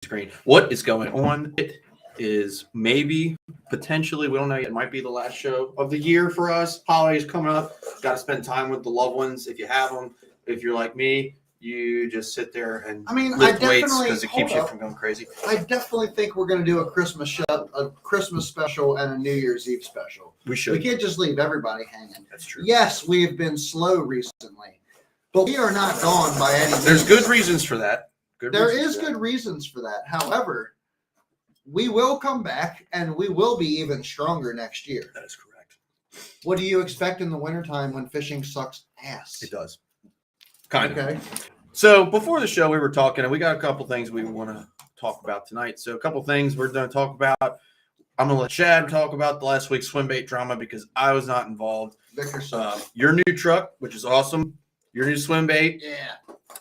screen. What is going on? It is maybe, potentially, we don't know yet. It might be the last show of the year for us. Holidays coming up. Got to spend time with the loved ones if you have them. If you're like me, you just sit there and lift weights because it keeps you from going crazy. I definitely think we're going to do a Christmas special and a New Year's Eve special. We should. We can't just leave everybody hanging. That's true. Yes, we have been slow recently, but we are not gone by any means. There's good reasons for that. There is good reasons for that. However, we will come back and we will be even stronger next year. That is correct. What do you expect in the wintertime when fishing sucks ass? It does. Kind of. Okay. So before the show, we were talking, and we got a couple things we want to talk about tonight. So a couple things we're going to talk about. I'm going to let Chad talk about the last week's swim bait drama because I was not involved. Victor sucks. Your new truck, which is awesome. Your new swim bait. Yeah.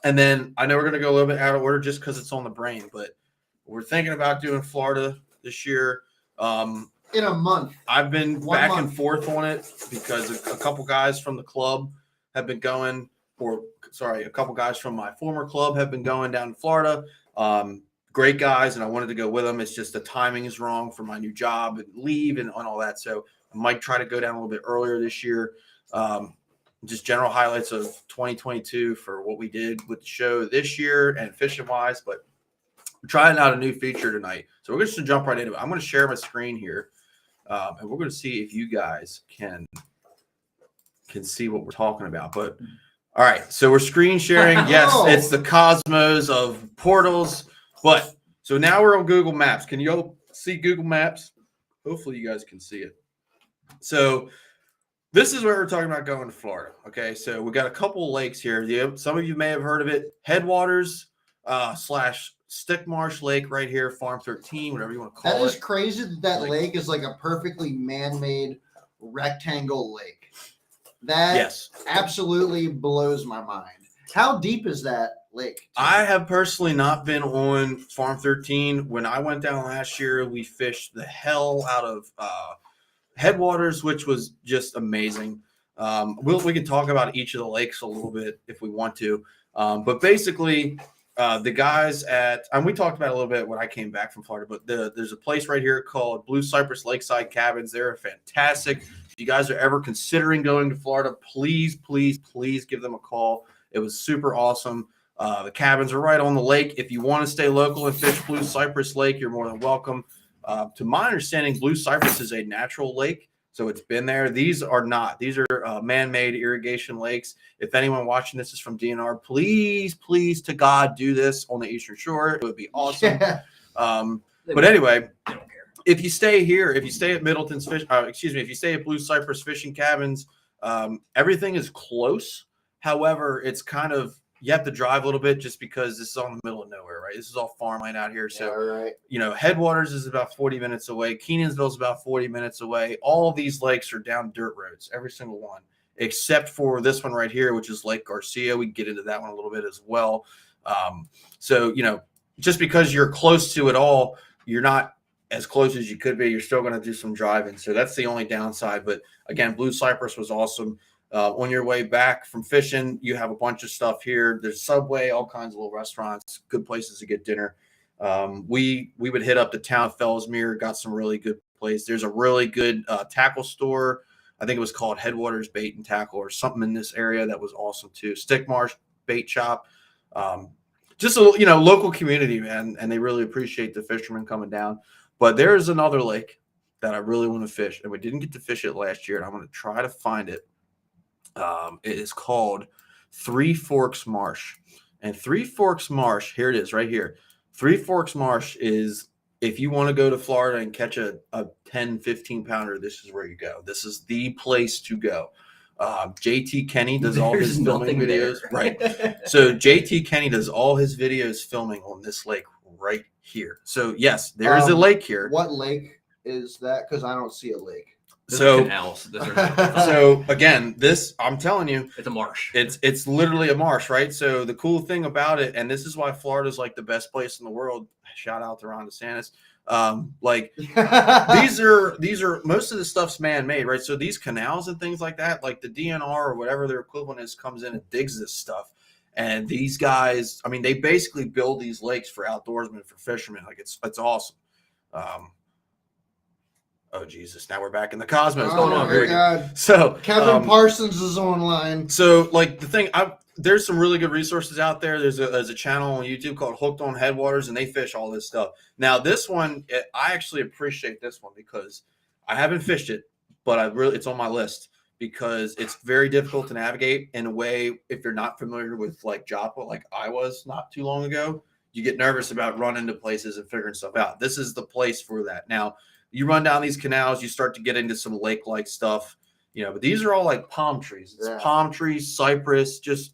And then I know we're going to go a little bit out of order just because it's on the brain, but we're thinking about doing Florida this year. In a month. I've been back and forth on it because a couple guys from the club have been going, a couple guys from my former club have been going down to Florida. Great guys, and I wanted to go with them. It's just the timing is wrong for my new job and leave and all that. So I might try to go down a little bit earlier this year. Just general highlights of 2022 for what we did with the show this year and fishing wise, but we're trying out a new feature tonight. So we're just going to jump right into it. I'm going to share my screen here, and we're going to see if you guys can see what we're talking about. But all right, so we're screen sharing. Yes, it's the cosmos of portals. But so now we're on Google Maps. Can you all see Google Maps? Hopefully you guys can see it. So this is where we're talking about going to Florida. Okay, so we got a couple of lakes here. Some of you may have heard of it. Headwaters / Stick Marsh Lake right here, Farm 13, whatever you want to call it. That is crazy that lake is like a perfectly man-made rectangle lake. That absolutely blows my mind. How deep is that lake? I have personally not been on Farm 13. When I went down last year, we fished the hell out of Headwaters, which was just amazing. We can talk about each of the lakes a little bit if we want to. But basically, the guys and we talked about it a little bit when I came back from Florida, but there's a place right here called Blue Cypress Lakeside Cabins. They're fantastic. If you guys are ever considering going to Florida, please, please, please give them a call. It was super awesome. The cabins are right on the lake. If you want to stay local and fish Blue Cypress Lake, you're more than welcome. To my understanding, Blue Cypress is a natural lake, so it's been there. These are not. These are man-made irrigation lakes. If anyone watching this is from DNR, please, please, to God, do this on the Eastern Shore. It would be awesome. Yeah. But anyway, if you stay here, if you stay at Middleton's if you stay at Blue Cypress Fishing Cabins, everything is close. However, it's kind of, you have to drive a little bit just because this is on the middle of nowhere, right? This is all farmland out here. So, Headwaters is about 40 minutes away. Kenansville is about 40 minutes away. All these lakes are down dirt roads, every single one, except for this one right here, which is Lake Garcia. We can get into that one a little bit as well. Just because you're close to it all, you're not as close as you could be. You're still going to do some driving. So that's the only downside. But again, Blue Cypress was awesome. On your way back from fishing, you have a bunch of stuff here. There's Subway, all kinds of little restaurants, good places to get dinner. We would hit up the town of Fellsmere, got some really good place. There's a really good tackle store. I think it was called Headwaters Bait and Tackle or something in this area that was awesome too. Stick Marsh Bait Shop. Just a local community, man, and they really appreciate the fishermen coming down. But there's another lake that I really want to fish, and we didn't get to fish it last year, and I'm going to try to find it. It is called Three Forks Marsh. And Three Forks Marsh, here it is right here. Three Forks Marsh is, if you want to go to Florida and catch a 10, 15 pounder, this is where you go. This is the place to go. JT Kenny does all his filming videos. Right. So JT Kenny does all his videos filming on this lake right here. So yes, there is a lake here. What lake is that? Because I don't see a lake. So again, this, I'm telling you, it's a marsh. It's literally a marsh, right? So the cool thing about it, and this is why Florida is like the best place in the world. Shout out to Ron DeSantis. These are most of the stuff's man-made, right? So these canals and things like that, like the DNR or whatever their equivalent is, comes in and digs this stuff, And these guys, I mean, they basically build these lakes for outdoorsmen, for fishermen. Like it's awesome. Oh Jesus! Now we're back in the cosmos. What's going on? Very good. So Kevin Parsons is online. So like the thing, there's some really good resources out there. There's a channel on YouTube called Hooked on Headwaters, and they fish all this stuff. Now this one, I actually appreciate this one because I haven't fished it, but it's on my list because it's very difficult to navigate in a way. If you're not familiar with like Joppa, like I was not too long ago, you get nervous about running to places and figuring stuff out. This is the place for that. Now you run down these canals, you start to get into some lake-like stuff. But these are all like palm trees. It's palm trees, cypress, just,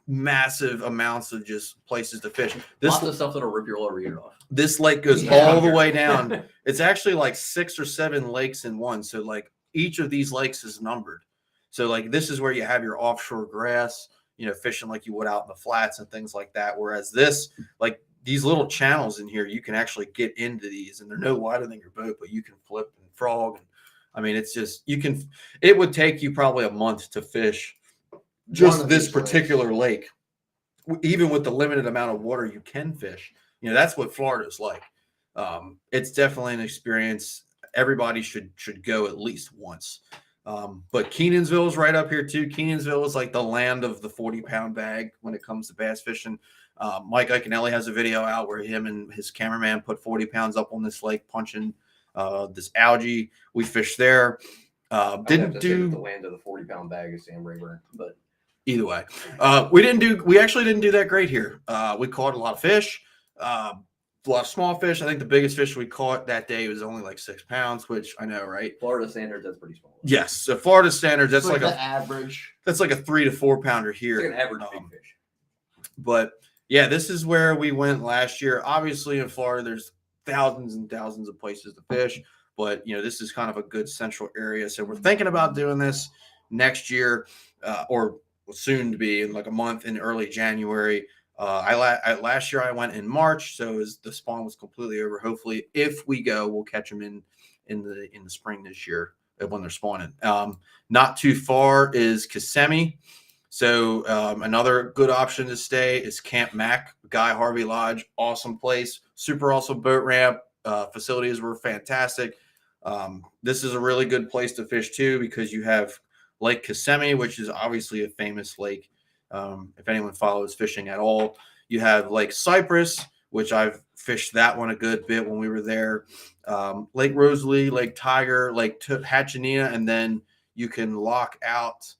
massive amounts of just places to fish. Lots of stuff that'll rip your ear off. This lake goes all the way down. It's actually like 6 or 7 lakes in one. So like each of these lakes is numbered. So like this is where you have your offshore grass, fishing like you would out in the flats and things like that. Whereas this, like these little channels in here, you can actually get into these and they're no wider than your boat, but you can flip and frog. And I mean, it's just, it would take you probably a month to fish just this particular lake, even with the limited amount of water you can fish. That's what Florida's like. It's definitely an experience. Everybody should go at least once. But Kenansville is right up here too. Kenansville is like the land of the 40-pound bag when it comes to bass fishing. Mike Iaconelli has a video out where him and his cameraman put 40 pounds up on this lake punching this algae. We fished there. Didn't do the land of the 40-pound bag of Sam Rayburn, but either way, we actually didn't do that great here. We caught a lot of fish, a lot of small fish. I think the biggest fish we caught that day was only like 6 pounds, which I know, right? Florida standards, that's pretty small. Yes, so Florida standards, that's like the average. That's like a 3 to 4 pounder here. It's like an average big fish. But yeah, this is where we went last year. Obviously, in Florida, there's thousands and thousands of places to fish, but this is kind of a good central area. So we're thinking about doing this next year, or soon to be in like a month in early January. Last year I went in March, so the spawn was completely over. Hopefully, if we go, we'll catch them in the spring this year when they're spawning. Not too far is Kissimmee. So another good option to stay is Camp Mac, Guy Harvey Lodge. Awesome place, super awesome boat ramp. Facilities were fantastic. This is a really good place to fish too because you have Lake Kissimmee, which is obviously a famous lake. If anyone follows fishing at all, you have Lake Cypress, which I've fished that one a good bit when we were there. Lake Rosalie, Lake Tiger, Lake Hatchineah, and then you can lock out.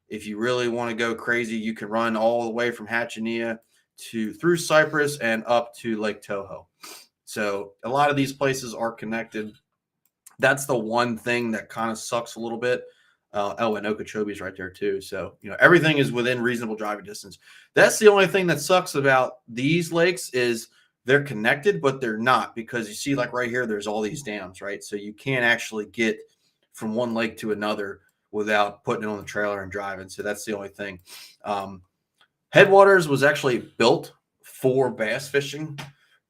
If you really want to go crazy, you can run all the way from Hatchineah through Cypress and up to Lake Toho. So a lot of these places are connected. That's the one thing that kind of sucks a little bit. And Okeechobee's right there too. So, everything is within reasonable driving distance. That's the only thing that sucks about these lakes is they're connected, but they're not, because you see like right here, there's all these dams, right? So you can't actually get from one lake to another without putting it on the trailer and driving. So that's the only thing. Headwaters was actually built for bass fishing.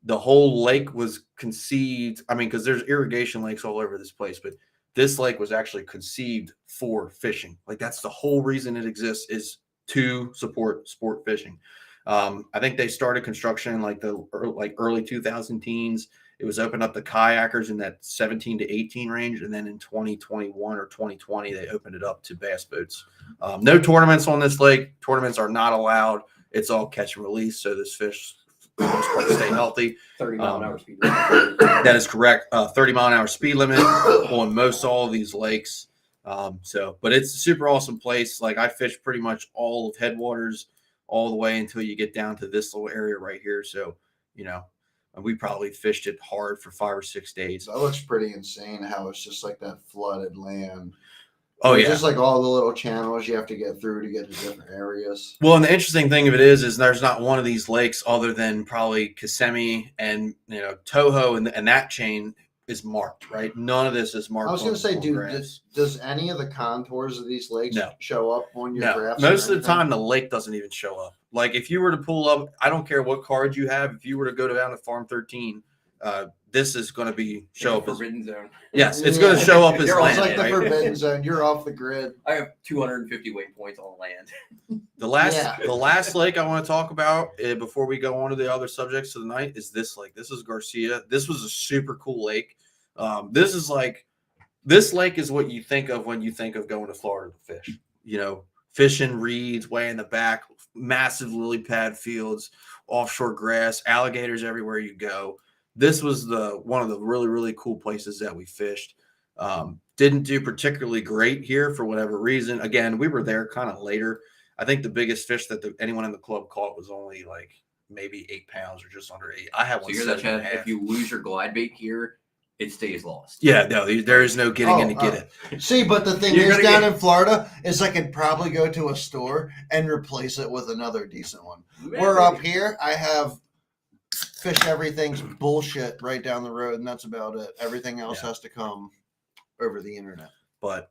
The whole lake was conceived. I mean, because there's irrigation lakes all over this place, but this lake was actually conceived for fishing. Like that's the whole reason it exists, is to support sport fishing. I think they started construction in like the early 2000 teens. It was opened up to kayakers in that 17 to 18 range. And then in 2021 or 2020, they opened it up to bass boats. No tournaments on this lake. Tournaments are not allowed. It's all catch and release. So this fish, for the most part, stay healthy. 30-mile-an-hour speed limit. That is correct. 30-mile-an-hour speed limit on most all of these lakes. But it's a super awesome place. Like I fished pretty much all of Headwaters all the way until you get down to this little area right here. So, we probably fished it hard for 5 or 6 days. That looks pretty insane how it's just like that flooded land. Oh, yeah. Just like all the little channels you have to get through to get to different areas. Well, and the interesting thing of it is there's not one of these lakes other than probably Kissimmee and, Toho and that chain is marked, right? None of this is marked. I was going to say, dude, does any of the contours of these lakes show up on your graphs? Most of the time, the lake doesn't even show up. Like if you were to pull up, I don't care what card you have. If you were to go down to Farm 13, This is going to be show up as forbidden zone. yes, it's going to show up as You're It's land. like the Right? forbidden zone. You're off the grid. I have 250 waypoints on land. The last Yeah. the last lake I want to talk about before we go on to the other subjects of the night is this lake. This is Garcia. This was a super cool lake. This lake is what you think of when you think of going to Florida to fish. You know, fishing reeds way in the back, massive lily pad fields, offshore grass, alligators everywhere you go. This was one of the really, really cool places that we fished. Didn't do particularly great here for whatever reason. Again, we were there kind of later. I think the biggest fish that anyone in the club caught was only like maybe 8 pounds or just under 8. I had one. So you're that Chad, if you lose your glide bait here, it stays lost. Yeah, no, there is no getting in to get it. See, but the thing is, down in Florida, is I could probably go to a store and replace it with another decent one. Maybe. We're up here. I have Fish Everything's bullshit right down the road, and that's about it. Everything else has to come over the internet. But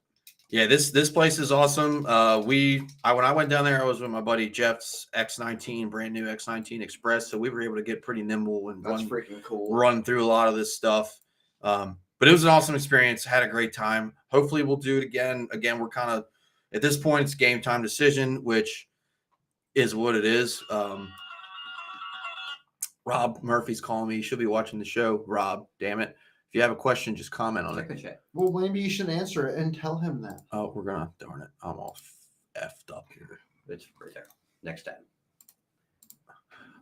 yeah, this place is awesome. When I went down there, I was with my buddy Jeff's X19, brand new X19 Express, so we were able to get pretty nimble and freaking cool. Run through a lot of this stuff. But it was an awesome experience. Had a great time. Hopefully we'll do it again. Again, we're kind of at this point, it's game time decision, which is what it is. Rob Murphy's calling me. You should be watching the show. Rob, damn it. If you have a question, just comment on it. Well, maybe you should answer it and tell him that. Oh, we're gonna darn it. I'm all effed up here. It's right there. Next time.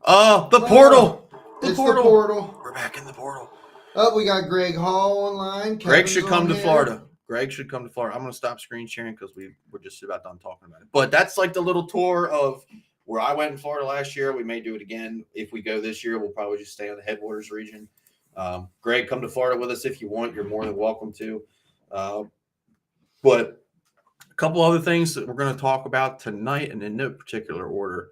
Oh, the portal. The portal. We're back in the portal. Oh, we got Greg Hall online. Greg should come to Florida. Greg should come to Florida. I'm going to stop screen sharing because we're just about done talking about it. But that's like the little tour of where I went in Florida last year. We may do it again. If we go this year, we'll probably just stay on the headwaters region. Greg, come to Florida with us if you want. You're more than welcome to. But a couple other things that we're going to talk about tonight, and in no particular order.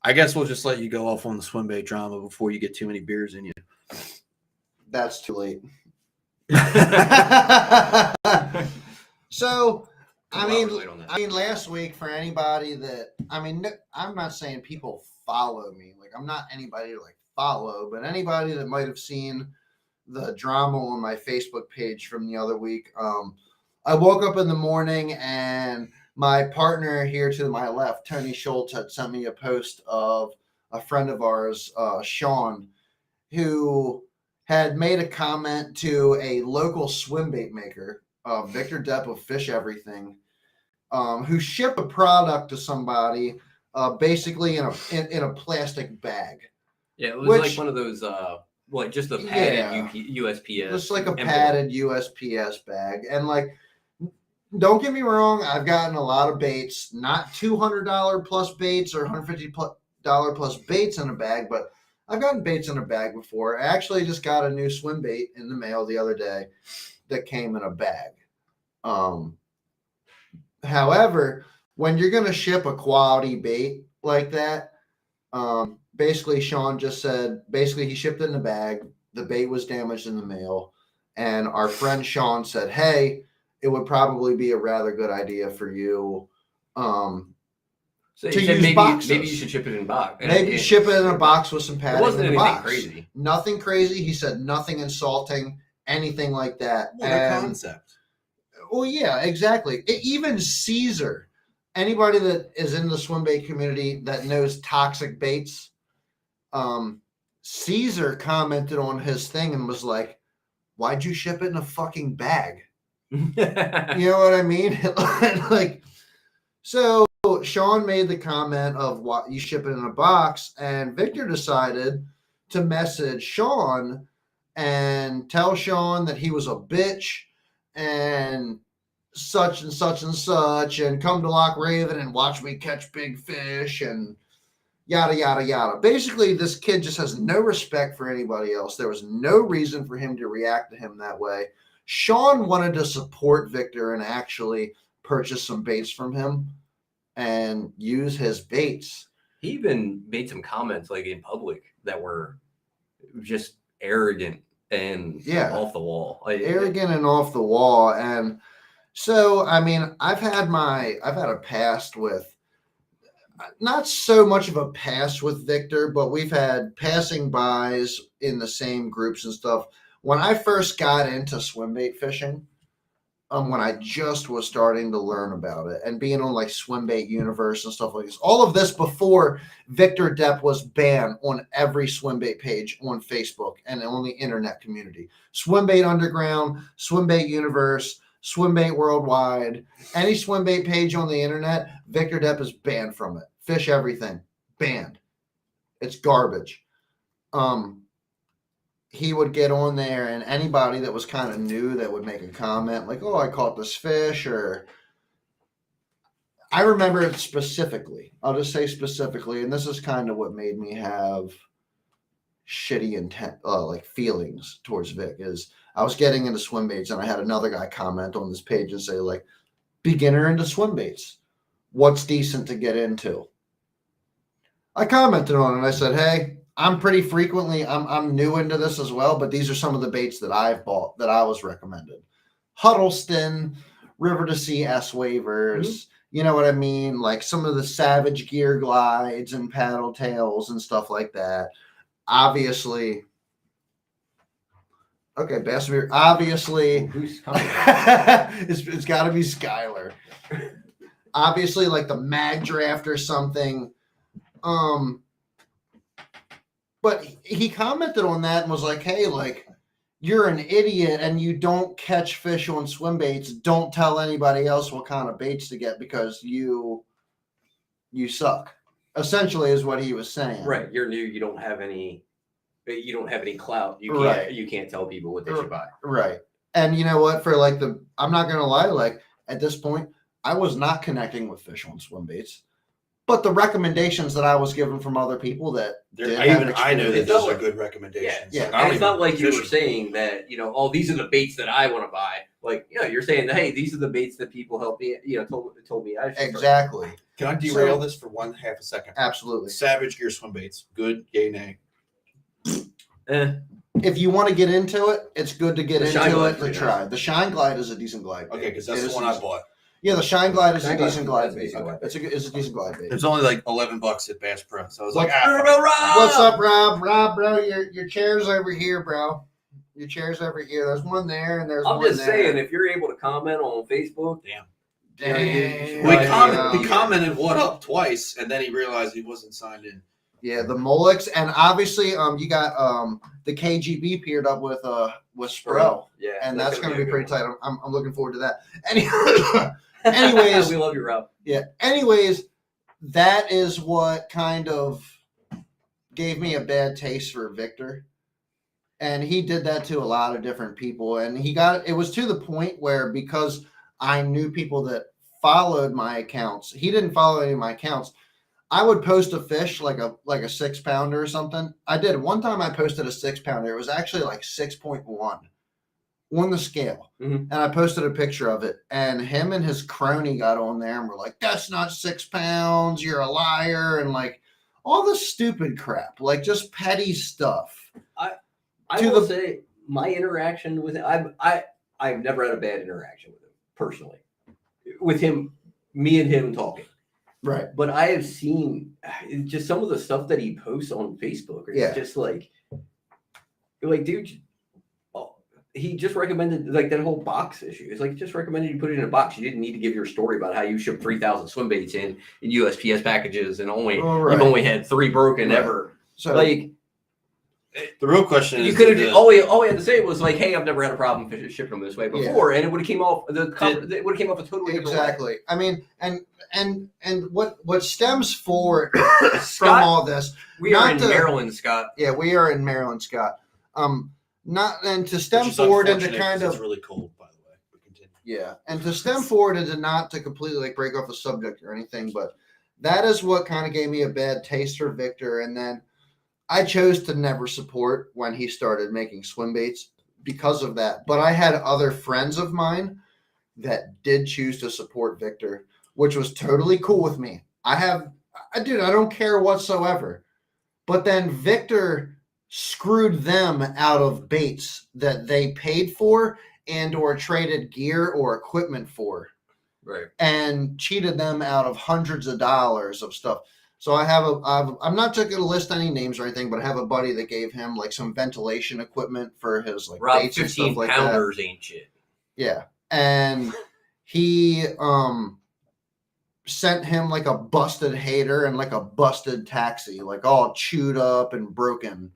I guess we'll just let you go off on the swim bait drama before you get too many beers in you. That's too late. So, I mean, last week for anybody that, I'm not saying people follow me. Like, I'm not anybody to follow, but anybody that might have seen the drama on my Facebook page from the other week. I woke up in the morning and my partner here to my left, Tony Schultz, had sent me a post of a friend of ours, Sean, who had made a comment to a local swim bait maker, Victor Depp of Fish Everything, who shipped a product to somebody basically in a plastic bag. Yeah, it was like one of those, just a padded USPS. Just like a padded USPS bag. And don't get me wrong, I've gotten a lot of baits, not $200 plus baits or $150 plus baits in a bag, but I've gotten baits in a bag before. I actually just got a new swim bait in the mail the other day that came in a bag. However, when you're going to ship a quality bait like that, basically Sean just said, he shipped it in a bag. The bait was damaged in the mail. And our friend Sean said, hey, it would probably be a rather good idea for you to use boxes. Maybe you should ship it in a box. Maybe ship it in a box with some padding. It wasn't in a anything box. crazy. Nothing crazy. He said nothing insulting, anything like that. What a concept. Well, yeah, exactly. Even Caesar, anybody that is in the swim bait community that knows toxic baits, Caesar commented on his thing and was like, why'd you ship it in a fucking bag? You know what I mean? So Sean made the comment of what you ship it in a box, and Victor decided to message Sean and tell Sean that he was a bitch and such and such and such, and come to Loch Raven and watch me catch big fish and yada, yada, yada. Basically, this kid just has no respect for anybody else. There was no reason for him to react to him that way. Sean wanted to support Victor and actually purchase some baits from him and use his baits. He even made some comments in public that were just arrogant and off the wall. Arrogant and off the wall. And so, I've had a past with, not so much of a pass with Victor, but we've had passing bys in the same groups and stuff. When I first got into swimbait fishing, when I just was starting to learn about it and being on like Swimbait Universe and stuff like this, all of this before Victor Depp was banned on every swimbait page on Facebook and on the internet community. Swimbait Underground, Swimbait Universe, Swimbait Worldwide, any swimbait page on the internet, Victor Depp is banned from it. Fish everything, banned. It's garbage. He would get on there, and anybody that was kind of new that would make a comment like, oh, I caught this fish, or I remember it specifically. I'll just say specifically, and this is kind of what made me have shitty intent, like feelings towards Vic, is I was getting into swim baits, and I had another guy comment on this page and say, like, beginner into swim baits. What's decent to get into? I commented on it, and I said, hey, I'm pretty frequently, I'm new into this as well, but these are some of the baits that I've bought that I was recommended. Huddleston, River to Sea S waivers, you know what I mean? Like some of the Savage Gear glides and paddle tails and stuff like that. Obviously, okay, Bassmere, obviously, Who's coming? it's got to be Skylar. Obviously, like the Mag Draft or something. But he commented on that and was like, hey, like, you're an idiot and you don't catch fish on swim baits. Don't tell anybody else what kind of baits to get because you suck. Essentially is what he was saying. Right. You're new. You don't have any clout. You can't tell people what they should buy. Right. And you know what? For like I'm not going to lie, like at this point, I was not connecting with fish on swim baits. But the recommendations that I was given from other people that I know that those are good recommendations. Yeah. Like, it's not like you were saying that, oh, these are the baits that I want to buy. Like, you're saying that, hey, these are the baits that people helped me, told me I should. Exactly. Can I derail this for half a second? Absolutely. Savage Gear swim baits. Good, yay, nay. If you want to get into it, it's good to get into it to try. Nice. The Shine Glide is a decent glide. Okay, because that's the one I bought. Yeah, the Shine Glide is a Glide decent glide is bait. decent glide It's a decent glide bait. It's only like $11 at Bass Pro. So I was like, What's up, Rob? Rob, bro, your chair's over here, bro. Your chair's over here. There's one there, and there's one there. I'm just saying, if you're able to comment on Facebook, He commented what up twice, and then he realized he wasn't signed in. Yeah, the Molex, and obviously, you got the KGB paired up with Spro. Yeah, and that's going to be pretty tight. I'm looking forward to that. Anyways, we love you, Rob. Yeah. Anyways, that is what kind of gave me a bad taste for Victor. And he did that to a lot of different people. And it was to the point where, because I knew people that followed my accounts, he didn't follow any of my accounts. I would post a fish like a 6-pounder or something. I did. One time I posted a 6-pounder. It was actually like 6.1 on the scale. Mm-hmm. And I posted a picture of it. And him and his crony got on there and were like, that's not 6 pounds. You're a liar. And like all this stupid crap, like just petty stuff. I will say my interaction with him, I've never had a bad interaction with him personally. With him, me and him talking. Right. But I have seen just some of the stuff that he posts on Facebook. It's just like, dude, he just recommended like that whole box issue. It's like, just recommended you put it in a box. You didn't need to give your story about how you shipped 3,000 swim baits in USPS packages and you've only had 3 broken ever. So like, the real question is, you could have all he had to say was like, "Hey, I've never had a problem shipping them this way before," and it would have came off it would have came off a totally different way. I mean, and what stems forward Scott, from all this? We are in Maryland, Scott. Yeah, we are in Maryland, Scott. To stem Which is forward into kind of it's really cold, by the way. But continue. Yeah, and to stem forward into not to completely like break off the subject or anything, but that is what kind of gave me a bad taste for Victor, and then I chose to never support when he started making swim baits because of that. But I had other friends of mine that did choose to support Victor, which was totally cool with me. I don't care whatsoever. But then Victor screwed them out of baits that they paid for and or traded gear or equipment for. Right. and cheated them out of hundreds of dollars of stuff. So I'm not going to list any names or anything, but I have a buddy that gave him like some ventilation equipment for his like Rob, baits and 15 stuff like pounders that. ain't shit. Yeah. And he sent him like a busted hater and like a busted taxi, like all chewed up and broken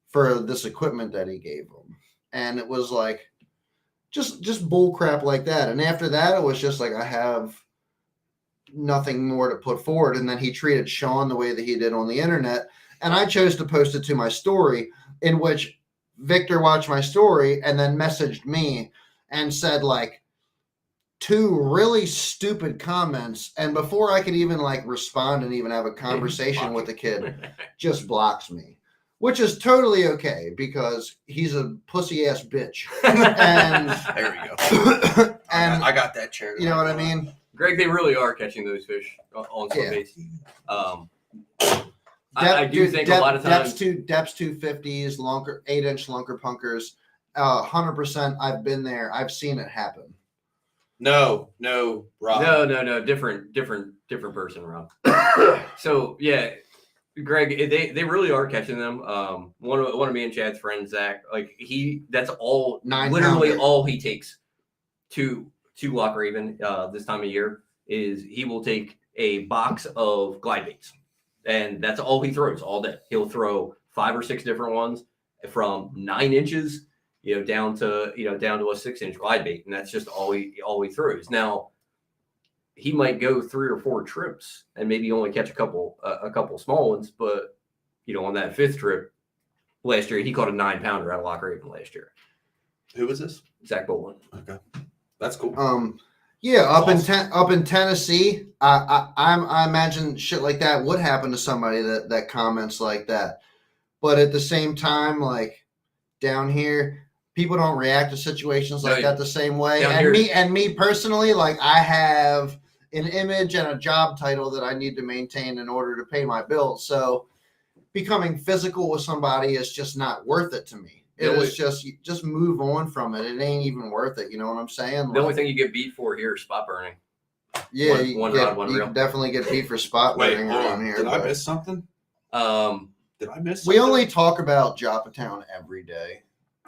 for this equipment that he gave him. And it was like just bull crap like that. And after that, it was just like, I have nothing more to put forward. And then he treated Sean the way that he did on the internet. And I chose to post it to my story, in which Victor watched my story and then messaged me and said like 2 really stupid comments. And before I could even like respond and even have a conversation with the kid, just blocks me, which is totally okay because he's a pussy ass bitch. And There we go. and I got that chair. you know what I mean? Greg, they really are catching those fish on swim baits. I do think a lot of times depths 250s, longer 8-inch lunker punkers. 100%. I've been there. I've seen it happen. No, Rob. No, different person, Rob. So yeah, Greg, they really are catching them. One of me and Chad's friends, Zach, like that's all 9 literally pounder. all he takes to Lock Raven this time of year is he will take a box of glide baits, and that's all he throws all day. He'll throw 5 or 6 different ones from 9 inches, down to a 6-inch glide bait, and that's just all he throws. Now, he might go 3 or 4 trips and maybe only catch a couple small ones, but on that 5th trip last year, he caught a 9-pounder out of Lock Raven last year. Who was this? Zach Bolin. Okay, that's cool. Yeah, up in Tennessee, I imagine shit like that would happen to somebody that comments like that. But at the same time, like down here, people don't react to situations like that the same way. And me personally, like I have an image and a job title that I need to maintain in order to pay my bills. So becoming physical with somebody is just not worth it to me. It is just move on from it. It ain't even worth it. You know what I'm saying? The only thing you get beat for here is spot burning. Yeah, one you rod, one reel. can definitely get beat for spot burning around here. Did I miss something? Did I miss something? We only talk about Joppatown every day.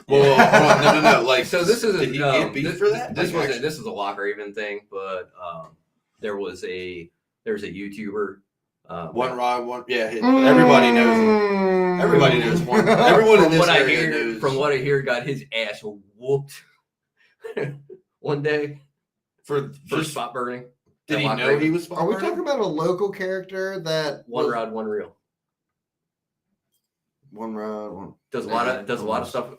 Well, hold on. No. Like, so this is did he get beat for that? This is a Lock Raven thing, but there was a YouTuber. One rod, one. Yeah, everybody knows him. Everybody knows one. Everyone in this area knows. From what I hear, got his ass whooped one day for spot burning. Did he know he was spot burning? Are we burning? talking about a local character that one rod, one reel? One rod, one does a lot of stuff.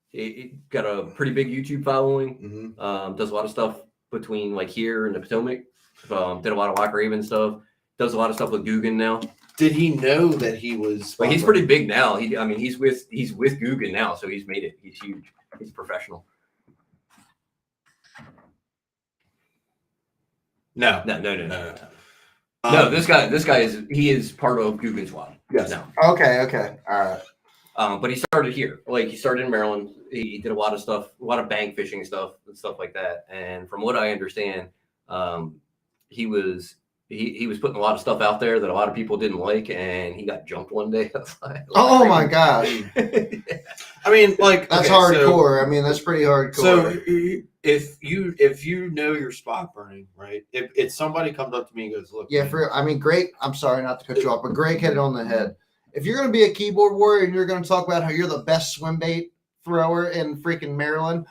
He got a pretty big YouTube following. Mm-hmm. Does a lot of stuff between like here and the Potomac. Did a lot of Lock Raven stuff. Does a lot of stuff with Guggen now. Did he know that he was? Like he's pretty big now. He's with Guggen now, so he's made it. He's huge. He's a professional. No. No, this guy is part of Guggen's squad. Yes. No. Okay. All right. But he started here. Like he started in Maryland. He did a lot of stuff, a lot of bank fishing stuff and stuff like that. And from what I understand, he was putting a lot of stuff out there that a lot of people didn't like, and he got jumped one day. Oh my gosh! I mean, like that's hardcore. I mean, that's pretty hardcore. So if you know your spot burning, right? If somebody comes up to me and goes, "Look," yeah, Greg. I'm sorry not to cut you off, but Greg hit it on the head. If you're going to be a keyboard warrior and you're going to talk about how you're the best swim bait thrower in freaking Maryland,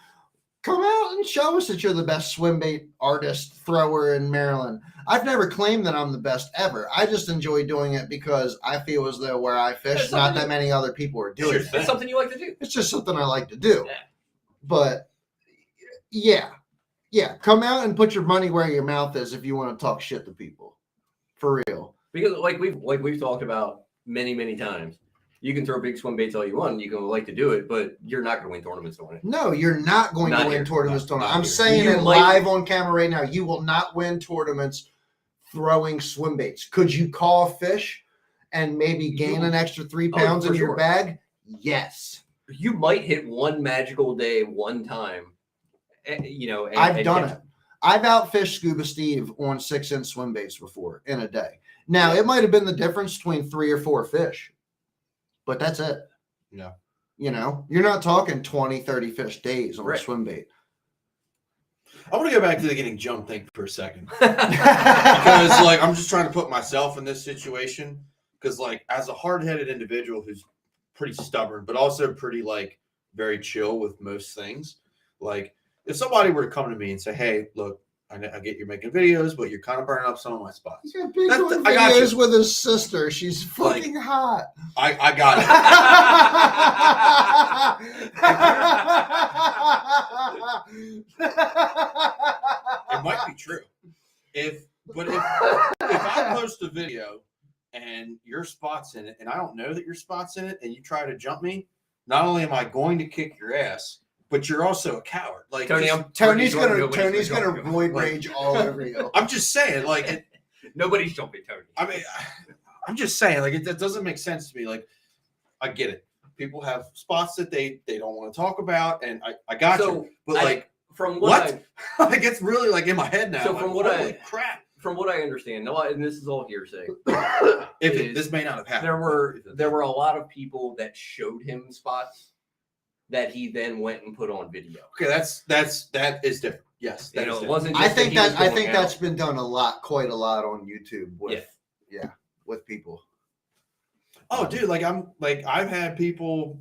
come out and show us that you're the best swim bait artist thrower in Maryland. I've never claimed that I'm the best ever. I just enjoy doing it because I feel as though where I fish, not that many other people are doing it. It's something you like to do. It's just something I like to do. Yeah. But yeah, come out and put your money where your mouth is if you want to talk shit to people, for real. Because like we've talked about many times, you can throw big swim baits all you want. You can like to do it, but you're not going to win tournaments doing it. No, you're not going to win tournaments doing it. I'm saying it live on camera right now. You will not win tournaments throwing swim baits. Could you call a fish and maybe gain an extra 3 pounds in your bag? Yes. You might hit one magical day one time. I've done it. I've outfished Scuba Steve on 6-inch swim baits before in a day. Now it might have been the difference between 3 or 4 fish, but that's it. Yeah. You know, you're not talking 20, 30 fish days on Right. a swim bait. I want to go back to the getting jumped thing for a second. Because like I'm just trying to put myself in this situation. Because like as a hard-headed individual who's pretty stubborn, but also pretty like very chill with most things, like if somebody were to come to me and say, "Hey, look, I get you're making videos, but you're kind of burning up some of my spots." He's got big That's on I got videos you. with his sister. She's fucking hot. I got it. It might be true. If I post a video and your spot's in it, and I don't know that your spot's in it, and you try to jump me, not only am I going to kick your ass, but you're also a coward. Like Tony, Tony's gonna nobody's void rage all over you. I'm just saying, like nobody's jumping Tony. I mean, I'm just saying, like that doesn't make sense to me. Like I get it. People have spots that they don't want to talk about, and I got you. But like from what like it's really like in my head now. So like, from what holy crap. From what I understand, and this is all hearsay. This may not have happened. There were a lot of people that showed him spots that he then went and put on video. Okay, that is different. Yes, that is it different. wasn't. I Just think that he was going that's out. been done quite a lot on YouTube with with people. Oh, dude, I've had people,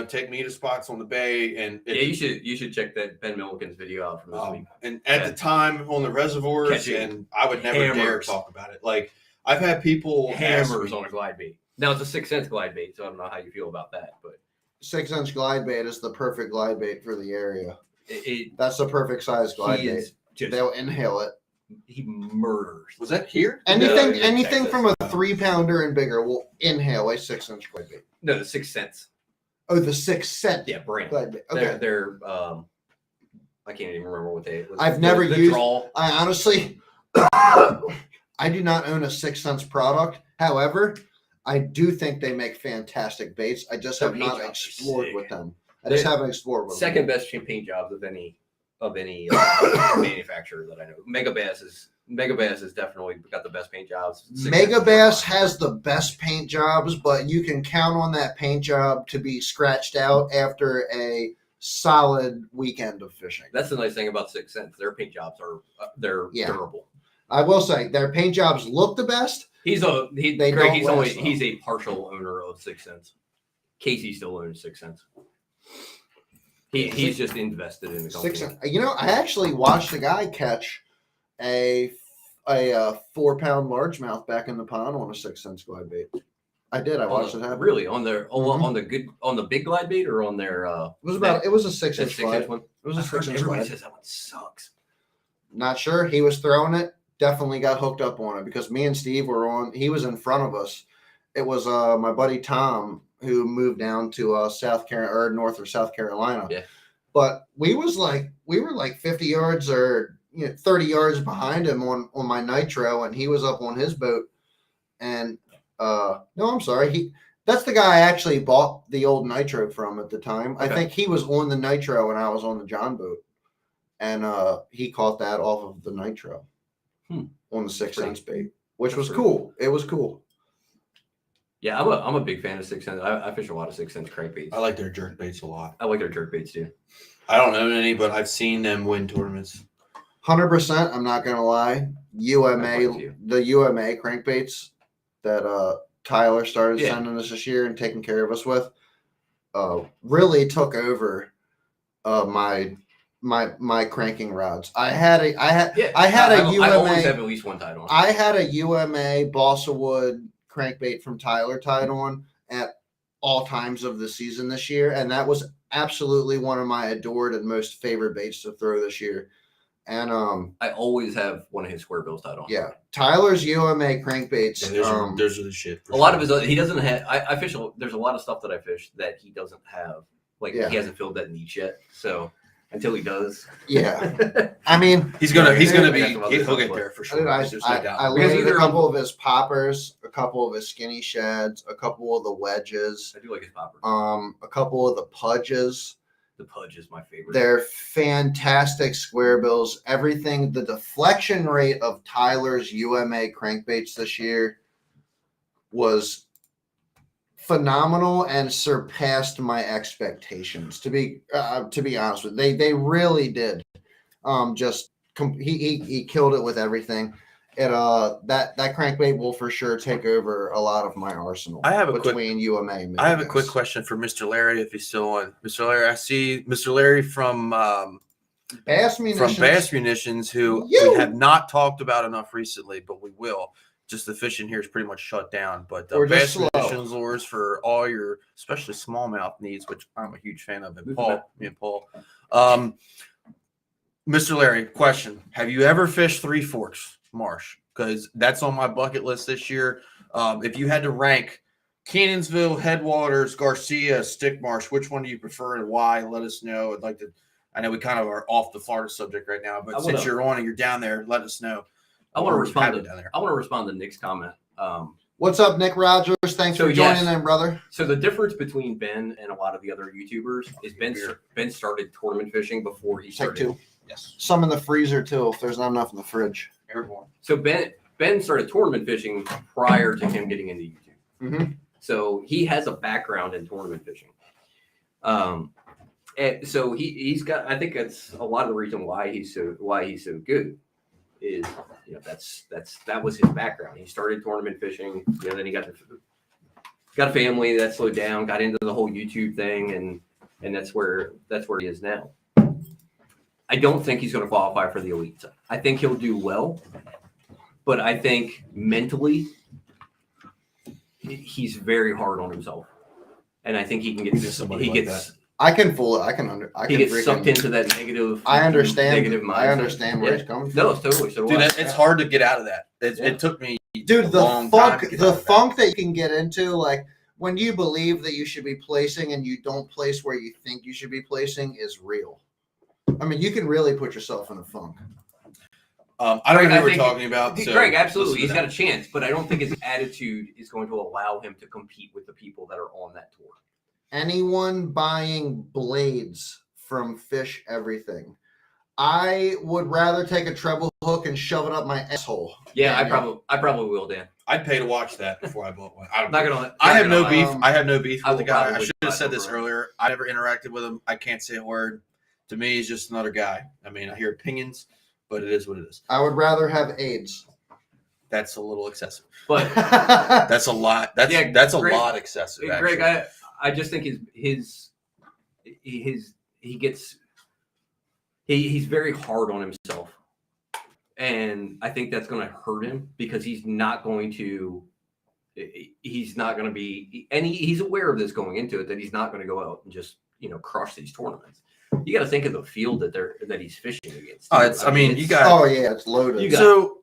take me to spots on the bay, and you should check that Ben Milliken's video out from this week. And at the time on the reservoirs, Catching and I would never dare hammers. talk about it. Like I've had people Hammers on a glide bait. Now it's a 6-cent glide bait, so I don't know how you feel about that, but 6-inch glide bait is the perfect glide bait for the area. That's the perfect size glide he bait. is just They'll inhale it. he murders. Was that here? Anything he's in Texas. from a 3-pounder and bigger will inhale a 6-inch glide bait. No, the 6 cents. Oh, the 6-cent. Yeah, brand. Glide bait. Okay. They're I can't even remember what they. I've never the used. Draw. I honestly, I do not own a 6-cent product. However, I do think they make fantastic baits. I just Their have paint not jobs are explored sick. with them. I just haven't explored with Second them. best paint jobs of any manufacturer that I know. Mega Bass has definitely got the best paint jobs. Mega Bass has the best paint jobs, but you can count on that paint job to be scratched out after a solid weekend of fishing. That's the nice thing about 6 cents. Their paint jobs are durable. I will say their paint jobs look the best. He's a partial owner of 6 cents. Casey still owns 6 cents. He's just invested in the company. 6 cents. I actually watched a guy catch a 4-pound largemouth back in the pond on a 6-cent glide bait. I did. I watched it happen. Really on their Mhm. on the big glide bait or on their It was a 6-inch glide. one. It was a 6-inch Everybody glide. says that one sucks. Not sure. He was throwing it. Definitely got hooked up on it because me and Steve were on. He was in front of us. It was my buddy Tom who moved down to South Carolina or North or South Carolina. Yeah. But we were like 50 yards or 30 yards behind him on my nitro, and he was up on his boat. And no, I'm sorry. That's the guy I actually bought the old nitro from at the time. Okay. I think he was on the nitro and I was on the John boat. And he caught that off of the nitro on the 6-cent bait, which was cool. It was cool. Yeah, I'm a big fan of 6 cents. I fish a lot of 6 cents crankbaits. I like their jerk baits a lot. I like their jerk baits too. I don't own any, but I've seen them win tournaments. 100%. I'm not gonna lie. The UMA crankbaits that Tyler started sending us this year and taking care of us with, really took over my cranking rods. I always have at least one tied on. I had a UMA balsa wood crankbait from Tyler tied on at all times of the season this year, and that was absolutely one of my adored and most favorite baits to throw this year. And I always have one of his square bills tied on. yeah, Tyler's UMA crankbaits. Yeah, those are the shit. A lot of his he doesn't have. I fish. There's a lot of stuff that I fish that he doesn't have. Like he hasn't filled that niche yet. So until he does, Yeah, I mean, he'll get He'll there for sure. I There's no doubt. landed a couple of his poppers, a couple of his skinny shads, a couple of the wedges, I do like his popper. a couple of the pudges, The Pudge is my favorite. They're fantastic square bills. Everything, the deflection rate of Tyler's UMA crankbaits this year was phenomenal and surpassed my expectations. To be honest with you, they really did. He killed it with everything. That crankbait will for sure take over a lot UMA and I have a quick question for Mr. Larry if he's still on. Mr. Larry, I see Mr. Larry from Bass Munitions, who we have not talked about enough recently, but we will. Just the fishing here is pretty much shut down. But Bass Munitions lures for all your, especially smallmouth needs, which I'm a huge fan of. And me and Paul. Mr. Larry, question: have you ever fished Three Forks Marsh? Because that's on my bucket list this year. If you had to rank Cannonsville, Headwaters, Garcia, Stick Marsh, which one do you prefer and why? Let us know. I'd like to. I know we kind of are off the Florida subject right now, but since you're on and you're down there, let us know. I want to respond to Nick's comment. What's up, Nick Rogers? Thanks for joining in, brother. So the difference between Ben and a lot of the other YouTubers is Ben started tournament fishing before he started. Take two. Yes. Some in the freezer too, if there's not enough in the fridge. Airborne. So Ben started tournament fishing prior to him getting into YouTube. Mm-hmm. So he has a background in tournament fishing. And so he's got. I think that's a lot of the reason why he's so good. Is that was his background. He started tournament fishing. Then he got a family that slowed down, got into the whole YouTube thing, and that's where he is now. I don't think he's going to qualify for the elite. I think he'll do well, but I think mentally he's very hard on himself, and I think he can get I can get sucked into that negative. I understand. Negative mindset. I understand where he's coming from. No, it's totally. So dude, it's hard to get out of that. It took me, dude, the funk that you can get into, like when you believe that you should be placing and you don't place where you think you should be placing, is real. I mean, you can really put yourself in a funk. I don't know who we're talking about. So Greg, absolutely, he's got a chance, but I don't think his attitude is going to allow him to compete with the people that are on that tour. Anyone buying blades from Fish Everything, I would rather take a treble hook and shove it up my asshole. Yeah, I probably will, Dan. I'd pay to watch that before I bought one. I have no beef. I have no beef with the guy. I should have said this earlier. earlier. I never interacted with him. I can't say a word. To me, he's just another guy. I mean, I hear opinions, but it is what it is. I would rather have AIDS. That's a little excessive. But that's a lot. That's a lot excessive. Greg, I just think he's very hard on himself, and I think that's going to hurt him because he's not going to be, and he's aware of this going into it, that he's not going to go out and just crush these tournaments. You got to think of the field that he's fishing against. It's loaded.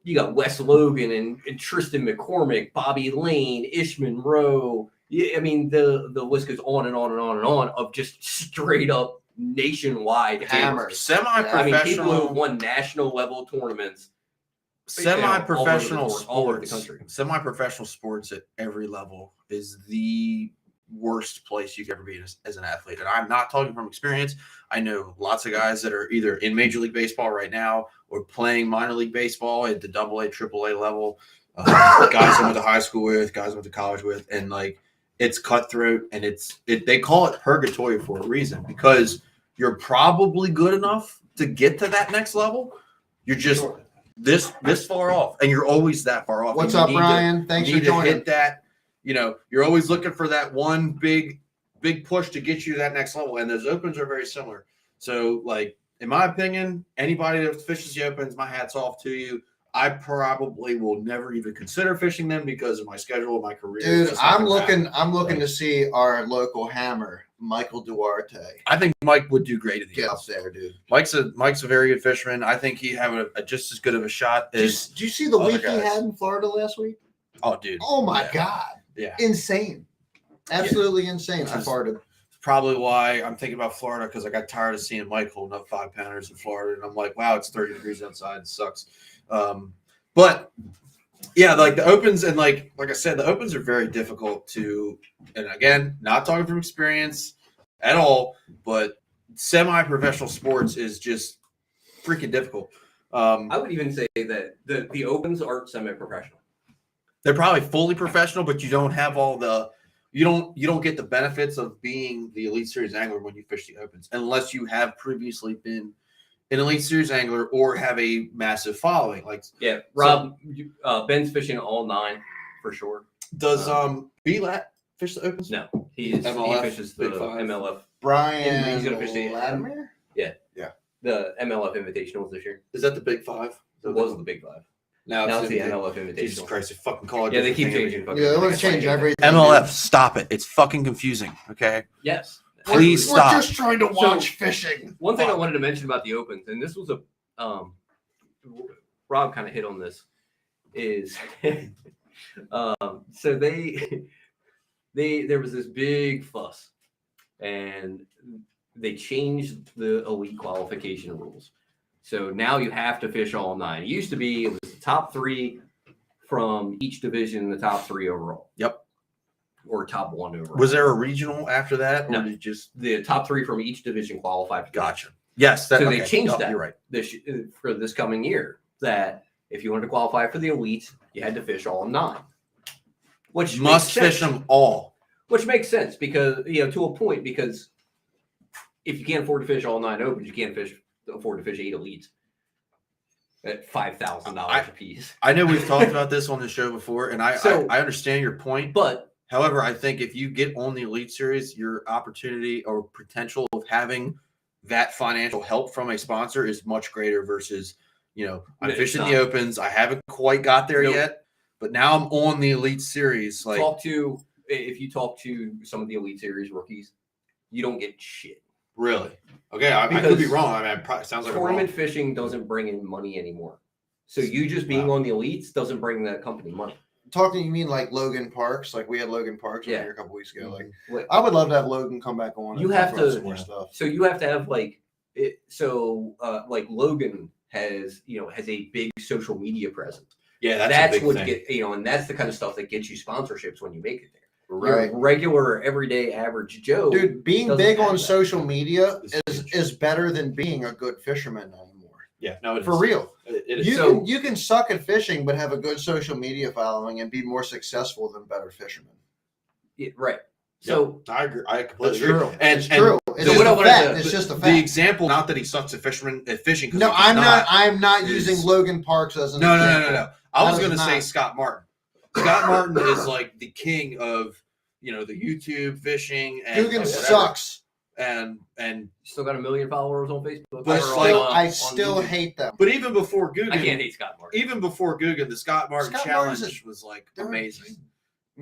You got Wes Logan and Tristan McCormick, Bobby Lane, Ishman Rowe. Yeah, I mean the list goes on and on and on and on of just straight up nationwide hammers. Semi-professional. I mean, people who have won national level tournaments. Semi-professional all over the country. Semi-professional sports at every level is the worst place you could ever be as an athlete. And I'm not talking from experience. I know lots of guys that are either in Major League Baseball right now or playing minor league baseball at the AA, AAA level. Guys I went to high school with, guys I went to college with, and like it's cutthroat, and they call it purgatory for a reason, because you're probably good enough to get to that next level. You're just this far off, and you're always that far off. What's up, Brian? Thanks for joining. Hit that. You're always looking for that one big push to get you to that next level, and those opens are very similar. So, like, in my opinion, anybody that fishes the opens, my hat's off to you. I probably will never even consider fishing them because of my schedule, my career. Dude, I'm looking to see our local hammer, Michael Duarte. I think Mike would do great at the Get up there, dude. Mike's a very good fisherman. I think he'd have a just as good of a shot as. Did you see the week he had in Florida last week? Oh, dude. Oh my God. Yeah. Insane. Absolutely insane. I farted. Probably why I'm thinking about Florida, because I got tired of seeing Mike holding up 5-pounders in Florida, and I'm like, wow, it's 30 degrees outside. It sucks. But yeah, like the opens, and like I said, the opens are very difficult to, and again, not talking from experience at all, but semi-professional sports is just freaking difficult. I would even say that the opens aren't semi-professional. They're probably fully professional, but you don't have all the you don't get the benefits of being the Elite Series angler when you fish the opens, unless you have previously been an Elite Series angler or have a massive following. Like Rob, Ben's fishing all 9 for sure. Does B-Lat fish the opens? No, he MLF, fishes the Big Five. MLF. Brian He's gonna fish the Latimer? The MLF Invitationals this year. Is that the Big Five? It was the Big 5. Now Now it's the in- MLF Jesus Invitational. Christ, they fucking call it. Yeah, they different keep thing changing. every- fucking Yeah, they want things. to change everything. MLF, stop it. It's fucking confusing. Okay. Yes. Please We're stop. just trying to watch fishing. One thing I wanted to mention about the opens, and this was Rob kind of hit on this, is so there was this big fuss, and they changed the elite qualification rules. So now you have to fish all 9. It used to be it was the top 3 from each division, the top 3 overall. Yep. Or top 1 overall. Was there a regional after that, or No. did you just The top 3 from each division qualified? gotcha? Yes, that, So they changed Yep, that. You're right. For this coming year, that if you wanted to qualify for the elite, you had to fish all 9. Which Must makes fish sense. them all. Which makes sense because to a point, because if you can't afford to fish all 9 opens, you can't afford to fish 8 elites at $5,000 a piece. I know we've talked about this on the show before, and I understand your point. But However, I think if you get on the Elite Series, your opportunity or potential of having that financial help from a sponsor is much greater versus, I'm It's fishing not. the opens. I haven't quite got there Nope. yet, but now I'm on the Elite Series. Like, if you talk to some of the elite series rookies, you don't get shit. really? Okay, I could Because be wrong. I mean, it probably sounds like I'm wrong. Tournament fishing doesn't bring in money anymore. So you just being on the elites doesn't bring that company money. Talking, you mean like Logan Parks? Like we had Logan Parks on Yeah. here a couple weeks ago. Like What- I would love to have Logan come back on. You and have talk about to- some more stuff. So you have to have like Logan has a big social media presence. Yeah, that's That's a big what thing. and that's the kind of stuff that gets you sponsorships when you make it there. Right. Your regular everyday average Joe, Dude, being doesn't big have on that. social media It's huge. is better than being a good fisherman anymore. Yeah, no, it For is. real. It is. You can suck at fishing but have a good social media following and be more successful than better fishermen. Yeah, right? So I agree. I completely That's agree. true. And It's true. It's so just what I a wanted fact. to- It's just a the fact. example, not that he sucks at fishing. 'cause No, he does I'm not is- using Logan Parks as an No. example. I was That going is to say not- Scott Martin. Scott Martin is like the king of the YouTube fishing and Dugan whatever. sucks. And still got 1 million followers on Facebook. But Or like- on, I on still YouTube. hate them. but even before Guggen, I can't hate Scott Martin. even before Guggen, the Scott Martin Scott challenge Martin's was like They're- amazing.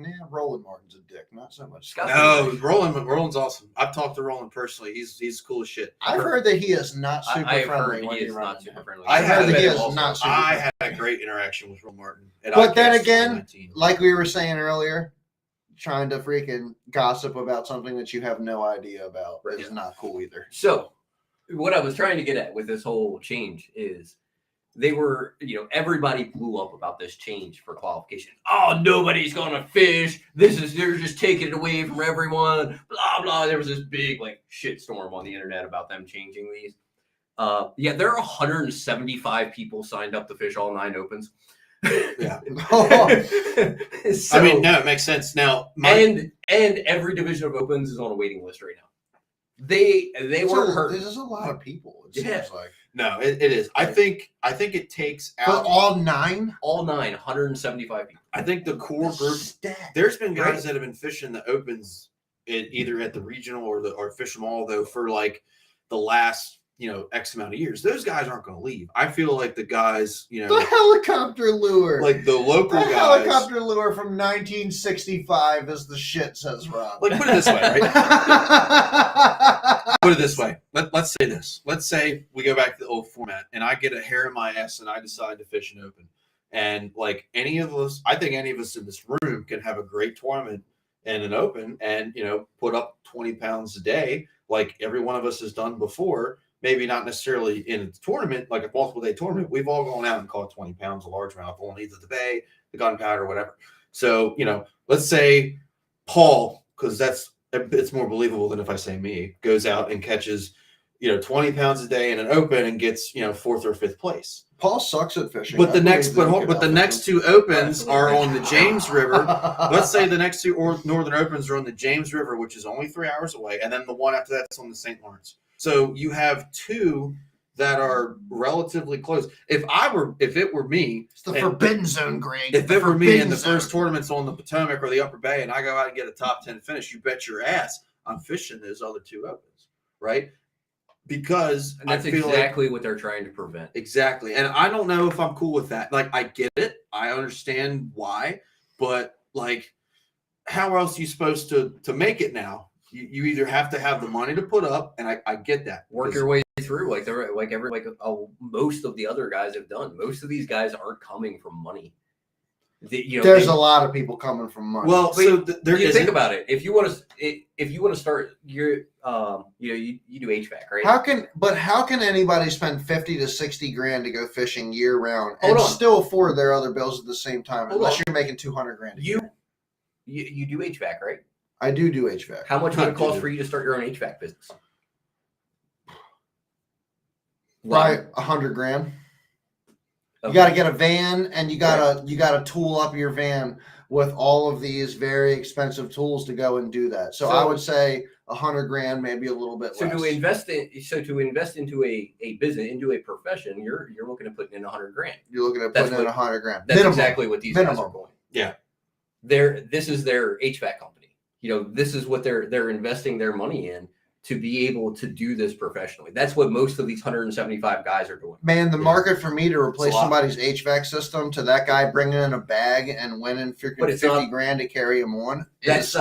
Yeah, Roland Martin's a dick. Not so much. Scott- No, Roland's awesome. I've talked to Roland personally. He's cool as shit. I've heard that he is not super I have friendly heard when he you is run not into super him. friendly. I heard that he is also- not super- I had a great interaction with Roland Martin. At But then ICAST again, 2019. Like we were saying earlier, trying to freaking gossip about something that you have no idea about Right. is not cool either. So, what I was trying to get at with this whole change is they were, everybody blew up about this change for qualification. Oh, nobody's gonna fish. They're just taking it away from everyone. Blah blah. There was this big shitstorm on the internet about them changing these. There are 175 people signed up to fish all 9 opens. Yeah. So, I mean, no, it makes sense. Now, and every division of opens is on a waiting list right now. They weren't hurt. There's a lot of people. It Yeah. seems like no, it is. I think it takes for out. all 9. All 9, 175 people. I think the core group. Stacked. There's been guys Right. that have been fishing the opens, either at the regional or fish them all though for like the last X amount of years. Those guys aren't going to leave. I feel like the guys, The helicopter lure. like the local the guys. helicopter lure from 1965 is the shit, says Rob. Like, put it this way, right? Put it this way. Let's say this. Let's say we go back to the old format and I get a hair in my ass and I decide to fish an open. And like any of us, I think any of us in this room can have a great tournament and an open and, put up 20 pounds a day like every one of us has done before. Maybe not necessarily in a tournament, like a multiple day tournament. We've all gone out and caught 20 pounds of largemouth on either the bay, the gunpowder, or whatever. So, let's say Paul, because it's more believable than if I say me, goes out and catches, 20 pounds a day in an open and gets 4th or 5th place. Paul sucks at fishing. But the next 2 opens are on the James River. Let's say the next 2 Northern Opens are on the James River, which is only 3 hours away, and then the one after that's on the St. Lawrence. So you have 2 that are relatively close. If it were me, it's the forbidden zone, Greg. If it were me and the first tournament's on the Potomac or the Upper Bay, and I go out and get a top 10 finish, you bet your ass I'm fishing those other 2 opens, right? Because and that's exactly what they're trying to prevent. Exactly. And I don't know if I'm cool with that. Like, I get it. I understand why. But, like, how else are you supposed to make it now? You either have to have the money to put up, and I get that. Work your way through most of the other guys have done. Most of these guys aren't coming from money. There's a lot of people coming from money. Well, so think about it. If you want to start, you do HVAC, right? How can anybody spend 50 to 60 grand to go fishing year round and still afford their other bills at the same time? Unless you're making 200 grand. You do HVAC, right? I do HVAC. How much would it cost for you to start your own HVAC business? Right, 100 grand. Okay. You got to get a van, and you got to tool up your van with all of these very expensive tools to go and do that. So I would say 100 grand, maybe a little bit less. To invest into a business, into a profession, you're looking at putting in 100 grand. You're looking at putting in 100 grand. That's exactly what these guys are going. Yeah, this is their HVAC company. This is what they're investing their money in to be able to do this professionally. That's what most of these 175 guys are doing. Man, the market for me to replace somebody's HVAC system to that guy bringing in a bag and winning freaking 50 grand to carry him on is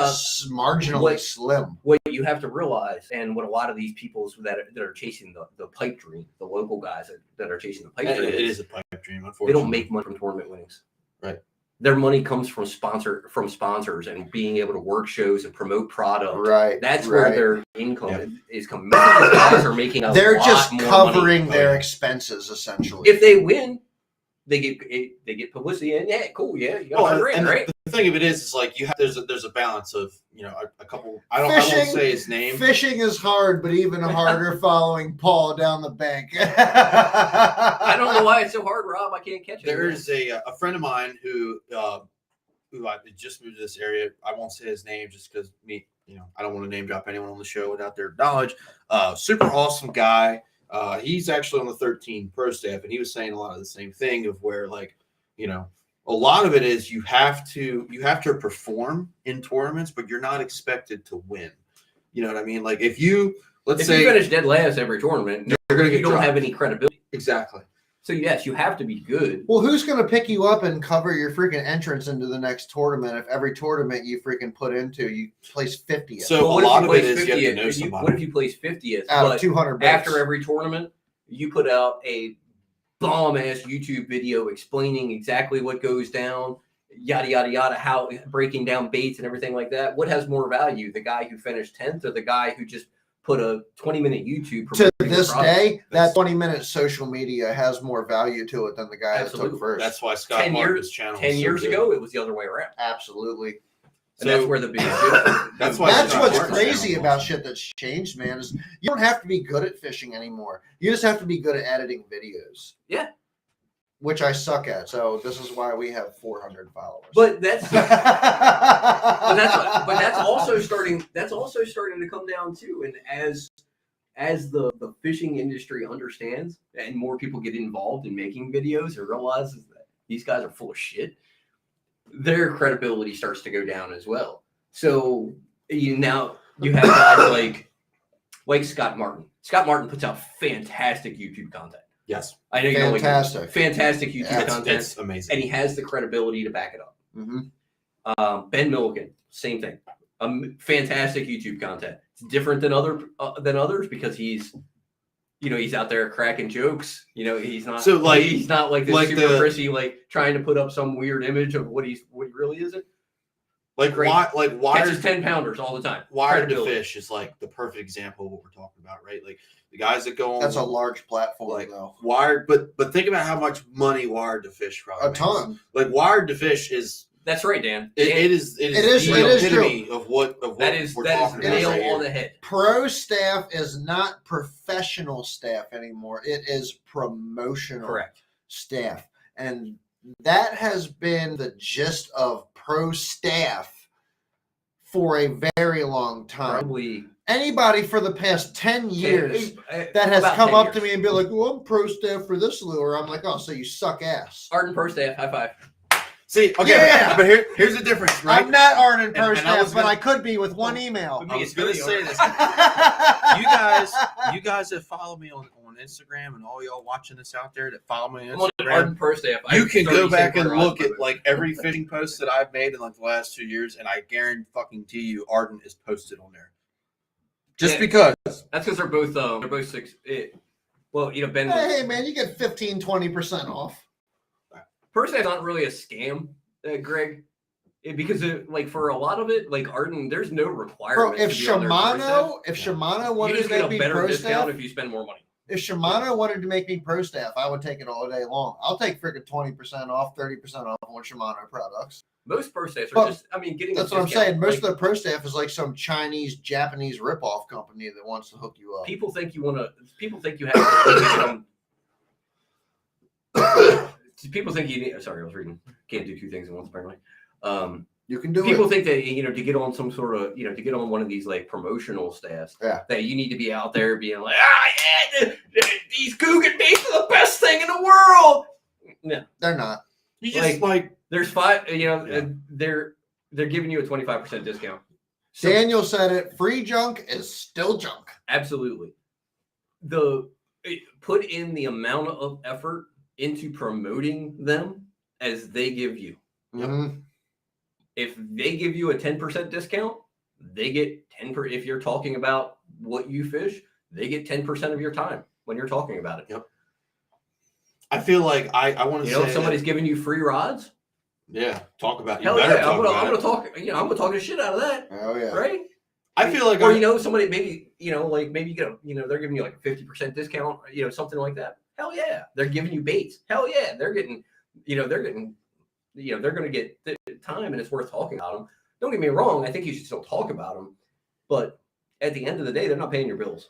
marginally slim. What you have to realize, and what a lot of these people that are chasing the pipe dream, the local guys that are chasing the pipe dream. It is a pipe dream, unfortunately. They don't make money from tournament winnings. Right. Their money comes from sponsors and being able to work shows and promote product. Right. That's where their income is coming. Most of these guys are making they're just covering their expenses essentially. If they win, they get publicity and cool, you got right? The thing of it is like there's a balance of a couple. I won't say his name. Fishing is hard, but even harder following Paul down the bank. I don't know why it's so hard, Rob. I can't catch it. There's a friend of mine who I just moved to this area. I won't say his name just because I don't want to name drop anyone on the show without their knowledge. Super awesome guy. He's actually on the 13 pro staff, and he was saying a lot of the same thing of where a lot of it is you have to perform in tournaments, but you're not expected to win. You know what I mean? Like if you finish dead last every tournament, you don't have any credibility. Exactly. So yes, you have to be good. Well, who's going to pick you up and cover your freaking entrance into the next tournament if every tournament you freaking put into you place 50th? So a lot of it is you have to know somebody. What if you place 50th out of 200 bucks? After every tournament, you put out a bomb-ass YouTube video explaining exactly what goes down, yada, yada, yada, how breaking down baits and everything like that. What has more value, the guy who finished 10th or the guy who just put a 20-minute YouTube? To this day, that 20-minute social media has more value to it than the guy that took first. That's why Scott Martin's channel 10 years ago, it was the other way around. Absolutely. And that's where the big that's what's crazy about shit that's changed, man, is you don't have to be good at fishing anymore. You just have to be good at editing videos. Yeah. Which I suck at. So this is why we have 400 followers. But that's also starting to come down too. And as the fishing industry understands and more people get involved in making videos and realizes that these guys are full of shit, their credibility starts to go down as well. So now you have guys like Scott Martin. Scott Martin puts out fantastic YouTube content. Yes, I know you don't like fantastic YouTube content. It's amazing, and he has the credibility to back it up. Mm-hmm. Ben Milligan, same thing. Fantastic YouTube content. It's different than others because he's out there cracking jokes. He's not he's not like this super prissy, trying to put up some weird image of what he really isn't. Catches 10-pounders all the time. Wired to Fish is like the perfect example of what we're talking about, right? Like the guys that go on. That's a large platform, though. Wired, but think about how much money Wired to Fish probably makes. Ton. Like Wired to Fish is That's right, Dan. It is the epitome of what that is we're talking about nail right on here. the head. Pro staff is not professional staff anymore. It is promotional Correct. staff. And that has been the gist of pro staff for a very long time. Probably Anybody for the past 10 years that has about come 10 up years. to me and be like, well, I'm pro staff for this lure. I'm like, oh, so you suck ass. Arden Pro Staff, high five. See, okay, Yeah. but here's the difference, right? I'm not Arden Pro And I staff, was but gonna- I could be with one email. I was gonna say this. You guys that follow me on Instagram and all y'all watching this out there that follow me on I'm on Instagram, Arden Pro Staff. you can go back and look at it. like every fishing post that I've made in like the last 2 years, and I guarantee you, Arden is posted on there. Just Yeah. because. That's because they're both six. Well, you know, Ben. Hey, man, you get 15, 20% off. Pro Staff's not really a scam, Greg. Because like for a lot of it, like Arden, there's no Bro, requirement. if to be on their Pro Shimano, Staff. if Shimano You wanted just to get make a me better pro discount staff, if you spend more money. if Shimano wanted to make me pro staff, I would take it all day long. I'll take freaking 20% off, 30% off on Shimano products. Most Pro Staffs are But just, I mean, getting That's a what I'm discount. saying. Most Like, of the pro staff is like some Chinese, Japanese ripoff company that wants to hook you up. people think you want to. People think you have to. People think you need. Sorry, I was reading. Can't do two things at once, apparently. You can do People it. think that to get on some sort of to get on one of these like promotional staffs, Yeah. that you need to be out there being like, these Guggen baits are the best thing in the world. No, They're not. You just like there's five. Yeah. They're giving you a 25% discount. So, Daniel said it. Free junk is still junk. absolutely. Put in the amount of effort into promoting them as they give you. Mhm. If they give you a 10% discount, they get 10%. If you're talking about what you fish, they get 10% of your time when you're talking about it. Yep. I feel like I want to You say know, if somebody's giving you free rods, talk about hell better yeah, talk I'm about gonna it. talk. I'm gonna talk the shit out of that, Oh yeah. right? I feel like or somebody maybe maybe you get they're giving you like a 50% discount, something like that. Hell yeah, they're giving you baits. Hell yeah, they're getting they're going to get the time, and it's worth talking about them. Don't get me wrong, I think you should still talk about them, but at the end of the day, they're not paying your bills.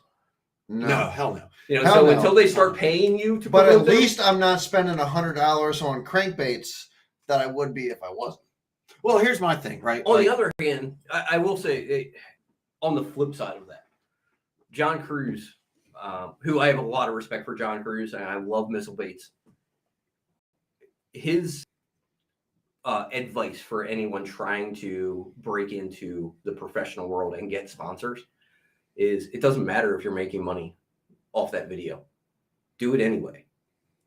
no, hell no. Hell So no. until they start paying you to But at promote them, least I'm not spending $100 on crankbaits that I would be if I wasn't. Well, here's my thing, right? on the other hand, I will say, on the flip side of that, John Cruz, who I have a lot of respect for John Cruz, and I love missile baits. His advice for anyone trying to break into the professional world and get sponsors is it doesn't matter if you're making money off that video. Do it anyway.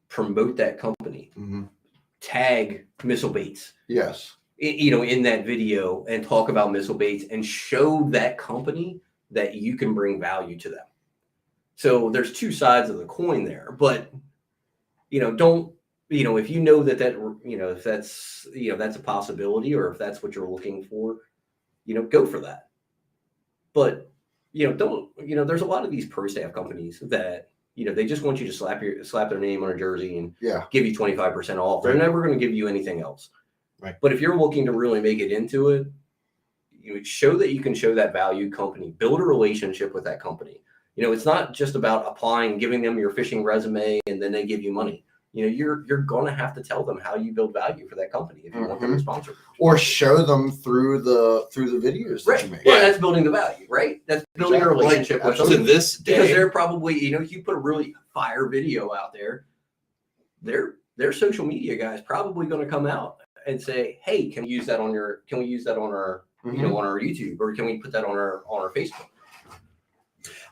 Promote that company. Mm-hmm. Tag missile baits. Yes. In that video and talk about missile baits and show that company that you can bring value to them. So there's two sides of the coin there, but don't if you know that if that's that's a possibility, or if that's what you're looking for, go for that. But don't there's a lot of these pro staff companies that they just want you to slap their name on a jersey and give you 25% off. They're never going to give you anything else. Right. But if you're looking to really make it into it, show that you can show that value company, build a relationship with that company. It's not just about applying, giving them your fishing resume, and then they give you money. You're going to have to tell them how you build value for that company if you want them to sponsor. Or show them through the videos that Right. you make. Well, that's building the value, right? That's building a relationship with To them. this Because day, they're probably, if you put a really fire video out there, their social media guys probably going to come out and say, "Hey, can we use that on our on our YouTube, or can we put that on our Facebook?"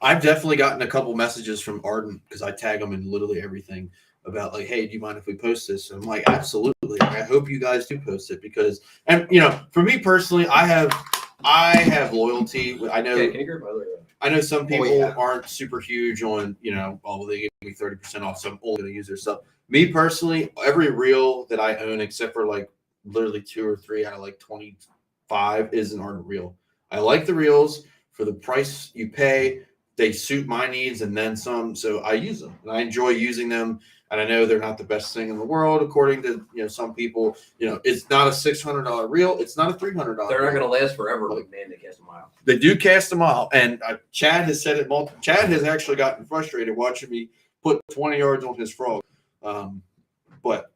I've definitely gotten a couple messages from Arden because I tag them in literally everything about like, hey, do you mind if we post this? And I'm like, absolutely. I hope you guys do post it because, and for me personally, I have loyalty. I know. Okay, can you grab my other? I know some people yeah. aren't super huge on, they give me 30% off, so I'm only going to use their stuff. Me personally, every reel that I own, except for like literally 2 or 3 out of like 25, is an Arden reel. I like the reels for the price you pay. they suit my needs and then some. So I use them and I enjoy using them. And I know they're not the best thing in the world, according to some people. It's not a $600 reel. It's not a $300. They're not going to last forever. Like, man, they cast a mile. They do cast a mile, and Chad has said it multiple. Chad has actually gotten frustrated watching me put 20 yards on his frog. But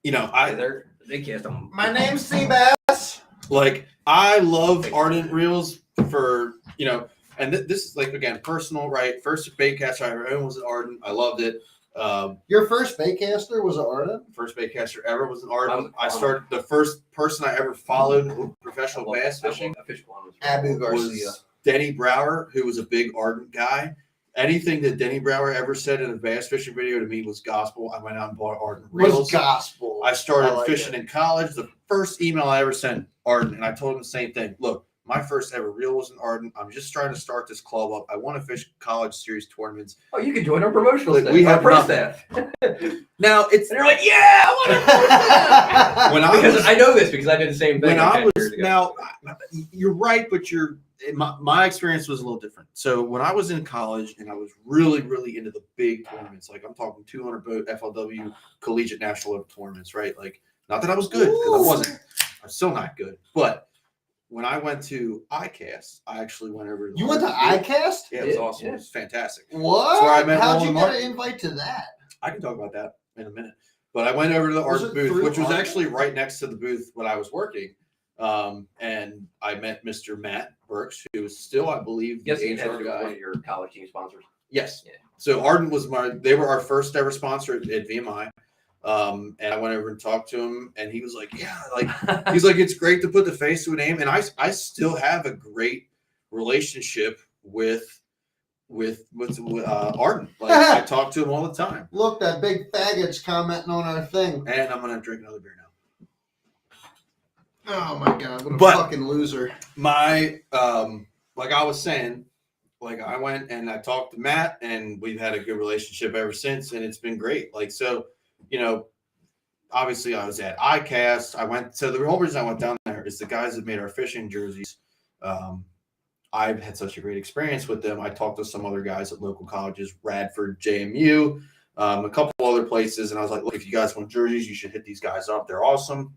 they cast them. My name's Seabass. Like, I love ardent reels for and this is like, again, personal, right? First bait caster I ever owned was an ardent. I loved it. Your first baitcaster was an ardent? First baitcaster ever was an ardent. I started, the first person I ever followed professional bass fishing Abu Garcia was Denny Brower, who was a big ardent guy. Anything that Denny Brower ever said in a bass fishing video to me was gospel. I went out and bought ardent reels. Was gospel. I started fishing in college. The first email I ever sent, ardent, and I told him the same thing. Look, my first ever reel was an ardent. I'm just trying to start this club up. I want to fish college series tournaments. Oh, you can join our promotional staff. We have press staff. Now it's. And they're like, yeah, I want to. When I know this because I did the same thing. When I was now, you're right, but my experience was a little different. So when I was in college and I was really, really into the big tournaments, like I'm talking 200 boat FLW collegiate national level tournaments, right? Like, not that I was good, because I wasn't. I'm still not good, but. When I went to ICAST, I actually went over. You went to ICAST? Yeah, it was awesome. Yeah. It was fantastic. What? That's where I met How'd you Roland get Martin. an invite to that? I can talk about that in a minute. But I went over to the art booth, which was actually right next to the booth when I was working. And I met Mr. Matt Burks, who is still, I believe, the HR guy. One of your college team sponsors. Yes. Yeah. So Ardent was they were our first ever sponsor at VMI. And I went over and talked to him, and he was like, yeah, like, he's like, it's great to put the face to a name. And I still have a great relationship with Ardent. Like, I talk to him all the time. Look, that big faggot's commenting on our thing. And I'm going to drink another beer now. Oh my God, what a fucking loser. My, like I was saying, like, I went and I talked to Matt, and we've had a good relationship ever since, and it's been great. Like, so, obviously I was at ICAST. So the whole reason I went down there is the guys that made our fishing jerseys. I've had such a great experience with them. I talked to some other guys at local colleges, Radford, JMU, a couple other places. And I was like, look, if you guys want jerseys, you should hit these guys up. They're awesome.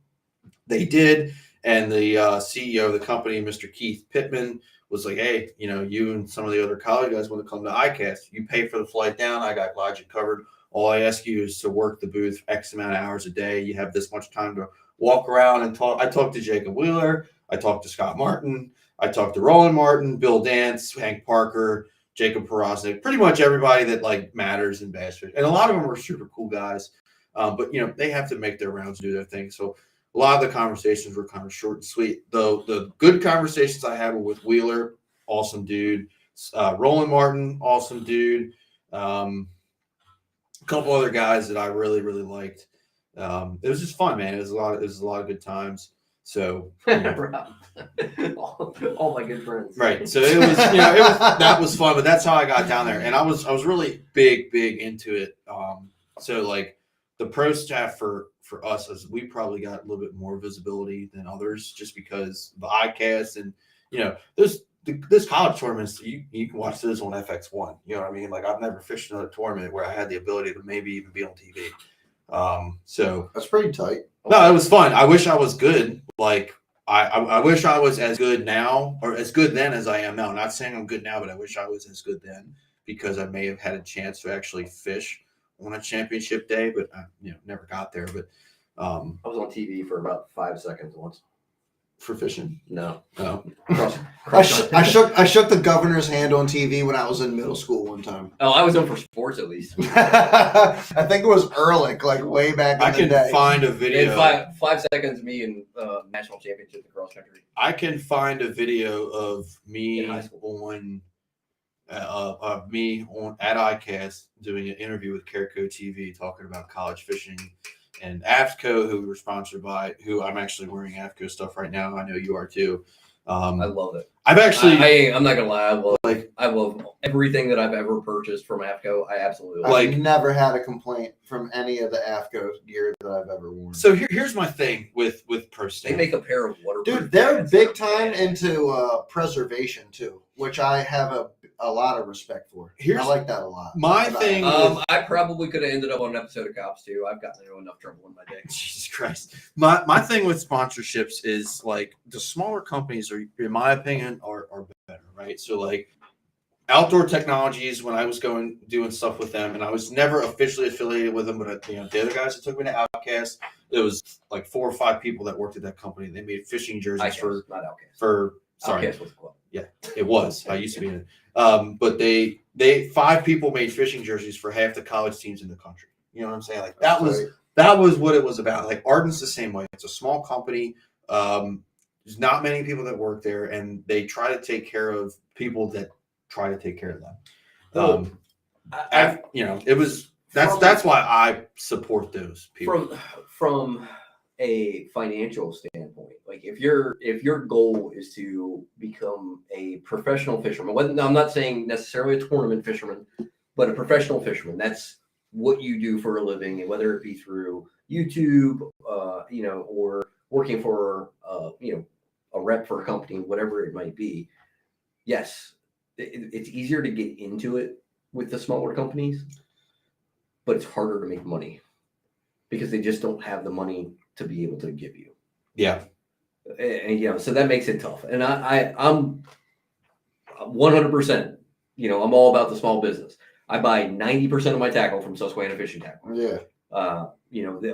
They did. And the CEO of the company, Mr. Keith Pittman, was like, hey, you and some of the other college guys want to come to ICAST. You pay for the flight down. I got lodging covered. All I ask you is to work the booth X amount of hours a day. You have this much time to walk around and talk. I talked to Jacob Wheeler. I talked to Scott Martin. I talked to Roland Martin, Bill Dance, Hank Parker, Jacob Porosnik, pretty much everybody that like matters in bass fishing. And a lot of them are super cool guys. But they have to make their rounds, do their thing. So a lot of the conversations were kind of short and sweet. The good conversations I had were with Wheeler, awesome dude. Roland Martin, awesome dude. Couple other guys that I really, really liked. It was just fun, man. It was a lot of good times. So all my good friends. Right. So it was, that was fun, but that's how I got down there. And I was really big into it. So like the pro staff for us, as we probably got a little bit more visibility than others, just because the ICAST and this college tournaments, you can watch this on FX1. You know what I mean? Like, I've never fished another tournament where I had the ability to maybe even be on TV. So that's pretty tight. No, it was fun. I wish I was good. Like, I wish I was as good now, or as good then as I am now. Not saying I'm good now, but I wish I was as good then, because I may have had a chance to actually fish on a championship day, but I never got there. But I was on TV for about 5 seconds once. For fishing? No. I shook the governor's hand on TV when I was in middle school one time. Oh, I was on for sports at least. I think it was Ehrlich, like way back in the day. I can find a video. In 5 seconds, me in national championship in cross country. I can find a video of me at ICAST doing an interview with Careco TV talking about college fishing. And AFCO, who we're sponsored by, who I'm actually wearing AFCO stuff right now. I know you are too. I love it. I've actually, I'm not gonna lie. I love everything that I've ever purchased from AFCO. I absolutely love. I've never had a complaint from any of the AFCO gear that I've ever worn. So here's my thing with pro staff. They make a pair of waterproof. Dude, they're big time into preservation too, which I have a lot of respect for. Here's- I like that a lot. My But thing I probably could have ended up on an episode of Cops too. I've gotten into enough trouble in my day. Jesus Christ. My thing with sponsorships is like the smaller companies are, in my opinion, are better, right? So like Outdoor Technologies, when I was doing stuff with them, and I was never officially affiliated with them, but the other guys that took me to Outcast, it was like 4 or 5 people that worked at that company. They made fishing jerseys Not Outcast. Sorry, Outcast was the club. it was. I used to be in it. But they 5 people made fishing jerseys for half the college teams in the country. You know what I'm saying? Like that was what it was about. Like Ardent's the same way. It's a small company. There's not many people that work there, and they try to take care of people that try to take care of them. That's why I support those people. From a financial standpoint, like if your goal is to become a professional fisherman, I'm not saying necessarily a tournament fisherman, but a professional fisherman, that's what you do for a living, and whether it be through YouTube, or working for a rep for a company, whatever it might be. Yes, it's easier to get into it with the smaller companies, but it's harder to make money because they just don't have the money to be able to give you. Yeah. And so that makes it tough. And I'm 100%, I'm all about the small business. I buy 90% of my tackle from Susquehanna Fishing Tackle. Yeah.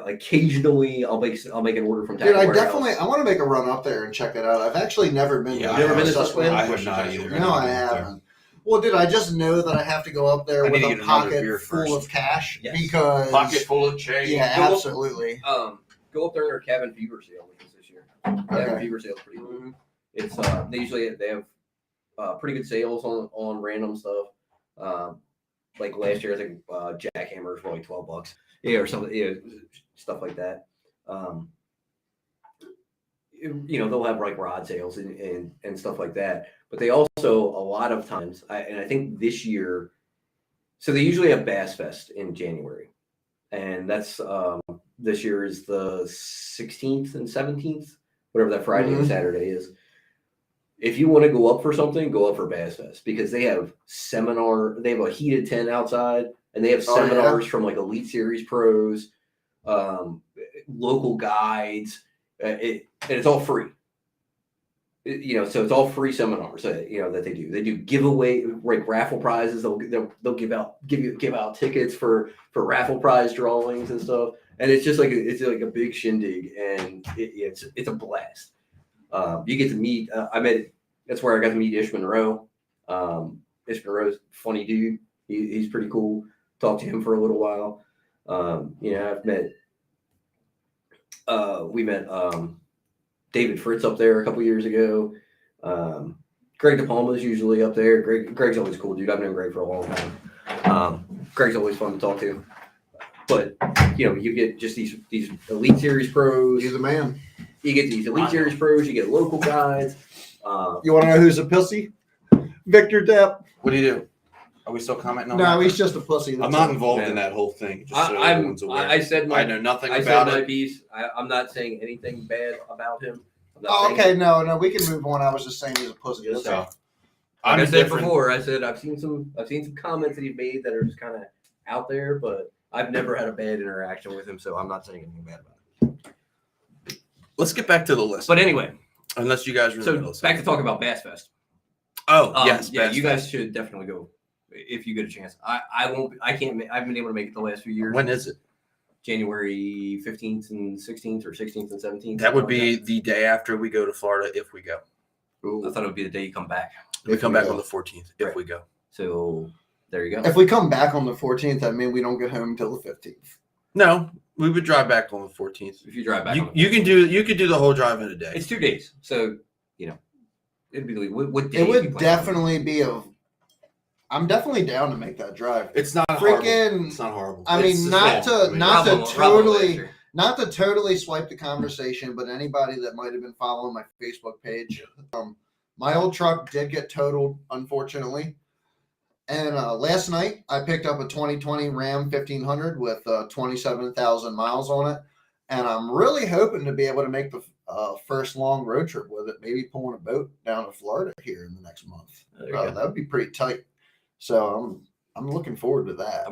Occasionally I'll make an order from Dude, Tackle Warehouse. I want to make a run up there and check it out. I've actually never been. Yeah, I've never been to Susquehanna? I have not either. No, I haven't. Well, dude, I just know that I have to go up there I with need to a get another pocket beer full first. of cash Yes. because pocket full of change. Yeah, Go- absolutely. Go up there in their cabin fever sale with us this year. Cabin fever sale is pretty cool. It's they have pretty good sales on random stuff. Like last year, I think jackhammers were like $12, or something, stuff like that. They'll have like rod sales and stuff like that. But they also a lot of times, I think this year, so they usually have Bass Fest in January, and that's this year is the 16th and 17th, whatever that Friday and Saturday is. If you want to go up for something, go up for Bass Fest because they have they have a heated tent outside, and they have seminars from like Elite Series pros, local guides, and it's all free. So it's all free seminars that they do. They do giveaway, like raffle prizes. They'll give out tickets for raffle prize drawings and stuff. And it's just like a big shindig, and it's a blast. You get to meet. That's where I got to meet Ish Monroe. Ish Monroe's a funny dude. He's pretty cool. Talked to him for a little while. We met David Fritz up there a couple years ago. Greg DePalma is usually up there. Greg's always cool, dude. I've known Greg for a long time. Greg's always fun to talk to. But you get just these Elite Series pros. He's the man. You get these Elite Series pros. You get local guides. You want to know who's a pussy? Victor Depp. What do you do? Are we still commenting on that? No, he's just a pussy. I'm not involved in that whole thing. Just so everyone's aware. I know nothing I about said my it. piece. I'm not saying anything bad about him. Oh, okay. No, we can move on. I was just saying he's a pussy. Just That's all. Like I'm I said different. before, I said I've seen some comments that he's made that are just kind of out there, but I've never had a bad interaction with him, so I'm not saying anything bad about it. Let's get back to the list. But anyway, Unless you guys are so back to talking about Bass Fest. yes, yeah, Bass you Fest. guys should definitely go if you get a chance. I won't. I can't. I haven't been able to make it the last few years. When is it? January 15th and 16th, or 16th and 17th. That would be the day after we go to Florida if we go. I thought it would be the day you come back. We come back on the 14th if Right. we go. So there you go. If we come back on the 14th, that means we don't get home until the 15th. No, we would drive back on the 14th. If you drive back, You could do the whole drive in a day. It's 2 days, so it'd be what day? It you would plan definitely be I'm definitely down to make that drive. It's not horrible. Freaking. It's not horrible. I mean, It's not small. to- not Rob to will- Rob will totally- answer. Not to totally swipe the conversation, but anybody that might have been following my Facebook page, my old truck did get totaled, unfortunately. And last night, I picked up a 2020 Ram 1500 with 27,000 miles on it. And I'm really hoping to be able to make the first long road trip with it, maybe pulling a boat down to Florida here in the next month. There you go. That would be pretty tight. So I'm looking forward to that.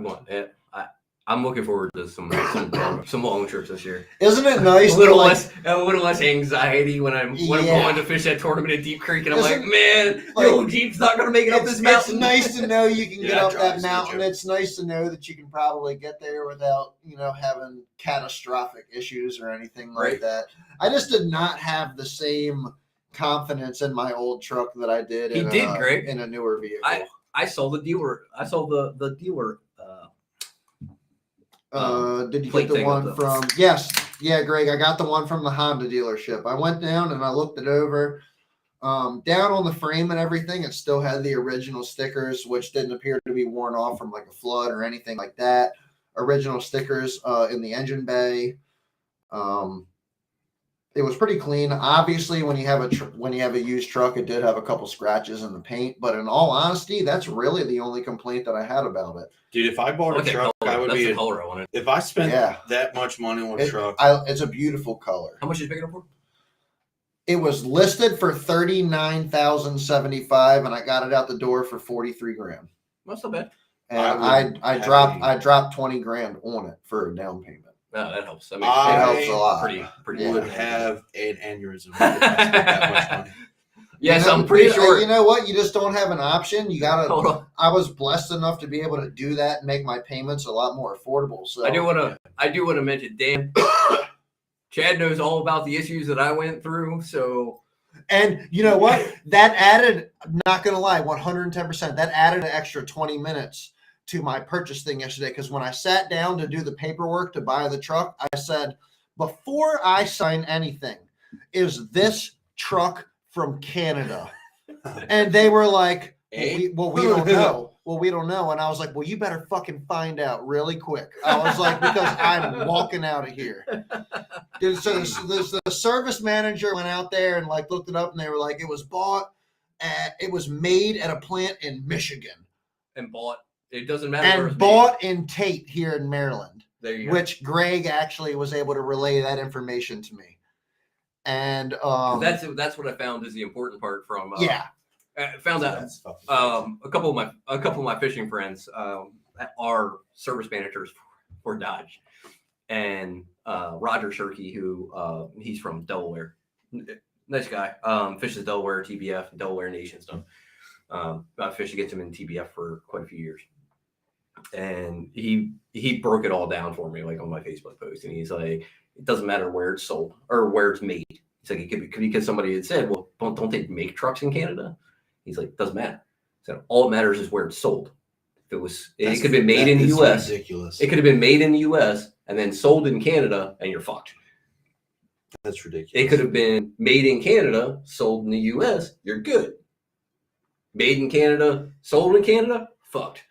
I'm looking forward to some long trips this year. Isn't it nice? A little less anxiety when I'm Yeah. going to fish that tournament at Deep Creek, and I'm Isn't- like, man, like, the old Jeep's not gonna make it up this mountain. It's nice to know you can get Yeah, up that drives, mountain. don't you? It's nice to know that you can probably get there without, having catastrophic issues or anything like Right. that. I just did not have the same confidence in my old truck that I did Greg. in a newer vehicle. I saw the dealer. I saw the dealer. Did you plate get the thing one up the- from? Yes, yeah, Greg. I got the one from the Honda dealership. I went down and I looked it over. Down on the frame and everything, it still had the original stickers, which didn't appear to be worn off from like a flood or anything like that. Original stickers in the engine bay. It was pretty clean. Obviously, when you have a used truck, it did have a couple scratches in the paint. But in all honesty, that's really the only complaint that I had about it. Dude, if I bought a truck, I would That's be. the color I wanted. If I spent Yeah. that much money on a truck, It's a beautiful color. How much did you pick it up for? It was listed for $39,075, and I got it out the door for 43 grand. That's not bad. And I would I dropped 20 grand on it for a down payment. No, that helps. That It makes helps a lot. Pretty. Yeah. would have an aneurysm if I spent that much money. Yes, You know, I'm pretty sure. You know what? You just don't have an option. You Hold gotta. on. I was blessed enough to be able to do that and make my payments a lot more affordable. So I do want to mention Dan. Chad knows all about the issues that I went through, so And you know what? That added, I'm not going to lie, 110%. That added an extra 20 minutes to my purchase thing yesterday. Because when I sat down to do the paperwork to buy the truck, I said, before I sign anything, is this truck from Canada? And they were like, we don't know. Well, we don't know. And I was like, well, you better fucking find out really quick. I was like, because I'm walking out of here. Dude, so the service manager went out there and like looked it up, and they were like, it was made at a plant in Michigan and bought. It doesn't matter. where and it's bought in Tate here in Maryland, There you go. which Greg actually was able to relay that information to me. And That's what I found is the important part from. yeah. I found out That's fucking a couple of my fishing friends are service managers for Dodge, and Roger Shirkey, who he's from Delaware, nice guy, fishes Delaware TBF, Delaware Nation stuff. I fished against him in TBF for quite a few years, and he broke it all down for me like on my Facebook post, and he's like, it doesn't matter where it's sold or where it's made. He's like, it could be because somebody had said, well, don't they make trucks in Canada? He's like, doesn't matter. So all that matters is where it's sold. If it could have been made in the U.S. Ridiculous. It could have been made in the U.S. and then sold in Canada, and you're fucked. That's ridiculous. It could have been made in Canada, sold in the U.S. You're good. Made in Canada, sold in Canada, fucked.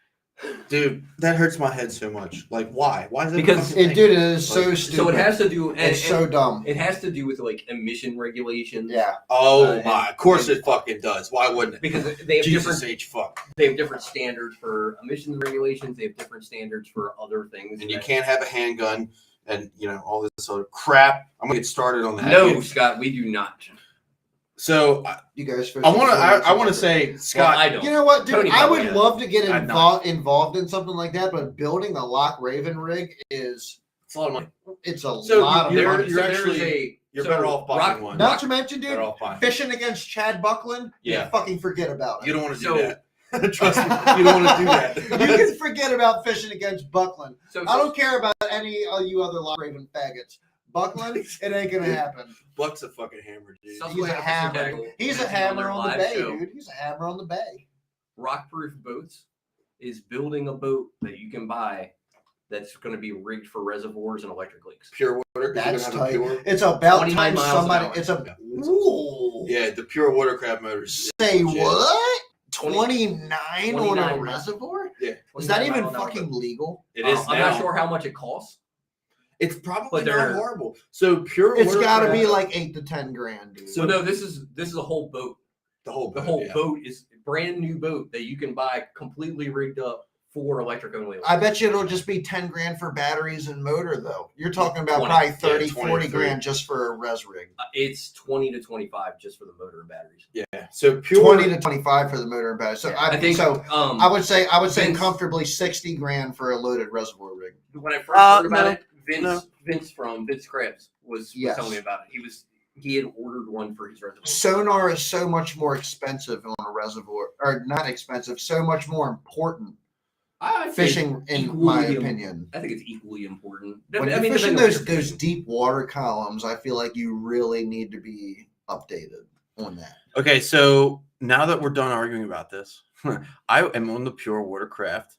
Dude, that hurts my head so much. Like, why? Why is it? Because It is so stupid. So it has to do. It's so dumb. It has to do with like emission regulations. Yeah. Oh my! Of course it fucking does. Why wouldn't it? Because they have Jesus H fuck. They have different standards for emissions regulations. They have different standards for other things. And you can't have a handgun and all this other crap. I'm gonna get started on that. No, Scott, we do not. So You guys. I want to say, Scott. Well, I don't. You know what, dude? Tony I would probably love to get I'd not. involved in something like that, but building a lock raven rig it's a lot of money. it's a So lot of you're- money. you're actually- You're better off buying one. Not to mention, dude, Better off buying. fishing against Chad Buckland, Yeah. fucking forget about it. You don't want to do So- that. Trust me, you don't want to do that. You can forget about fishing against Buckland. So I don't care about any of you other lock raven faggots. Buckland, it ain't gonna happen. Buck's a fucking hammer, dude. So- He's a hammer. He's a hammer on the bay, dude. He's a hammer on the bay. Rockproof Boats is building a boat that you can buy that's going to be rigged for reservoirs and electric leaks. Pure water. 'cause you're That's gonna have a tight. pure- It's about 29 time miles an somebody. hour. It's a. Yeah. Ooh. Yeah, the pure watercraft motors. Say legit. what? 20 29 on a 29. reservoir? Yeah, Is that 29 even mile an hour fucking boat. legal? it is I'm now. not sure how much it costs. It's probably But not they're- horrible. So pure. It's got to be watercraft- like 8 to 10 grand, dude. So no, this is a whole boat. the whole. The whole yeah. boat is a brand new boat that you can buy completely rigged up for electric only. I bet you it'll just be 10 grand for batteries and motor, though. You're talking about 20, probably 30, 20 40 to grand just for a res rig. It's 20 to 25 just for the motor and batteries. Yeah. So pure 20 to 25 for the motor and battery. So Yeah, I think so. I would say Vince- comfortably 60 grand for a loaded reservoir rig. When I first heard about no, it, Vince from Vince Krabs was Yes. telling me about it. He had ordered one for his reservoir. Sonar is so much more expensive on a reservoir, or not expensive, so much more important I think fishing, in equally my im- opinion. I think it's equally important. When I you're mean, fishing depending on what those you're fishing. deep water columns, I feel like you really need to be updated on that. Okay, so now that we're done arguing about this, I am on the Pure Watercraft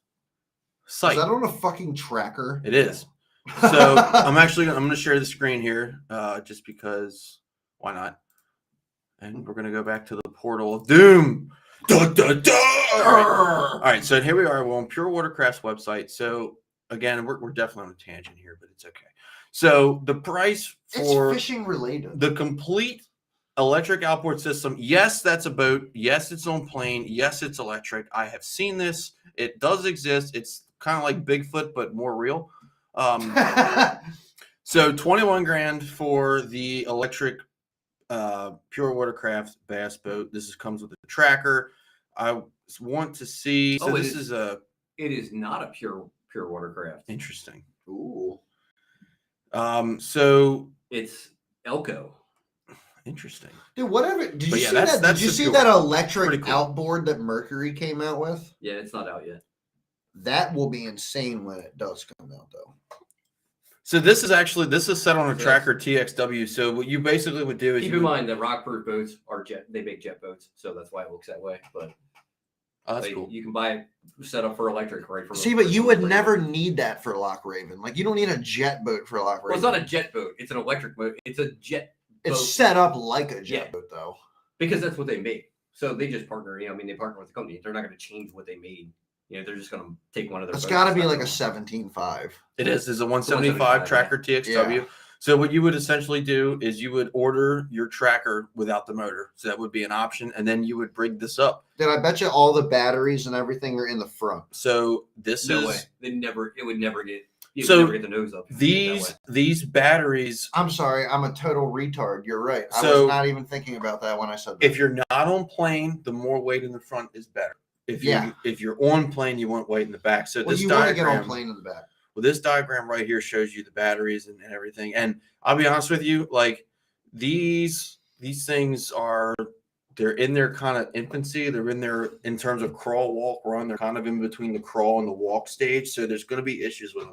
site. Is that on a fucking tracker? It is. So I'm going to share the screen here, just because why not? And we're going to go back to the portal of doom. Da, da, da! All right, so here we are. We're on Pure Watercraft's website. So again, we're definitely on a tangent here, but it's okay. So the price for It's fishing related. the complete electric outboard system, yes, that's a boat. Yes, it's on plane. Yes, it's electric. I have seen this. It does exist. It's kind of like Bigfoot, but more real. So 21 grand for the electric Pure Watercraft bass boat. This comes with a tracker. I want to see. So this is a. It is not a pure watercraft. Interesting. Ooh. So It's Elko. interesting. Dude, whatever. Did you But yeah, see that's- that? that's Did you the see Pure that one. electric Pretty cool. outboard that Mercury came out with? Yeah, it's not out yet. That will be insane when it does come out, though. So this is set on a Yes. tracker TXW. So what you basically would do is Keep you in would- mind that rockproof boats are they make jet boats, so that's why it looks that way. But Oh, that's cool. you can buy it set up for electric right from. See, but you would never need that for Loch Raven. Like, you don't need a jet boat for Loch Raven. Well, it's not a jet boat. It's an electric boat. It's a jet It's boat set up like a jet Yeah. boat, though. because that's what they make. So they just partner. They partner with the company. They're not going to change what they made. They're just going to take one of their. It's boats got to and be set like a them. 17.5. It is. It's a 175, 175 tracker TXW. Yeah. So what you would essentially do is you would order your tracker without the motor. So that would be an option, and then you would rig this up. Then I bet you all the batteries and everything are in the front. So this No is way. It would never get. You So would never get the nose up. if you did it that way. these batteries. I'm sorry, I'm a total retard. You're right. I So- was not even thinking about that when I said that. If you're not on plane, the more weight in the front is better. If you're on plane, you want weight in the back. So well, this you want to diagram, get on plane in the back. well, this diagram right here shows you the batteries and everything. And I'll be honest with you, like these things they're in their kind of infancy. They're in their, in terms of crawl, walk, run. They're kind of in between the crawl and the walk stage. So there's going to be issues with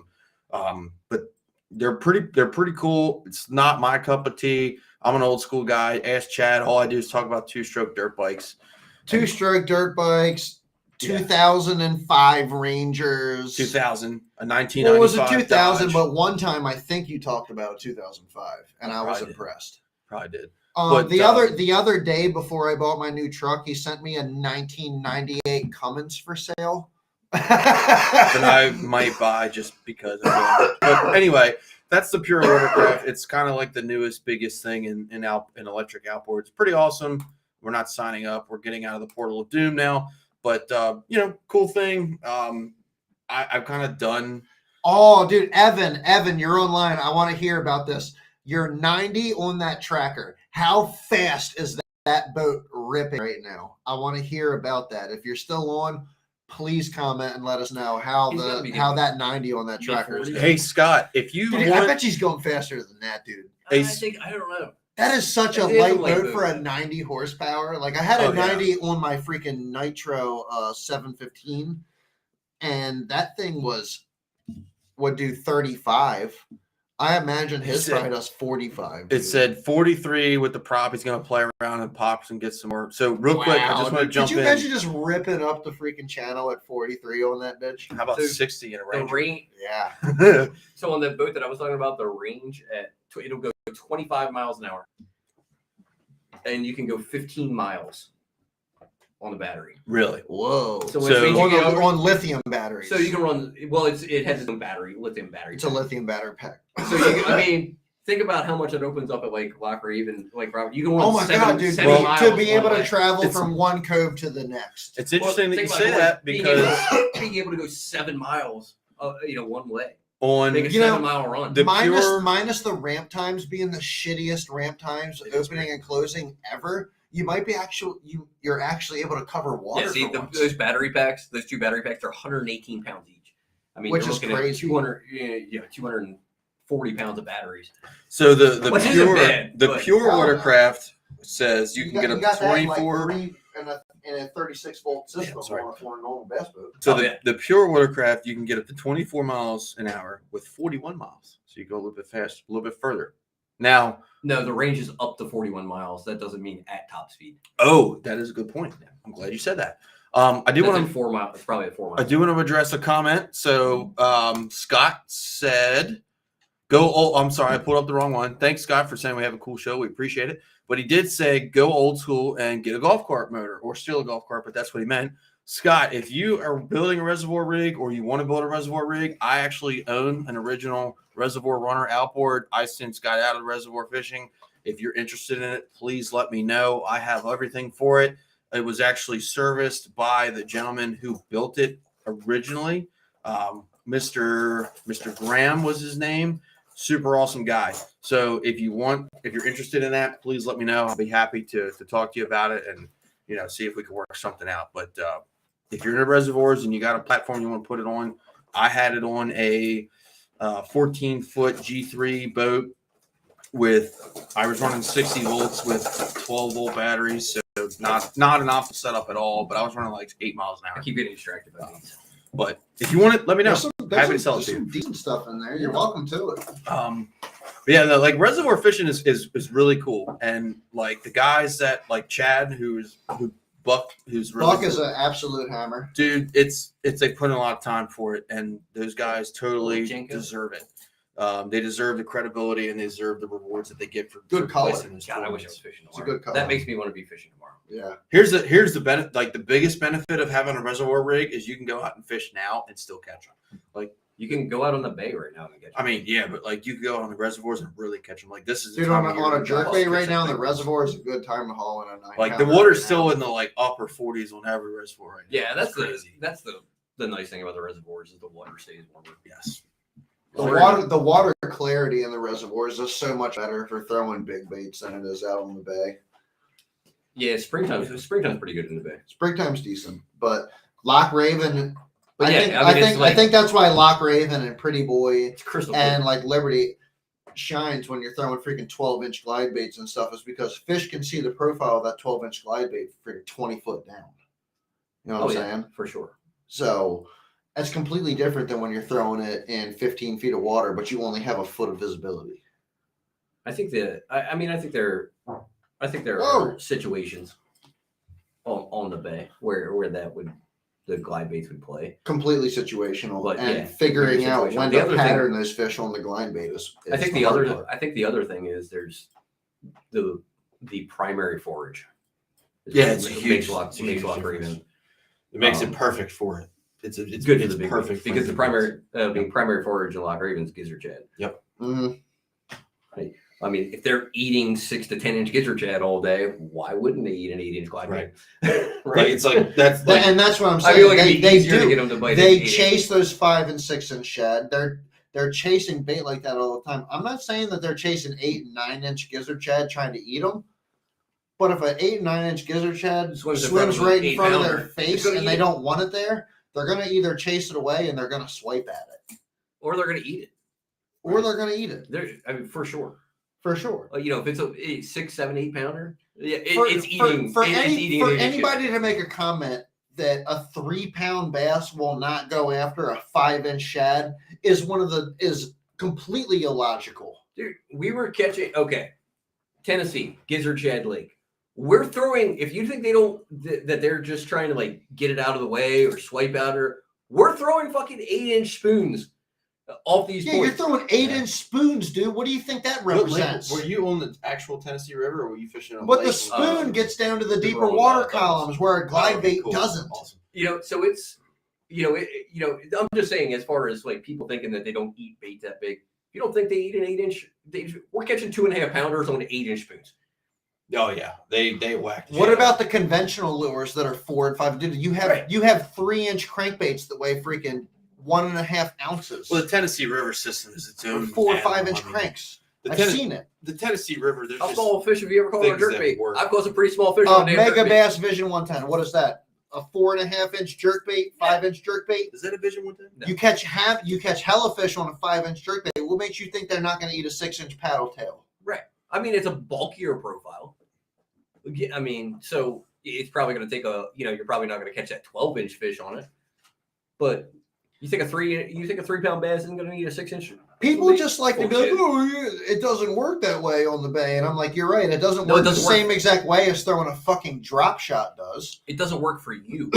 them. But they're pretty cool. It's not my cup of tea. I'm an old school guy. Ask Chad. All I do is talk about 2-stroke dirt bikes. Two-stroke dirt bikes, Yeah. 2005 Rangers. 2000, a 1995. Well, it was a 2000, Dodge. but one time I think you talked about 2005, and I was Probably did. impressed. Probably did. The But, the other day before I bought my new truck, he sent me a 1998 Cummins for sale. That I might buy just because. But anyway, that's the Pure Watercraft. It's kind of like the newest, biggest thing in electric outboards. Pretty awesome. We're not signing up. We're getting out of the portal of doom now. But cool thing. I've kind of done. Oh, dude, Evan, you're online. I want to hear about this. You're 90 on that tracker. How fast is that boat ripping right now? I want to hear about that. If you're still on, please comment and let us know how He's gotta be how getting that 90 on that tracker is. mid-40s. Hey Scott, if you Dude, I want, bet she's going faster than that, dude. I don't know. That is such a It is a light light boat boat. for a 90 horsepower. Like, I had a Oh, yeah. 90 on my freaking Nitro 715, and that thing would do 35. I imagine his It said- probably does 45. it dude. said 43 with the prop. He's going to play around and pops and get some more. So real quick, I Wow, just want to dude. jump Could you in. imagine just ripping up the freaking channel at 43 on that bitch? How about So 60 in a The range? range. Yeah. So on the boat that I was talking about, the range it'll go 25 miles an hour, and you can go 15 miles on the battery. Really? Whoa. So, So- when on, you get over, on lithium batteries. so you can run. Well, it has its own battery, lithium battery. It's a lithium battery pack. So I mean, Think about how much it opens up at like Lock Raven, like Robert. You can go Oh on my 7 god, dude! miles To be one able to way. travel It's- from one cove to the next. It's interesting that you think say about that being because being able to go 7 miles, one way. on Make a You know, 7-mile run. the minus pure- minus the ramp times being the shittiest ramp times It is opening and closing ever. You might be you're actually able to cover water. Yeah, see, for once. those battery packs, those 2 battery packs, are 118 pounds each. I mean, Which you're is looking crazy. at 240 pounds of batteries. so the Which isn't pure bad, the but- pure No, no. watercraft says you can got- get up got to that in, 24. like 3 in a 36-volt system sorry. on a normal bass boat. So Oh, yeah. the pure watercraft you can get up to 24 miles an hour with 41 miles. So you go a little bit fast, a little bit further. Now, No, the range is up to 41 miles. That doesn't mean at top speed. oh, that is a good point. I'm glad you said that. I do That's want at 4 miles. It's probably at 4 miles. I do want to address a comment. So Scott said, "Go old." I'm sorry, I pulled up the wrong one. Thanks, Scott, for saying we have a cool show. We appreciate it. But he did say, "Go old school and get a golf cart motor or steal a golf cart." But that's what he meant. Scott, if you are building a reservoir rig or you want to build a reservoir rig, I actually own an original reservoir runner outboard. I since got out of reservoir fishing. If you're interested in it, please let me know. I have everything for it. It was actually serviced by the gentleman who built it originally. Mr. Graham was his name. Super awesome guy. So if you're interested in that, please let me know. I'll be happy to talk to you about it and see if we can work something out. But if you're in the reservoirs and you got a platform you want to put it on, I had it on a 14-foot G3 boat I was running 60 volts with 12-volt batteries, so not an optimal setup at all. But I was running like 8 miles an I hour. keep getting distracted by these. But if you want it, let me know. There's Happy to sell it to some you. decent stuff in there. You're welcome to it. But yeah, like reservoir fishing is really cool, and like the guys that like Chad, who's really Buck is cool. an absolute hammer. Dude, it's they put in a lot of time for it, and those guys totally Jenko. deserve it. They deserve the credibility and they deserve the rewards that they get for Good color. placing those God, I wish I was tournaments. fishing It's a tomorrow. good color. That makes me want to be fishing tomorrow. Yeah. Here's the benefit, like the biggest benefit of having a reservoir rig is you can go out and fish now and still catch them. Like You can go out on the bay right now and get. I mean, yeah, but like you can go out on the reservoirs and really catch them. Like this is the Dude, time on of year a when jerk guys bait catch right now, them the big ones. reservoir is a good time to haul in a 9 Like the pounder water's right still now. in the like upper 40s on every reservoir right now. Yeah, that's crazy. the nice thing about the reservoirs is the water stays warmer. Yes. The water clarity in the reservoirs is so much better for throwing big baits than it is out on the bay. Yeah, springtime's pretty good in the bay. Springtime's decent, but Lock Raven. But I yeah, think, I mean, it's I like- think that's why Lock Raven and Pretty Boy It's crystal and clear. like Liberty shines when you're throwing freaking 12-inch glide baits and stuff is because fish can see the profile of that 12-inch glide bait freaking 20 foot down. You know what I'm saying? For sure. So that's completely different than when you're throwing it in 15 feet of water, but you only have a foot of visibility. I think there Whoa. are situations on the bay where the glide baits would play. Completely situational, But, and yeah, figuring out situational. when The to other pattern those fish on the glide bait is I think the the hard other part. I think the other thing is there's the primary forage. Yeah, it's It huge. makes a lot It's a huge of difference. difference. It makes Um, it perfect for it. It's Good for it's the big perfect perfect because the primary forage in Lock Raven's gizzard shad. Mhm. I mean, if they're eating 6 to 10 inch gizzard shad all day, why wouldn't they eat an 8-inch glide Right. bait? Like it's like that's like And that's what I'm I saying. feel like it'd be they easier to get do. them to bite. They an 8-inch. chase those 5 and 6 inch shad. They're chasing bait like that all the time. I'm not saying that they're chasing 8 and 9 inch gizzard shad trying to eat them. But if an 8 and 9 inch gizzard shad Swims swims in front of right an in front of their 8-pounder, face it's gonna and eat they it. don't want it there, they're going to either chase it away and they're going to swipe at it, Or they're going to eat it. or they're going to eat it I mean, for sure. for sure. If it's a 6, 7, 8 pounder, yeah, For it's eating. for it's eating for an 8-inch anybody shad. to make a comment that a 3-pound bass will not go after a 5-inch shad is completely illogical. Dude, we were catching. Okay, Tennessee Gizzard Shad Lake. We're throwing. If you think that they're just trying to like get it out of the way or swipe out, or we're throwing fucking 8-inch spoons off these Yeah, you're points. throwing 8-inch spoons, dude. What do you think that What lake- represents? Were you on the actual Tennessee River, or were you fishing on? a But lake? the spoon gets down to the we deeper were on water that. columns where a glide Okay, bait cool. doesn't. Awesome. So it's I'm just saying, as far as like people thinking that they don't eat bait that big, You don't think they eat an 8-inch? We're catching 2.5 pounders on 8-inch spoons. Oh yeah, they whacked. What about the conventional lures that are 4 and 5? Dude, you have 3-inch crankbaits that weigh freaking 1.5 ounces. Well, the Tennessee River system is its own 4 or 5 inch animal. cranks. I've Ten- seen it. The Tennessee River. There's How just small a fish have you ever caught on a things that jerkbait? work. I've caught some pretty small fish on a damn Mega jerkbait. Bass Vision 110. What is that? A 4.5-inch jerkbait, 5-inch jerkbait. Is that a Vision 110? No. You catch hella fish on a 5-inch jerkbait. What makes you think they're not going to eat a 6-inch paddle tail? Right. I mean, it's a bulkier profile. I mean, so it's probably going to take you're probably not going to catch that 12-inch fish on it. But you think a 3-pound bass isn't going to need a 6-inch? People just like to be like, Bullshit. oh, yeah, it doesn't work that way on the bay. And I'm like, you're right. It doesn't No, it work doesn't the same exact way as throwing a fucking drop shot does. It doesn't work for you.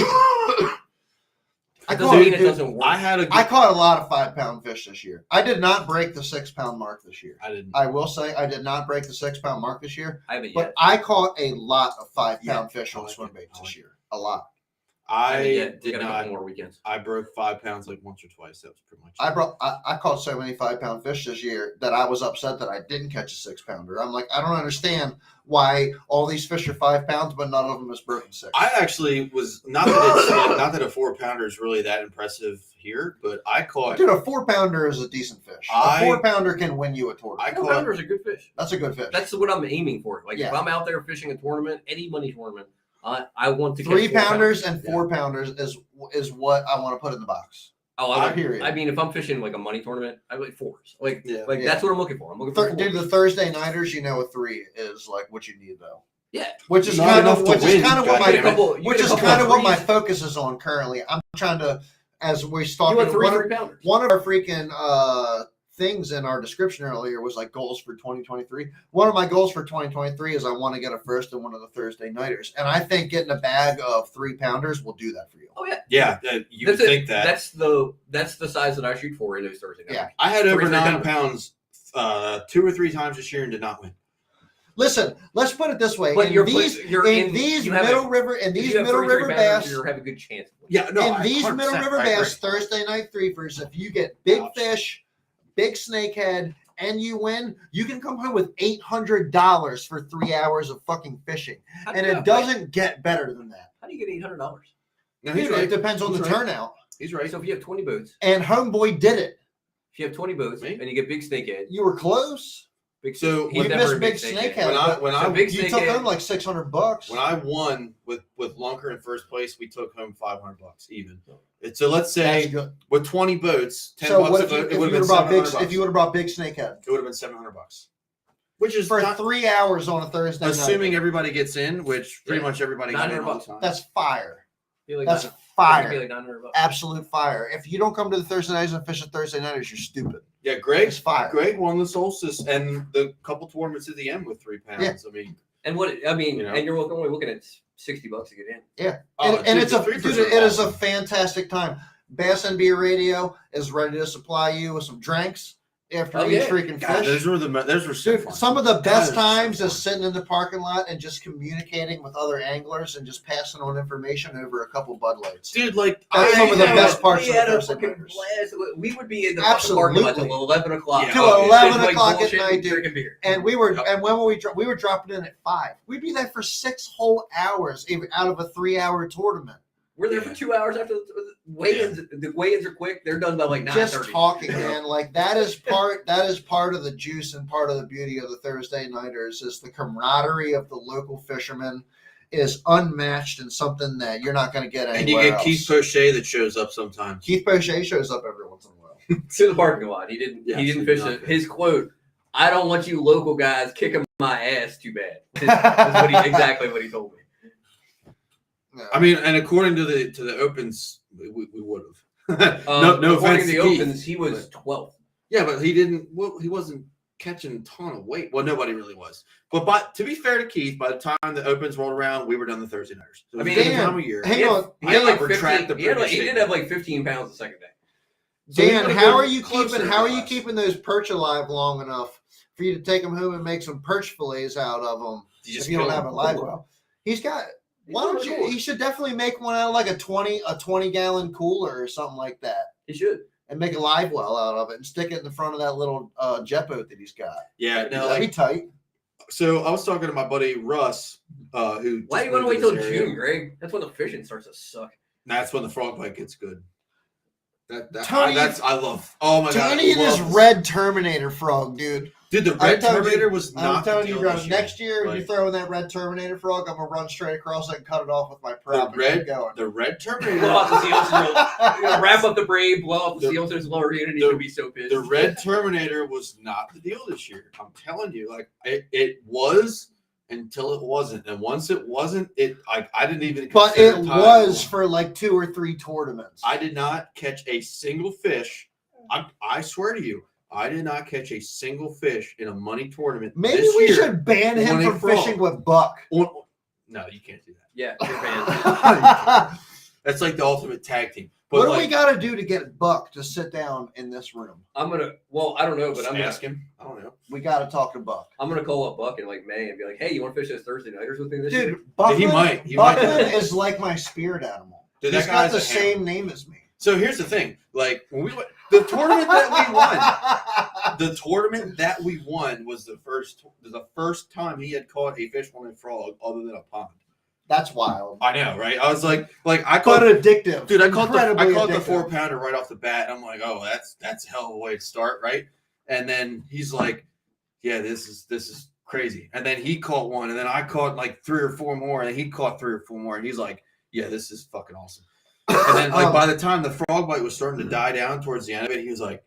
I It doesn't mean it Dude, doesn't work. I caught a lot of 5-pound fish this year. I did not break the 6-pound mark this year. I didn't. I will say I did not break the 6-pound mark this year, I haven't but yet. I caught a lot of 5-pound Yeah, fish on I like swim it. baits I this like year. A lot. I haven't I yet. We did got a couple not. more weekends. I broke 5 pounds like once or twice. That was pretty much. I caught so many 5-pound fish this year that I was upset that I didn't catch a 6-pounder. I'm like, I don't understand why all these fish are 5 pounds, but none of them is broken 6. I actually was not that it's not that a 4-pounder is really that impressive here, but I caught. Dude, a 4-pounder is a decent fish. A 4-pounder can win you a tournament. 4-pounder is a good fish. That's a good fish. That's what I'm aiming for. Like, Yeah. if I'm out there fishing a tournament, any money tournament, I want to catch 3-pounders 4 and 4-pounders is what I want to put in the box. Oh, Period. I mean, if I'm fishing like a money tournament, I like 4s. Like, Yeah. Yeah. that's what I'm looking for. I'm looking for 4s. Dude, the Thursday nighters, a 3 is like what you need though. Yeah. Which is Not kind enough of to what win, my goddammit. You get a couple what my threes. focus is on currently. I'm trying to, as we You talking, want 3 one, 3-pounders. one of our freaking things in our description earlier was like goals for 2023. One of my goals for 2023 is I want to get a first in one of the Thursday nighters, and I think getting a bag of 3-pounders will do that for you. Oh yeah. Yeah, you would think that. That's the size that I shoot for in those Thursday nights. Yeah. I had over 3 9 pounders. pounds 2 or 3 times this year and did not win. Listen, let's put it this way: But in these middle river bass, you have a good chance. Yeah, no. in these 100%, middle river I agree. bass Thursday night threefers, if you get big Ouch. fish, big snakehead, and you win, you can come home with $800 for 3 hours of fucking fishing, and it doesn't get better than that. How do you get $800? No, he's Dude, right. it depends on He's the right. turnout. He's right. So if you have 20 boats, And Homeboy did it. if you have 20 boats, Me? and you get big snakehead, You were close. So he's You never missed a big snakehead. snakehead. When So I big You took snakehead- home like $600. when I won with Lunker in first place, we took home $500 even. And so let's That's say good. with 20 boats, 10 So bucks what a if you, boat, if it you would would have have been brought big $700. if you would have brought big snakehead It would have been $700, which is for not, 3 hours on a Thursday assuming night? everybody gets in, which pretty Yeah. much everybody got in all the $900. time. That's fire. Feel like That's that'd be fire. like $900. Absolute fire. If you don't come to the Thursday nights and fish at Thursday nighters, you're stupid. Yeah, Greg. It's fire. Greg won the solstice and the couple tournaments at the end with 3 pounds. Yeah. I mean, And what I mean, You know? and you're only looking at $60 to get in. oh, and dude, it's the a three dude, percent it is a awesome. fantastic time. Bass and Beer Radio is ready to supply you with some drinks after Oh, each yeah. freaking God, fish. those were so Dude, fun. some of the best That times so is fun. sitting in the parking lot and just communicating with other anglers and just passing on information over a couple Bud Lights. Dude, like That's some of the had best a- parts We of the had a Thursday fucking nighters. blast. We would be in the fucking parking lot till Absolutely. 11 o'clock. Yeah, To oh, yeah. 11 Just, o'clock at bullshitting night, and dude. drinking beer. And we were, Yep. and when we were dropping in at 5, we'd be there for 6 whole hours, even out of a 3-hour tournament. We're there Yeah. for 2 hours after the weigh-ins. The weigh-ins are quick. They're done by like 9:30. Just talking, man. Like that is part of the juice and part of the beauty of the Thursday nighters is the camaraderie of the local fishermen is unmatched and something that you're not going to get anywhere And you get else. Keith Pochet that shows up sometimes. Keith Pochet shows up every once in a while. To the parking lot. He didn't. Yeah, he didn't he fish did it. not. His quote: "I don't want you local guys kicking my ass too bad." Is exactly what he told me. No. I mean, and according to the opens, we would have. no According offense to the to Keith. opens, he was 12th. Yeah, but he didn't. Well, he wasn't catching a ton of weight. Well, nobody really was. But to be fair to Keith, by the time the opens rolled around, we were done the Thursday nighters. So I it was mean, a good Dan, time of year. hang on. He had like retract 15. the He did previous have like 15 pounds the second day. So we Dan, would've how been are you closer keeping to how are you us. keeping those perch alive long enough for you to take them home and make some perch fillets out of them You just if you don't kill have a him. live well? He's got. Why don't you? Cool. He should definitely make one out of like a 20 gallon cooler or something like that. He should. and make a live well out of it and stick it in the front of that little jet boat that he's got. Yeah, no, That'd be tight. so I was talking to my buddy Russ, who. Why do you want to wait till June, Greg? That's when the fishing starts to suck. That's when the frog bite gets good. Tony, I love. Oh my god! Tony and his red Terminator frog, dude. Dude, the red Terminator was not. I'm telling you, bro. this Next year, Like, you throw in that red Terminator frog, I'm gonna run straight across it and cut it off with my prop. the red Terminator. Blow out the seals. You're gonna wrap up the Brave, blow out the seals. There's lower unit. He's gonna be so pissed. The red Terminator was not the deal this year. I'm telling you, like it was until it wasn't, and once it wasn't, I didn't even. But it was for like 2 or 3 tournaments. I did not catch a single fish. I swear to you, I did not catch a single fish in a money tournament. Maybe this we year should ban him from fishing with Buck. No, you can't do that. Yeah, you're banned. That's like the ultimate tag team. But what do like, we got to do to get Buck to sit down in this room? I'm gonna. Well, I don't know, but I'm gonna ask him. I don't know. We got to talk to Buck. I'm gonna call up Buck in like May and be like, "Hey, you want to fish this Thursday night or something this year?" Dude, Buckman, He might Buckman is like my spirit animal. Dude, He's that got guy's the a same name as me. So here's the thing: like when we went, the tournament that we won was the first time he had caught a fish on a frog other than a pond. That's wild. I know, right? I was like I But caught addictive. dude. I caught the addictive. 4-pounder right off the bat. And I'm like, oh, that's a hell of a way to start, right? And then he's like, yeah, this is crazy. And then he caught one, and then I caught like 3 or 4 more, and he caught 3 or 4 more, and he's like, yeah, this is fucking awesome. And then like by the time the frog bite was starting to die down towards the end of it, he was like,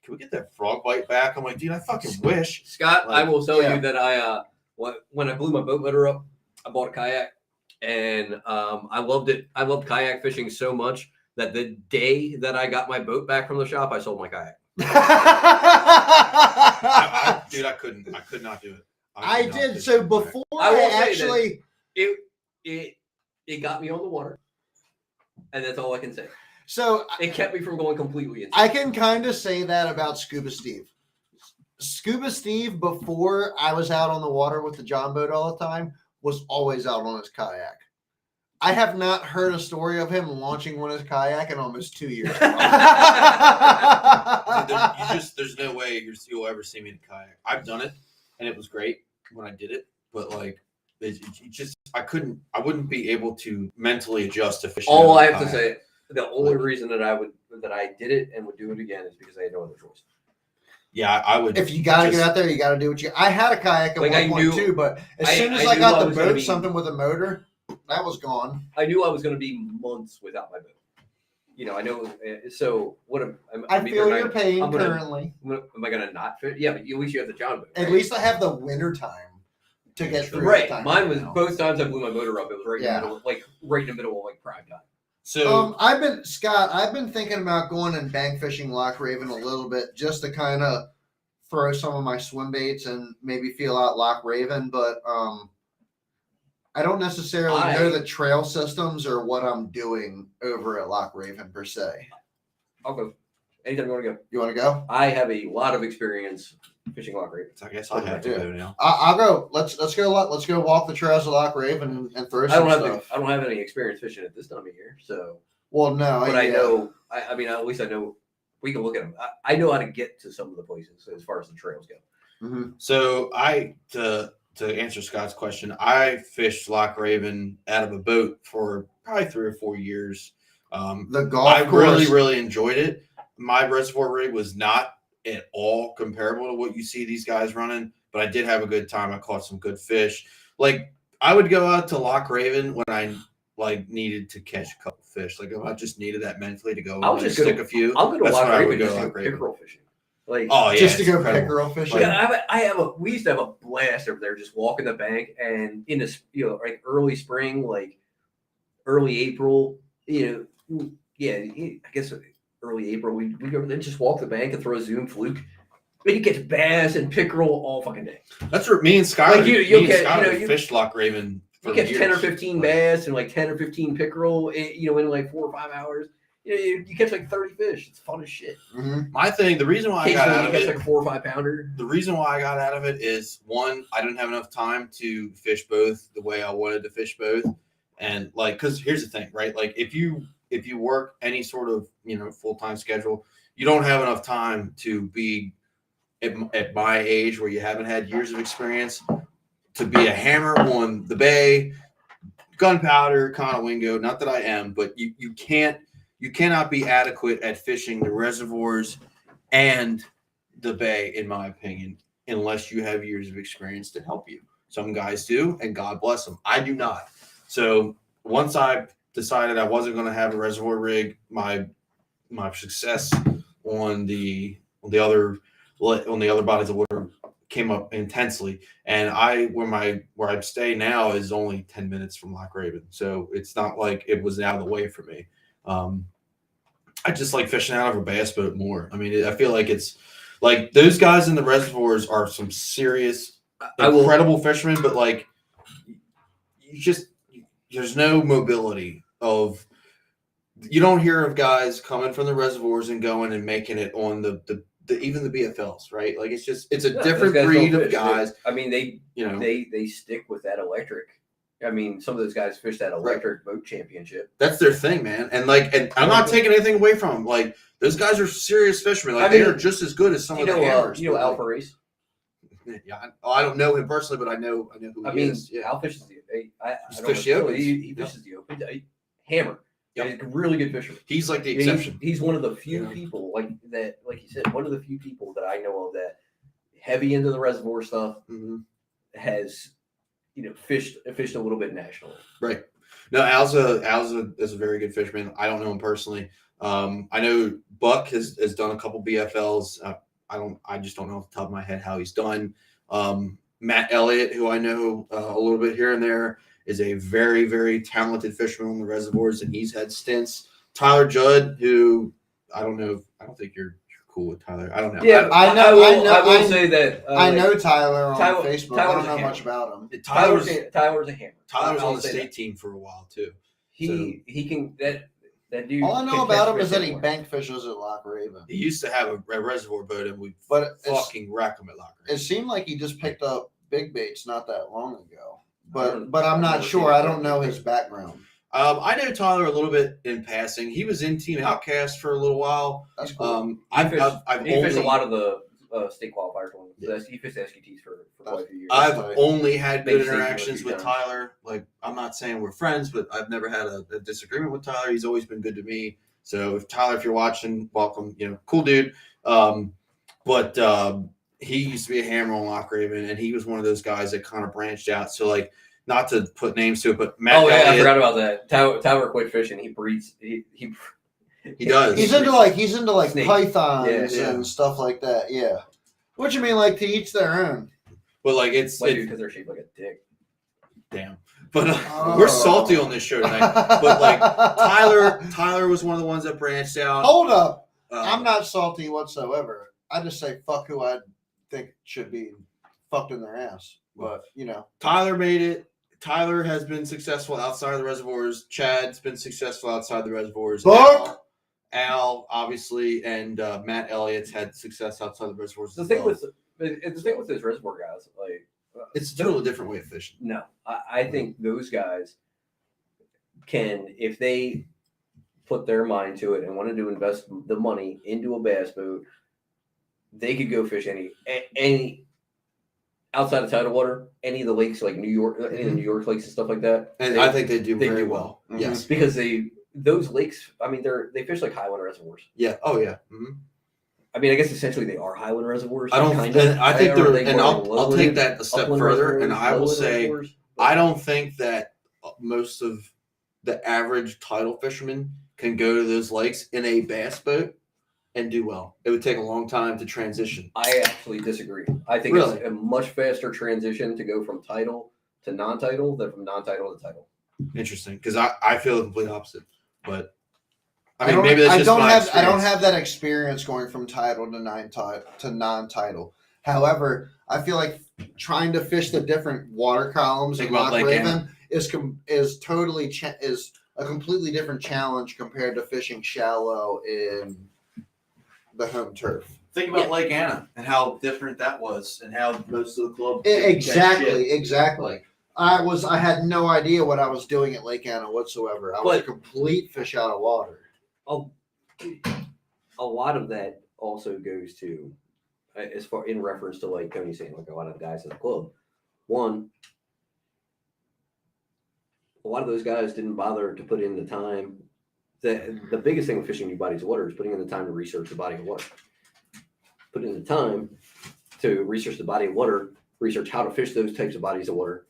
can we get that frog bite back? I'm like, dude, I fucking wish. Scott, Like, I will tell you that I when I blew my boat motor up, I bought a kayak, and I loved it. I loved kayak fishing so much that the day that I got my boat back from the shop, I sold my kayak. Dude, I could not do it. I did. So before I will say actually, it got me on the water, and that's all I can say. so It kept me from going completely insane. I can kind of say that about Scuba Steve. Scuba Steve, before I was out on the water with the John boat all the time, was always out on his kayak. I have not heard a story of him launching on his kayak in almost 2 years. There's no way you'll ever see me in a kayak. I've done it, and it was great when I did it, but like, I wouldn't be able to mentally adjust to fishing. All I have to say, the only reason that I did it and would do it again is because I had no other choice. Yeah, I would. If you got to get out there, you got to do what you. I had a kayak at Like, one point too, but as soon as I got the boat, something with a motor, that was gone. I knew I was going to be months without my boat. You know, I know. So what? I feel your pain currently. Am I going to not fit? Yeah, but at least you have the John boat. At least I have the winter time to get through. Right. Time Mine was now. both times I blew my motor up. It was right in the middle, right in the middle of like prime time. So I've been thinking about going and bank fishing Loch Raven a little bit just to kind of throw some of my swim baits and maybe feel out Loch Raven, but I don't necessarily know the trail systems or what I'm doing over at Loch Raven per se. I'll go. Anytime you want to go. You want to go? I have a lot of experience fishing Loch Raven. I guess I have to go now. I'll go. Let's go. Let's go walk the trails of Loch Raven and throw some stuff. I don't have any experience fishing at this time of year, so. Well, no, but I know. I mean, at least I know. We can look at them. I know how to get to some of the places as far as the trails go. Mm-hmm. So to answer Scott's question, I fished Loch Raven out of a boat for probably 3 or 4 years. The golf I course. really enjoyed it. My reservoir rig was not at all comparable to what you see these guys running, but I did have a good time. I caught some good fish. Like, I would go out to Loch Raven when I needed to catch a couple fish. Like, if I just needed that mentally to go stick a few. I'll go to that's Loch when I Raven would just go to Loch go Raven. pickerel fishing. Like, oh yeah, just to go incredible. pickerel fishing. Yeah, we used to have a blast over there, just walking the bank, and in this, like early spring, like early April, I guess early April, we go over there and just walk the bank and throw a Zoom fluke. And you catch bass and pickerel all fucking day. That's what me and Skyler. Like you fished Loch Raven. You catch 10 or 15 bass and like 10 or 15 pickerel, in like 4 or 5 hours. You catch like 30 fish. It's fun as shit. Mm-hmm. My thing, the reason why I got out of it, like a 4 or 5 pounder. The reason why I got out of it is, one, I didn't have enough time to fish both the way I wanted to fish both, and because here's the thing, right? Like if you work any sort of full-time schedule, you don't have enough time to be at my age where you haven't had years of experience to be a hammer on the bay, gunpowder, Conowingo. Not that I am, but you cannot be adequate at fishing the reservoirs and the bay, in my opinion, unless you have years of experience to help you. Some guys do, and God bless them. I do not. So once I decided I wasn't going to have a reservoir rig, my success on the other bodies of water came up intensely. And where I stay now is only 10 minutes from Loch Raven, so it's not like it was out of the way for me. I just like fishing out of a bass boat more. I mean, I feel like it's like those guys in the reservoirs are some serious, incredible fishermen, but like there's no mobility of. You don't hear of guys coming from the reservoirs and going and making it on the even the BFLs, right? Like it's a different breed of guys. I mean, they stick with that electric. I mean, some of those guys fish that electric boat championship. That's their thing, man. And I'm not taking anything away from them. Like those guys are serious fishermen. Like they are just as good as some of the hammers. You know Alpha Race? Yeah, I don't know him personally, but I know who he is. Yeah. Al fishes the he fishes the open. Hammer. Yep. He's a really good fisherman. He's like the exception. He's one of the few people like that, like you said, one of the few people that I know of that heavy into the reservoir stuff has, fished a little bit nationally. Right. No, Al's a very good fisherman. I don't know him personally. I know Buck has done a couple BFLs. I just don't know off the top of my head how he's done. Matt Elliott, who I know a little bit here and there, is a very, very talented fisherman on the reservoirs, and he's had stints. Tyler Judd, who I don't think you're cool with Tyler. I don't know. Yeah, I will say that I know Tyler on Facebook. I Tyler's don't know much about him. Tyler's a hammer. Tyler's on the state team for a while too. He can that dude. All I know about him is that he bank fishes at Loch Raven. He used to have a reservoir boat, and we fucking wreck him at Loch Raven. It seemed like he just picked up big baits not that long ago. But I'm not sure. I don't know his background. I know Tyler a little bit in passing. He was in Team Outcast for a little while. That's cool. He fished a lot of the state qualifiers. Yeah. He fished SQTs for quite a few years. I've only had good interactions with Tyler. Like, I'm not saying we're friends, but I've never had a disagreement with Tyler. He's always been good to me. So if you're watching, welcome. Cool dude. But he used to be a hammer on Loch Raven, and he was one of those guys that kind of branched out. So like, not to put names to it, but Matt. Oh yeah, I forgot about that. Tyler quit fishing. He breeds. He does. He's into like pythons and stuff like that. Yeah. What you mean, like to each their own? But like it's because they're shaped like a dick. Damn. But we're salty on this show tonight. But like Tyler was one of the ones that branched out. Hold up. I'm not salty whatsoever. I just say fuck who I think should be fucked in their ass. But Tyler made it. Tyler has been successful outside of the reservoirs. Chad's been successful outside the reservoirs. Al, obviously, and Matt Elliott's had success outside the reservoirs. The thing with those reservoir guys, like it's a totally different way of fishing. No, I think those guys can, if they put their mind to it and wanted to invest the money into a bass boat, they could go fish any outside of tidal water, any of the lakes like New York, any of the New York lakes and stuff like that. And I think they do very well. Mm-hmm. Yes, because those lakes, I mean, they fish like highland reservoirs. Yeah. Oh yeah. Mm-hmm. I mean, I guess essentially they are highland reservoirs. I think I'll take that a step further, and I will say I don't think that most of the average tidal fisherman can go to those lakes in a bass boat and do well. It would take a long time to transition. I actually disagree. I think it's a much faster transition to go from tidal to non-tidal than from non-tidal to tidal. Interesting, because I feel the complete opposite. But I mean, maybe that's just my experience. I don't have that experience going from tidal to non-tidal. However, I feel like trying to fish the different water columns in Loch Raven is a completely different challenge compared to fishing shallow in the home turf. Think about Lake Anna and how different that was, and how most of the club. Exactly. I had no idea what I was doing at Lake Anna whatsoever. I was a complete fish out of water. a lot of that also goes to, as far in reference to like Tony saying, like a lot of the guys in the club. One, a lot of those guys didn't bother to put in the time. The biggest thing with fishing new bodies of water is putting in the time to research the body of water. Put in the time to research the body of water, research how to fish those types of bodies of water.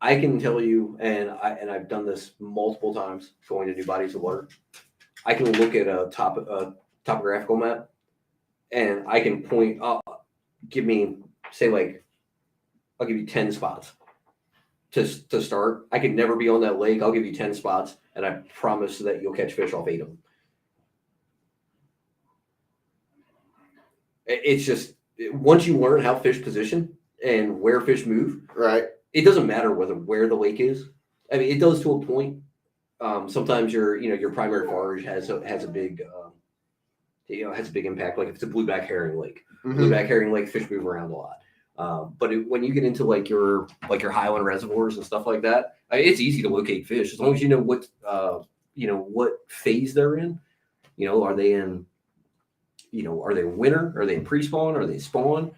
I can tell you, and I've done this multiple times going to new bodies of water. I can look at a topographical map, and I can point up, give me, say, like, I'll give you 10 spots to start. I could never be on that lake. I'll give you 10 spots, and I promise that you'll catch fish off 8 of them. It's just, once you learn how fish position and where fish move, Right. it doesn't matter where the lake is. I mean, it does to a point. Sometimes your primary forage has a big has a big impact. Like if it's a blueback herring lake, blueback herring lake, fish move around a lot. But when you get into like your highland reservoirs and stuff like that, it's easy to locate fish as long as you know what phase they're in. Are they in winter? Are they in pre-spawn? Are they spawn?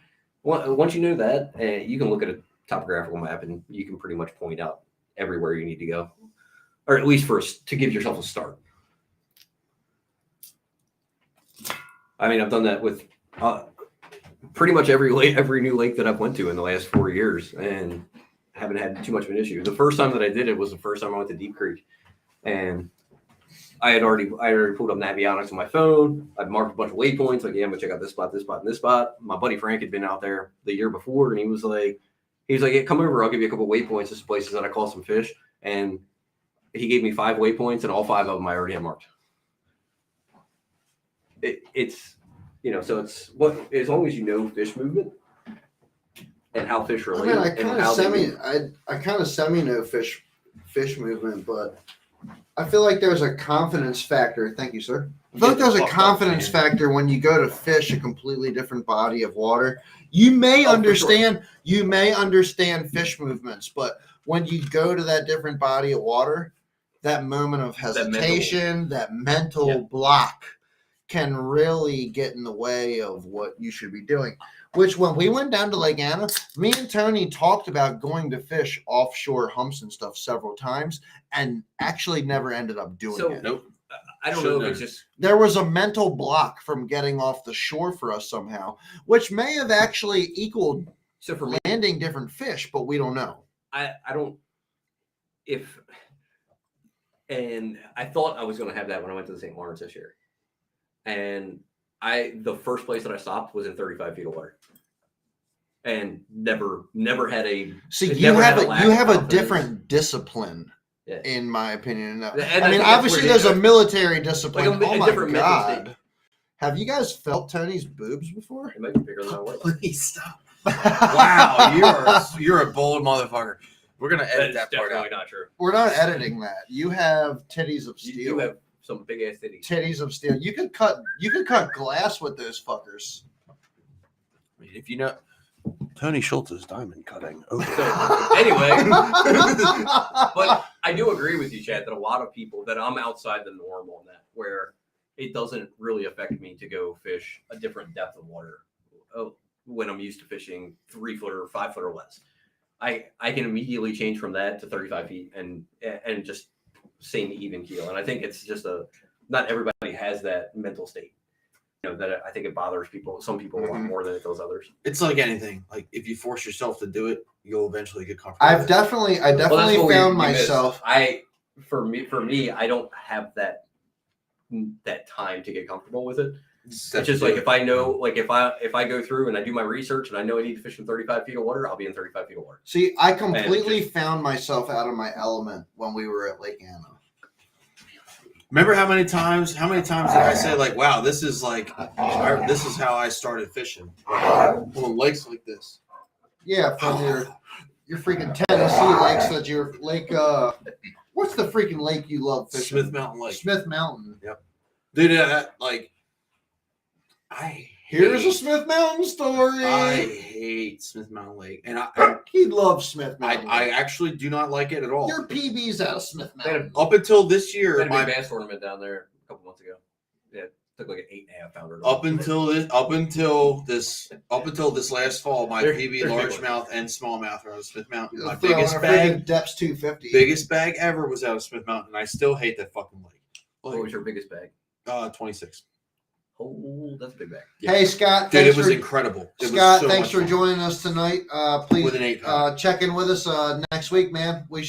Once you know that, you can look at a topographical map and you can pretty much point out everywhere you need to go, or at least to give yourself a start. I mean, I've done that with pretty much every new lake that I've went to in the last 4 years, and haven't had too much of an issue. The first time that I did it was the first time I went to Deep Creek, and I had already pulled up Navionics on my phone. I'd marked a bunch of waypoints, like, yeah, I'm gonna check out this spot, and this spot. My buddy Frank had been out there the year before, and he was like, yeah, come over, I'll give you a couple waypoints. This is places that I caught some fish, and he gave me 5 waypoints, and all 5 of them I already had marked. It's so it's what, as long as you know fish movement and how fish relate. I kind of semi know fish movement, but I feel like there's a confidence factor. Thank you, sir. I feel like there's a confidence factor when you go to fish a completely different body of water. You may understand fish movements, but when you go to that different body of water, that moment of hesitation, that mental block can really get in the way of what you should be doing. Which, when we went down to Lake Anna, me and Tony talked about going to fish offshore humps and stuff several times, and actually never ended up doing it. Nope. I don't know if it's just, there was a mental block from getting off the shore for us somehow, which may have actually equaled so for me, landing different fish, but we don't know. I thought I was going to have that when I went to the St. Lawrence this year. And the first place that I stopped was in 35 feet of water, and never had a. See, you have a different discipline, in my opinion. I mean, obviously, there's a military discipline. Like oh my god! Have you guys felt Tony's boobs before? It might be bigger than I was. Please stop. Wow, you're a bold motherfucker. We're gonna edit that part out. Definitely not true. We're not editing that. You have titties of steel. You have some big ass titties. Titties of steel. You could cut glass with those fuckers. I mean, if you know Tony Schultz's diamond cutting. Okay. So, anyway, but I do agree with you, Chad, that a lot of people, that I'm outside the norm on that, where it doesn't really affect me to go fish a different depth of water when I'm used to fishing 3 foot or 5 foot or less. I can immediately change from that to 35 feet and just same even keel. And I think it's just not everybody has that mental state. That I think it bothers people. Some people a lot more than it does others. It's like anything. Like if you force yourself to do it, you'll eventually get comfortable. I definitely found myself. For me, I don't have that time to get comfortable with it. It's just like if I know, like if I go through and I do my research and I know I need to fish in 35 feet of water, I'll be in 35 feet of water. See, I completely found myself out of my element when we were at Lake Anna. Remember how many times did I say, like, wow, this is how I started fishing on lakes like this? Yeah, from your freaking Tennessee lakes that your lake. What's the freaking lake you love fishing? Smith Mountain Lake. Smith Mountain. Yep. Dude, here's a Smith Mountain story. I hate Smith Mountain Lake, and he loves Smith Mountain. I actually do not like it at all. Your PB's out of Smith Mountain. Up until this year, my bass tournament down there a couple months ago. Yeah, Took like an 8.5 pounder. Up until this last fall, my PB largemouth and smallmouth were out of Smith Mountain. My biggest bag, depth's 250. biggest bag ever was out of Smith Mountain, and I still hate that fucking lake. What was your biggest bag? 26. Oh, that's a big bag. Yeah. Hey Scott, Dude, it was incredible. Scott, thanks for joining us tonight. Please with an 8 check in with us next week, man. We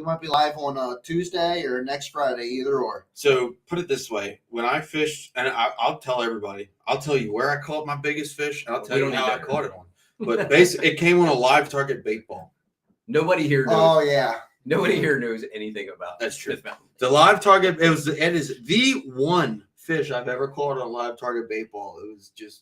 might be live on Tuesday or next Friday, either or. So put it this way: when I fished, and I'll tell everybody, I'll tell you where I caught my biggest fish, and I'll tell you how I caught it on. But basically, it came on a live target bait ball. Nobody here knows. Oh yeah. Nobody here knows anything about That's true. Smith Mountain. The live target, it is the one fish I've ever caught on a live target bait ball. It was just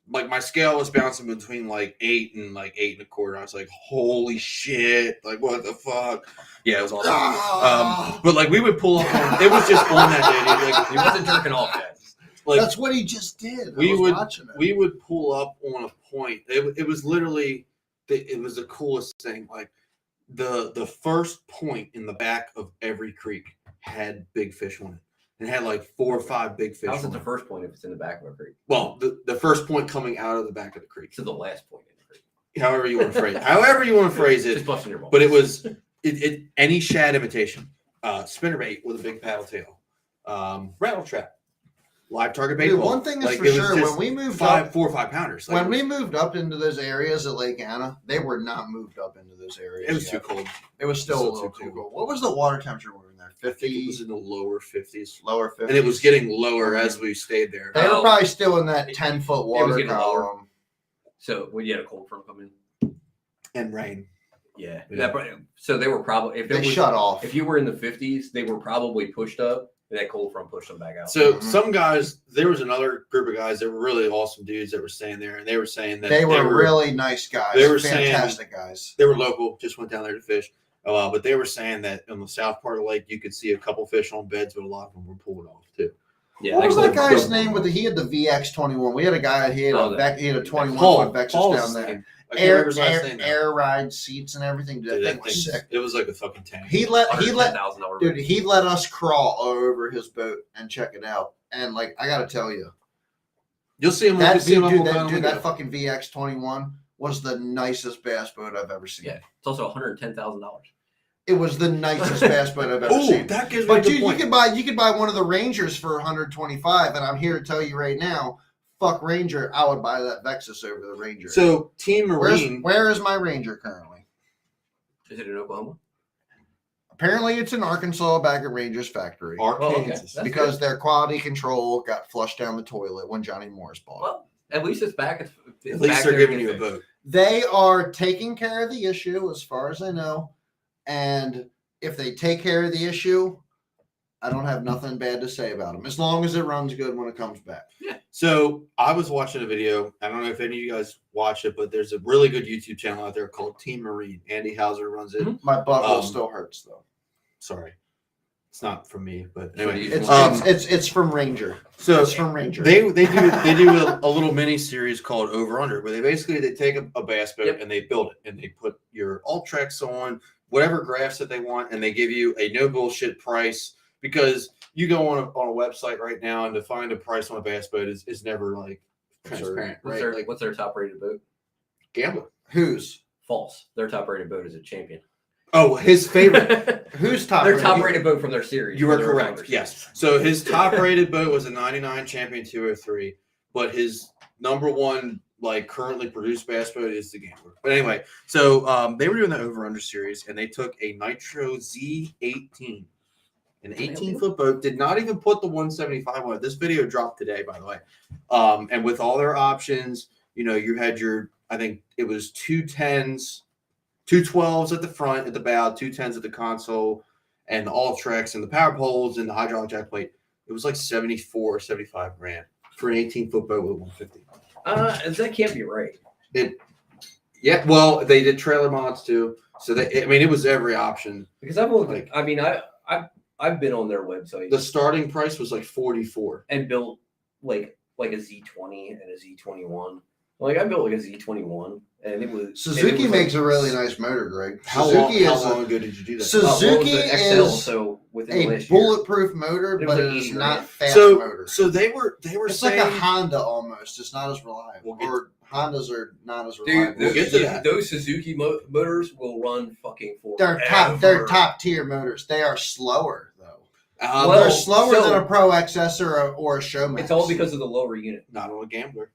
like my scale was bouncing between like 8 and like 8.25. I was like, holy shit! Like what the fuck? Yeah, it was awesome. But like we would pull up on, it was just on that day. Dude. Like He wasn't jerking off yet. like That's what he just did. we would watching it. we would pull up on a point. It was literally it was the coolest thing. Like the first point in the back of every creek had big fish on it. And had like 4 or 5 big fish. How's it the first point if it's in the back of a creek? Well, the first point coming out of the back of the creek. To the last point in the creek. However you want to phrase it. However you want to phrase Just it. busting your balls. But it was any shad imitation. Spinnerbait with a big paddle tail. Rattle trap. Live target bait Dude, ball. one thing is Like, for it was sure, just when we moved 4 up, or 5 pounders. Like, when we moved up into those areas at Lake Anna, they were not moved up into those areas. it was yet. too cold. It was still a Still little too too cold. cold. What was the water temperature when we were there? I think it 50, was in the lower 50s. lower 50s. And it was getting lower as we stayed there. They were probably still in that 10-foot water getting lower. column. So when you had a cold front come in? And rain. Yeah. Yeah. So they were probably if it They was, shut off. If you were in the 50s, they were probably pushed up, and that cold front pushed them back out. So Mhm. some guys, there was another group of guys that were really awesome dudes that were staying there, and they were saying that They were really nice guys. they were saying- fantastic guys. they were local, just went down there to fish. But they were saying that on the south part of the lake, you could see a couple fish on beds, but a lot of them were pulled off too. yeah, What was that cold guy's front- name with he had the VX21. We had a guy he had he had a 21 Paul, foot Vexus Paul's down there. name. I can't remember his last name now. Air ride seats and everything. Dude, Dude, that thing was sick. it was like a fucking tank. He let $110,000 dude, he let us crawl over his boat and check it out. And like I gotta tell you, You'll see him. that you'll see him dude, up on dude, Video. that fucking VX21 was the nicest bass boat I've ever seen. Yeah, it's also $110,000. It was the nicest bass boat I've ever Ooh, seen. that gives me a But good dude, point. you could buy one of the Rangers for 125, and I'm here to tell you right now, fuck Ranger, I would buy that Vexus over the Ranger. So Team Marine. Where is my Ranger currently? Is it in Oklahoma? Apparently, it's in Arkansas back at Ranger's factory Arkansas. That's because their quality control got flushed down the toilet when Johnny Morris bought it. Well, at least it's back. It's At least back they're there giving to you a fish. boat. They are taking care of the issue, as far as I know, and if they take care of the issue, I don't have nothing bad to say about them, as long as it runs good when it comes back. So I was watching a video. I don't know if any of you guys watch it, but there's a really good YouTube channel out there called Team Marine. Andy Hauser runs it. Mhm. My butthole Um, still hurts though. Sorry, it's not from me, but So anyway. you- It's from Ranger. So It's from Ranger. they do a little mini series called Over Under, where they take a bass boat Yep. and they build it and they put your Ultrex on whatever graphs that they want, and they give you a no bullshit price, because you go on a website right now and to find a price on a bass boat is never like transparent, What's right? their, Like what's their top rated boat? gambler. Who's False. Their top rated boat is a champion. Oh, his favorite. who's top? Their rated? top rated boat from their series. You are from their correct. Rounders Yes. series. So his top rated boat was a 99 Champion 203, but his number one like currently produced bass boat is the Gambler. But anyway, so they were doing the Over Under series, and they took a Nitro Z18, an 18-foot boat. Did not even put the 175 on it. This video dropped today, by the way. And with all their options, you know, you had your, I think it was 210s, 212s at the front, at the bow, 210s at the console, and the Ultrex and the power poles and the hydraulic jack plate. It was like 74 or 75 grand for an 18-foot boat with 150. That can't be right. Yeah, well, they did trailer mods too. So I mean, it was every option. Because I've looked. Like- I mean, I've been on their website The starting price was like 44. and built like a Z20 and a Z21. Like I built like a Z21, and it was Suzuki makes a really nice motor, Greg. How Suzuki long ago did you do that? Suzuki XL, is so within the a last year. bulletproof motor, It was but like it is 80 not grand. fast So motor. they were It's saying like a Honda almost. It's not as reliable. Or Hondas are not as reliable. Dude, We'll get to that. those Suzuki motors will run fucking for They're top tier motors. They are slower though. Well, They're slower so- than a Pro XS or a Showmax. It's all because of the lower unit. not on a gambler.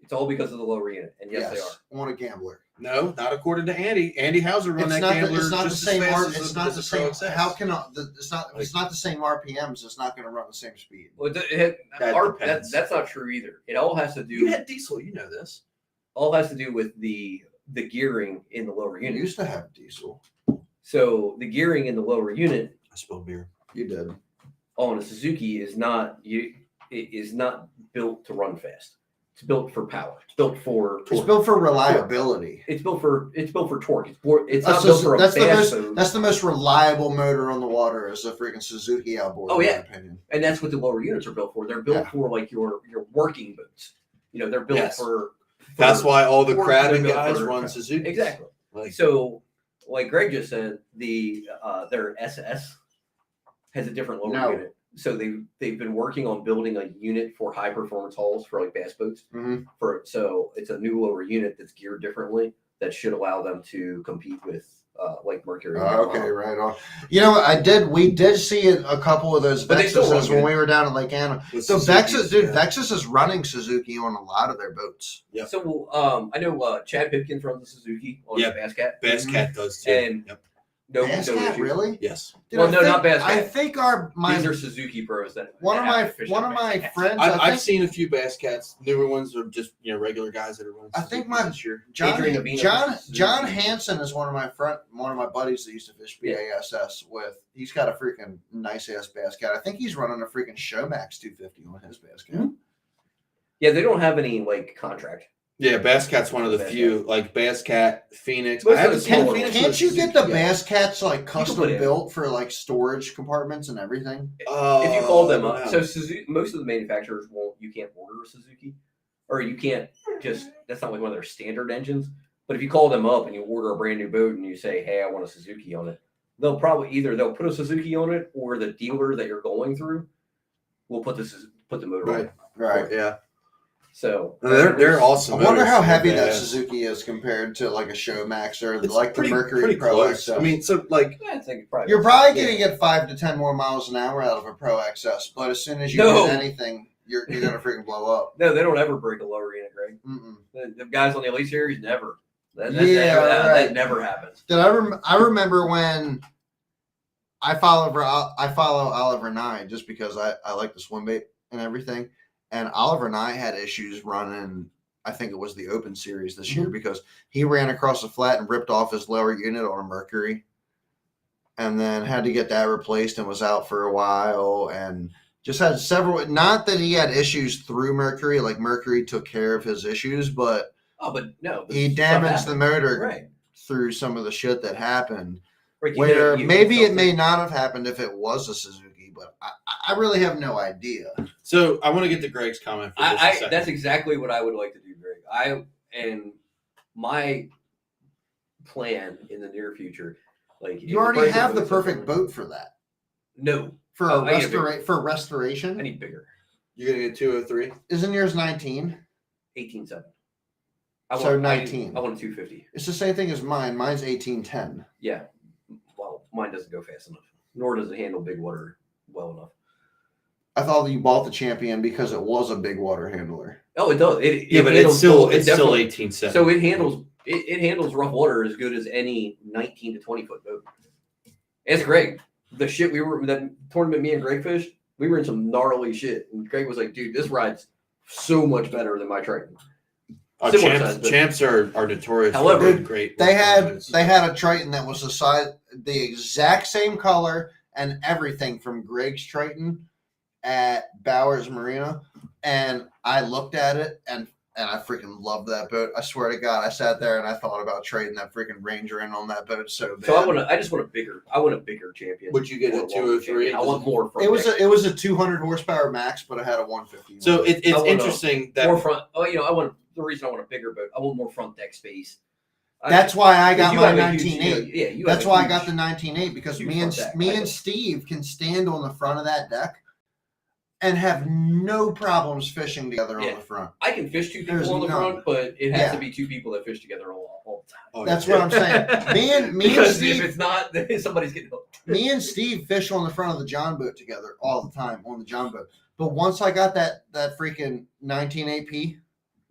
It's all because of the lower unit, and yes, they are. On a gambler. No, not according to Andy. Andy Hauser run It's that not gambler it's not the just same. as fast It's as not as the a Pro same. XS. How can it's not? If it's not the same RPMs. It's not going to run the same speed. Well, That depends. that's not true either. It all has to do. You had diesel, you know this. all has to do with the gearing in the lower You unit. used to have diesel. So the gearing in the lower unit I spilled beer. You did. on a Suzuki is not built to run fast. It's built for power. It's built for torque. It's built for reliability. It's built for torque. It's not built for a That's fast boat. That's the most reliable motor on the water is a freaking Suzuki outboard. Oh, in yeah. my opinion. And that's what the lower units are built for. They're built Yeah. for like your working boats. They're built Yes. for That's why all the torque, crabbing they're built guys for- run Suzuki. exactly. Like, So, like Greg just said, their SS has a different lower No. unit. So they've been working on building a unit for high performance hulls for like bass boats. Mhm. So it's a new lower unit that's geared differently that should allow them to compete with like Mercury. Okay, right on. You know what? We did see a couple of those But they still run Vexuses when good. we were down at Lake Anna. with So Suzukis, Vexus, dude, yeah. Vexus is running Suzuki on a lot of their boats. Yep. So I know Chad Pipkins runs the Suzuki on Yep. the Bass Cat. Bass Cat does too. And Yep. No, Bass no Cat, issue. really? Yes. Dude, Well, I no, think- not Bass I Cat. think These are Suzuki pros that one of my friends. I've seen a few Bass Cats. Newer ones are just regular guys that are running. I think Suzuki my- this year. Adrian Avina John versus John Suzuki. Hansen is one of my buddies that used to fish BASS with. He's got a freaking nice ass Bass Cat. I think he's running a freaking Showmax 250 on his Bass Cat. Yeah, they don't have any like contract. Yeah, Bass Cat's one of the Bass few. Like Bass Cat, Phoenix. Most I of haven't the seen smaller Phoenix. ones. Can't you with get the Suzuki yet. Bass Cats like custom put in. built for like storage compartments and everything? If you call them up, no. so Suzuki, most of the manufacturers won't. You can't order a Suzuki, or you can't just. That's not like one of their standard engines. But if you call them up and you order a brand new boat and you say, "Hey, I want a Suzuki on it," they'll probably they'll put a Suzuki on it, or the dealer that you're going through will put the motor on. Right. it. Right. Yeah. So They're awesome. I wonder how motors. heavy Yeah. that Suzuki is compared to like a Showmax or It's like pretty, the Mercury pretty Pro close. XS. I mean, so like I think probably You're probably going to get 5 to 10 more miles an hour out of a Pro XS, but as soon as you No. hit anything, you're going to freaking blow up. no, they don't ever break a lower unit, Greg. Mm-mm. The guys on the Elite Series never. That Right. never happens. Did I remember when I follow Oliver Nye just because I like the swim bait and everything, and Oliver Nye had issues running. I think it was the Open Series this year because he ran across the flat and ripped off his lower unit on a Mercury, and then had to get that replaced and was out for a while and just had several. Not that he had issues through Mercury, like Mercury took care of his issues, but Oh, but no, he stuff damaged the happens. motor Right. through some of the shit that happened. Right, you Where hit maybe it something. may not have happened if it was a Suzuki, but I really have no idea. so. I want to get to Greg's comment. For just a second. That's exactly what I would like to do, Greg. My plan in the near future, like You already have the perfect boat for that. No, For Oh, I need a for I restoration. need bigger. You're gonna get 203. Isn't yours 19? 18.7. So 19. I want a 250. It's the same thing as mine. Mine's 1810. Yeah. Well, mine doesn't go fast enough, nor does it handle big water well enough. I thought that you bought the Champion because it was a big water handler. Oh, it does. Yeah, It but handles it's still definitely- 18.7. So it handles rough water as good as any 19 to 20 foot boat. It's great. The tournament me and Greg fished, we were in some gnarly shit, and Greg was like, "Dude, this ride's so much better than my Triton." Similar size, but- champs are notorious. However, for being great. They had a Triton that was the exact same color and everything from Greg's Triton at Bowers Marina, and I looked at it and I freaking loved that boat. I swear to God, I sat there and I thought about trading that freaking Ranger in on that boat so bad. So I just want a bigger Champion. Would you get Or a longer 203? Champion. I want more front. It was deck. it was a 200 horsepower max, but it had a 150. So on it. it's I wanna- interesting that more front. Oh, I want the reason I want a bigger boat. I want more front deck space. That's why I got You my have a huge, 19.8. yeah, you That's have a why I huge- got the 19.8 because huge me and front deck. me I and know. Steve can stand on the front of that deck and have no problems fishing together on Yeah. the front. I can fish two people There's on the none. front, but it has Yeah. to be two people that fish together all the time. Oh, That's yeah. what I'm saying. Me and Because Steve, if it's not, then somebody's getting hooked. me and Steve fish on the front of the John boat together all the time on the John boat. But once I got that freaking 19 AP,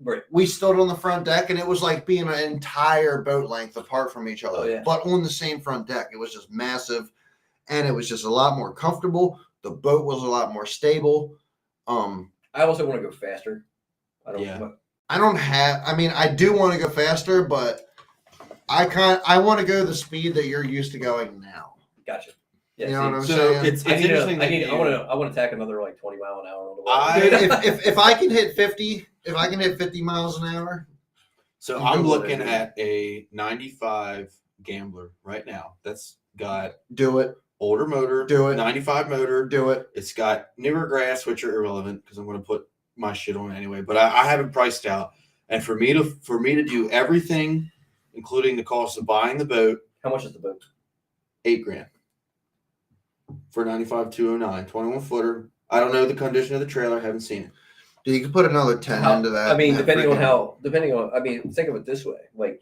Right. we stood on the front deck and it was like being an entire boat length apart from each other, Oh, yeah. but on the same front deck. It was just massive, and it was just a lot more comfortable. The boat was a lot more stable. I also want to go faster. I don't. Yeah. I mean, I do want to go faster, but I want to go the speed that you're used to going now. Gotcha. Yeah, You know what I'm So saying? it's I need interesting. I that want to tack another like 20 mile an hour on the I- water. if I can hit 50, if I can hit 50 miles an hour, So You I'm know what looking it is. at a 95 Gambler right now. That's got do it, older motor, Do it. 95 motor. do it. It's got newer grass, which are irrelevant because I'm going to put my shit on it anyway. But I have it priced out, and for me to do everything, including the cost of buying the boat, How much is the boat? $8,000 for 95 209 21 footer. I don't know the condition of the trailer. I haven't seen it. You can put another 10 into that. I mean, that depending on freaking- I mean, think of it this way, like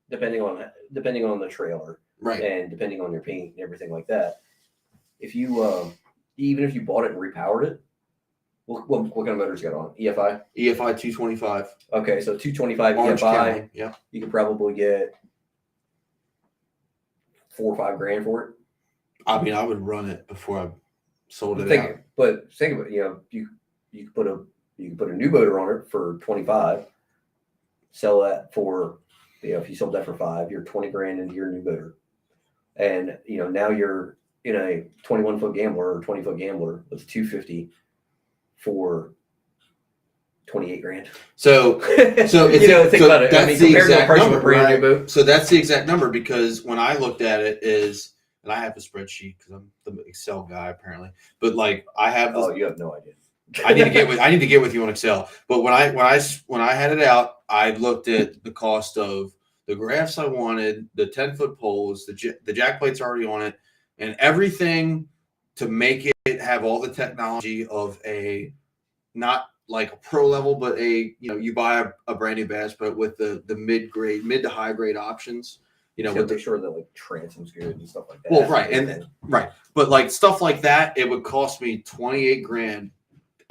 depending on the trailer Right. and depending on your paint and everything like that. If you even if you bought it and repowered it, what kind of motors you got on? EFI? EFI 225. Okay, so 225 Orange EFI, County. Yeah. you could probably get $4 or $5 grand for it. I mean, I would run it before I sold it out. Think about it, you could put a new motor on it for 25, sell that for, if you sold that for 5, you're 20 grand into your new motor, and now you're in a 21-foot Gambler or 20-foot Gambler with 250 for 28 grand. So it's think about it. I mean, that's the compared to the exact price of a number, brand right? new boat. So that's the exact number because when I looked at it and I have a spreadsheet because I'm the Excel guy apparently, but like I have this, Oh, you have no idea. I need to get with you on Excel. But when I had it out, I looked at the cost of the graphs I wanted, the 10-foot poles, the jack plates already on it, and everything to make it have all the technology of a not like a pro level, but you buy a brand new bass boat with the mid to high grade options. With make sure that like transom's good and stuff like that. Well, right, right, but like stuff like that, it would cost me 28 grand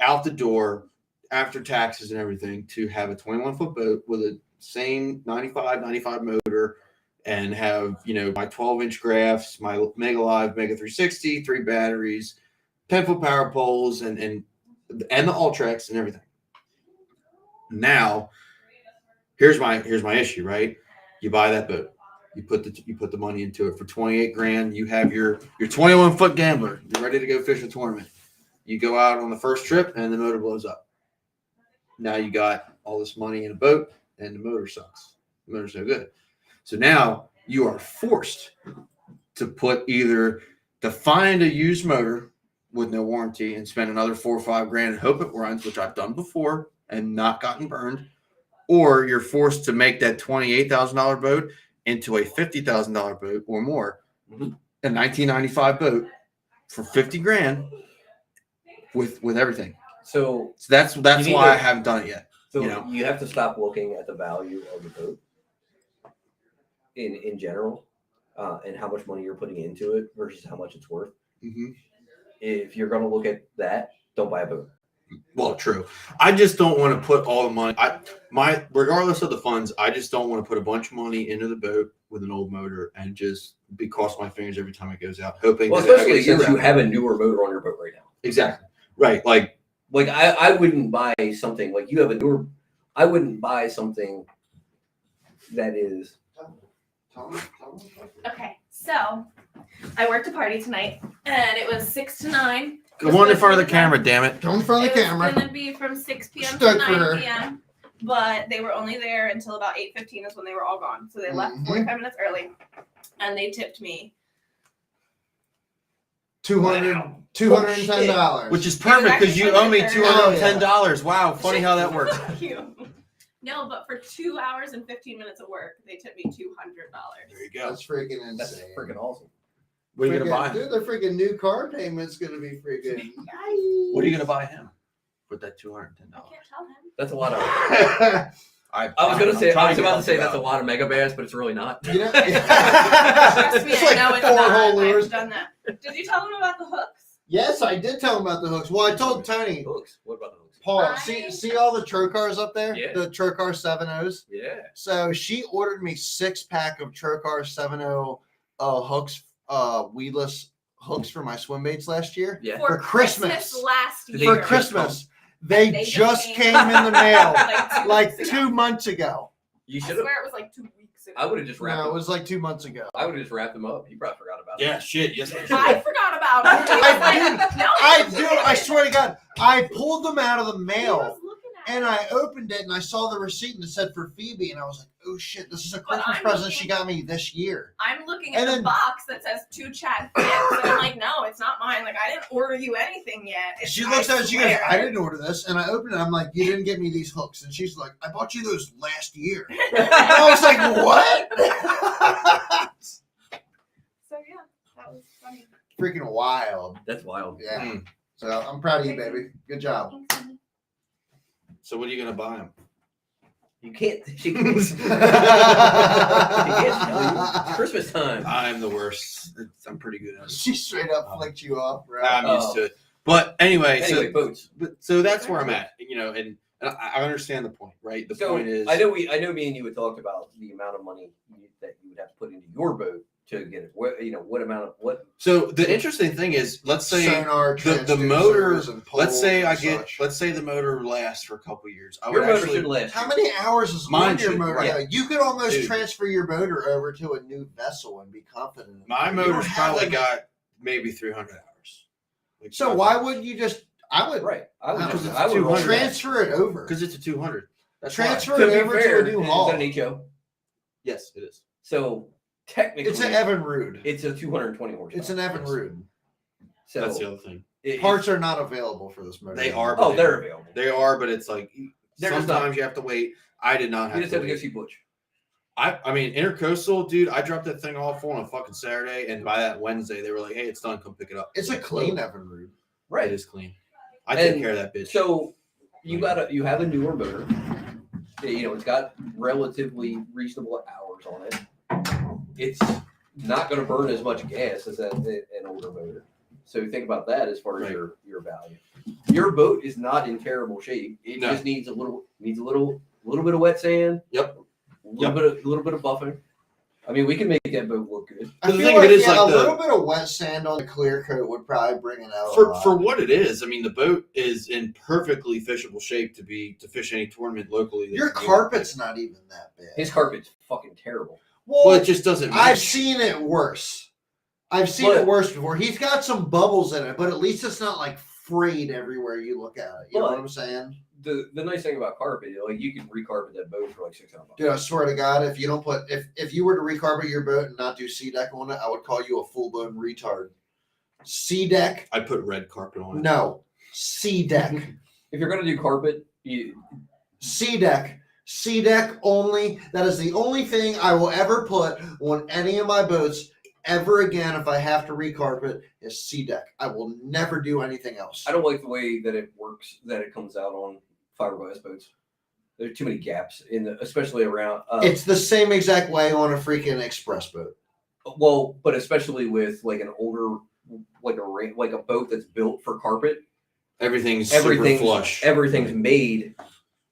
out the door after taxes and everything to have a 21-foot boat with a same 95 motor and have my 12-inch graphs, my Mega Live Mega 360, 3 batteries, 10-foot power poles, and the Ultrex and everything. Now, here's my issue, right? You buy that boat. You put the money into it for 28 grand. You have your 21-foot Gambler. You're ready to go fish a tournament. You go out on the first trip and the motor blows up. Now you got all this money in a boat and the motor sucks. The motor's no good. So now you are forced to find a used motor with no warranty and spend another $4 or $5 grand and hope it runs, which I've done before and not gotten burned. Or you're forced to make that $28,000 boat into a $50,000 boat or more, a 1995 boat for 50 grand with everything. So that's why I haven't done it yet. So you have to stop looking at the value of the boat in general, and how much money you're putting into it versus how much it's worth. Mm-hmm. If you're going to look at that, don't buy a boat. Well, true. I just don't want to put all the money. Regardless of the funds, I just don't want to put a bunch of money into the boat with an old motor and just be crossing my fingers every time it goes out, hoping. Well, that especially since you have a newer motor on your boat right now. Exactly. Right. Like I wouldn't buy something like you have a newer. I wouldn't buy something that is. Okay, so I worked a party tonight, and it was 6 to 9. Come on in front of the camera, damn it. Come in front of the camera. It was going to be from 6 p.m. Stuck to for her. 9 p.m., but they were only there until about 8:15 is when they were all gone. So they left 45 minutes early, and they tipped me. $210. Which is perfect because you owe me $210. Wow, funny how that works. Thank you. No, but for 2 hours and 15 minutes of work, they tipped me $200. There you go. That's freaking insane. That's freaking awesome. What are you gonna buy him? Dude, the freaking new car payment's gonna be freaking. What are you gonna buy him with that $210? I can't tell him. That's a lot of. I I was about to say that's a lot of mega bass, but it's really not. You know, Trust me, It's I know it's four not. whole lures. I've done that. Did you tell them about the hooks? Yes, I did tell him about the hooks. Well, I told Tony, Hooks. What about the hooks? Paul, see all the Trocars up there? Yeah. The Trocar 7.0s? Yeah. So she ordered me 6-pack of Trocar 7.0 hooks, weedless hooks for my swim baits last year. Yeah. For Christmas. last Did year. For Christmas. They They just just came came. in the mail like 2 weeks ago. 2 months ago. You I should have. swear it was like 2 weeks ago. I would have just wrapped No, it them. was like 2 months ago. I would have just wrapped them up. You probably forgot about it. Yeah, shit. Yes, I I forgot about it. He was like, I swear to God, I pulled them out of the He mail. was looking at And it. I opened it and I saw the receipt and it said for Phoebe, and I was like, "Oh shit, this is a Christmas I'm present looking- she got me this year." I'm looking at And the then- box that says 2 Chad Fits, and I'm like, no, it's not mine. Like, I didn't order you anything yet. She looks at it, she goes, swear. "I didn't order this," and I opened it. I'm like, "You didn't get me these hooks," and she's like, "I bought you those last year." And I was like, "What?" So yeah, that was funny. Freaking wild. That's wild. Yeah. Mm. So I'm proud of you, baby. Good job. Thanks, honey. So what are you gonna buy him? You can't. She can't. She can't tell you. It's Christmas time. I'm the worst. I'm pretty good at it. She straight up flicked you off, bro. I'm used to it. But anyway, Anyway, boats. so that's where I'm at. You know, and I understand the point, right? The So point is, I know me and you had talked about the amount of money that you would have to put into your boat to get it. What amount of what? So the interesting thing is, let's say Sonar, the motor. transducers, and Let's say poles I and get. such. Let's say the motor lasts for a couple years. I Your would motor actually. should last. How many hours is Mine on your should, motor? right. Yeah, you could almost Dude. transfer your motor over to a new vessel and be confident. My You motor's don't have probably them. got maybe 300 hours. Like So why wouldn't you just? I would Right. I would Because just. it's I would roll 200. that. transfer it over. Because it's a 200. That's Transfer why. To it be over fair, to a new is hull. that an HO? Yes, it is. So technically, It's an Evinrude. It's a 220 horsepower. It's an Evinrude. So That's the other thing. Parts are not available for this motor. They are. Oh, they're available. They are, but it's like They're just sometimes you have to wait. I did not You have just to have to go wait. see Butch. I mean, Intercoastal, dude, I dropped that thing off on a fucking Saturday, and by that Wednesday, they were like, hey, it's done. Come pick it up. It's a clean Evinrude. It is clean. I take And care of that bitch. So you have a newer motor. You know, it's got relatively reasonable hours on it. It's not going to burn as much gas as an older motor. So think about that as far as Right. your value. Your boat is not in terrible shape. It No. just needs a little bit of wet sand. Yep. A little bit of buffing. I mean, we can make that boat look good. I The feel thing like, of it is, yeah, like, a the- little bit of wet sand on the clear coat would probably bring it out. a for lot. what it is, I mean, the boat is in perfectly fishable shape to fish any tournament locally. that Your you can. carpet's not even that bad. His carpet's fucking terrible. Well, it just doesn't. I've match. seen it worse. I've seen But- it worse before. He's got some bubbles in it, but at least it's not like frayed everywhere you look at it. You know But- what I'm saying? The nice thing about carpet, like you can recarpet that boat for like $600. Dude, I swear to God, if you don't put if you were to recarpet your boat and not do sea deck on it, I would call you a full blown retard. Sea deck? I put red carpet on it. No. Sea deck. If you're gonna do carpet, you Sea deck. Sea deck only. That is the only thing I will ever put on any of my boats ever again if I have to recarpet is sea deck. I will never do anything else. I don't like the way that it works, that it comes out on fiberglass boats. There are too many gaps especially around. It's the same exact way on a freaking express boat. Well, but especially with like an older, like a boat that's built for carpet. Everything's super flush. Everything's made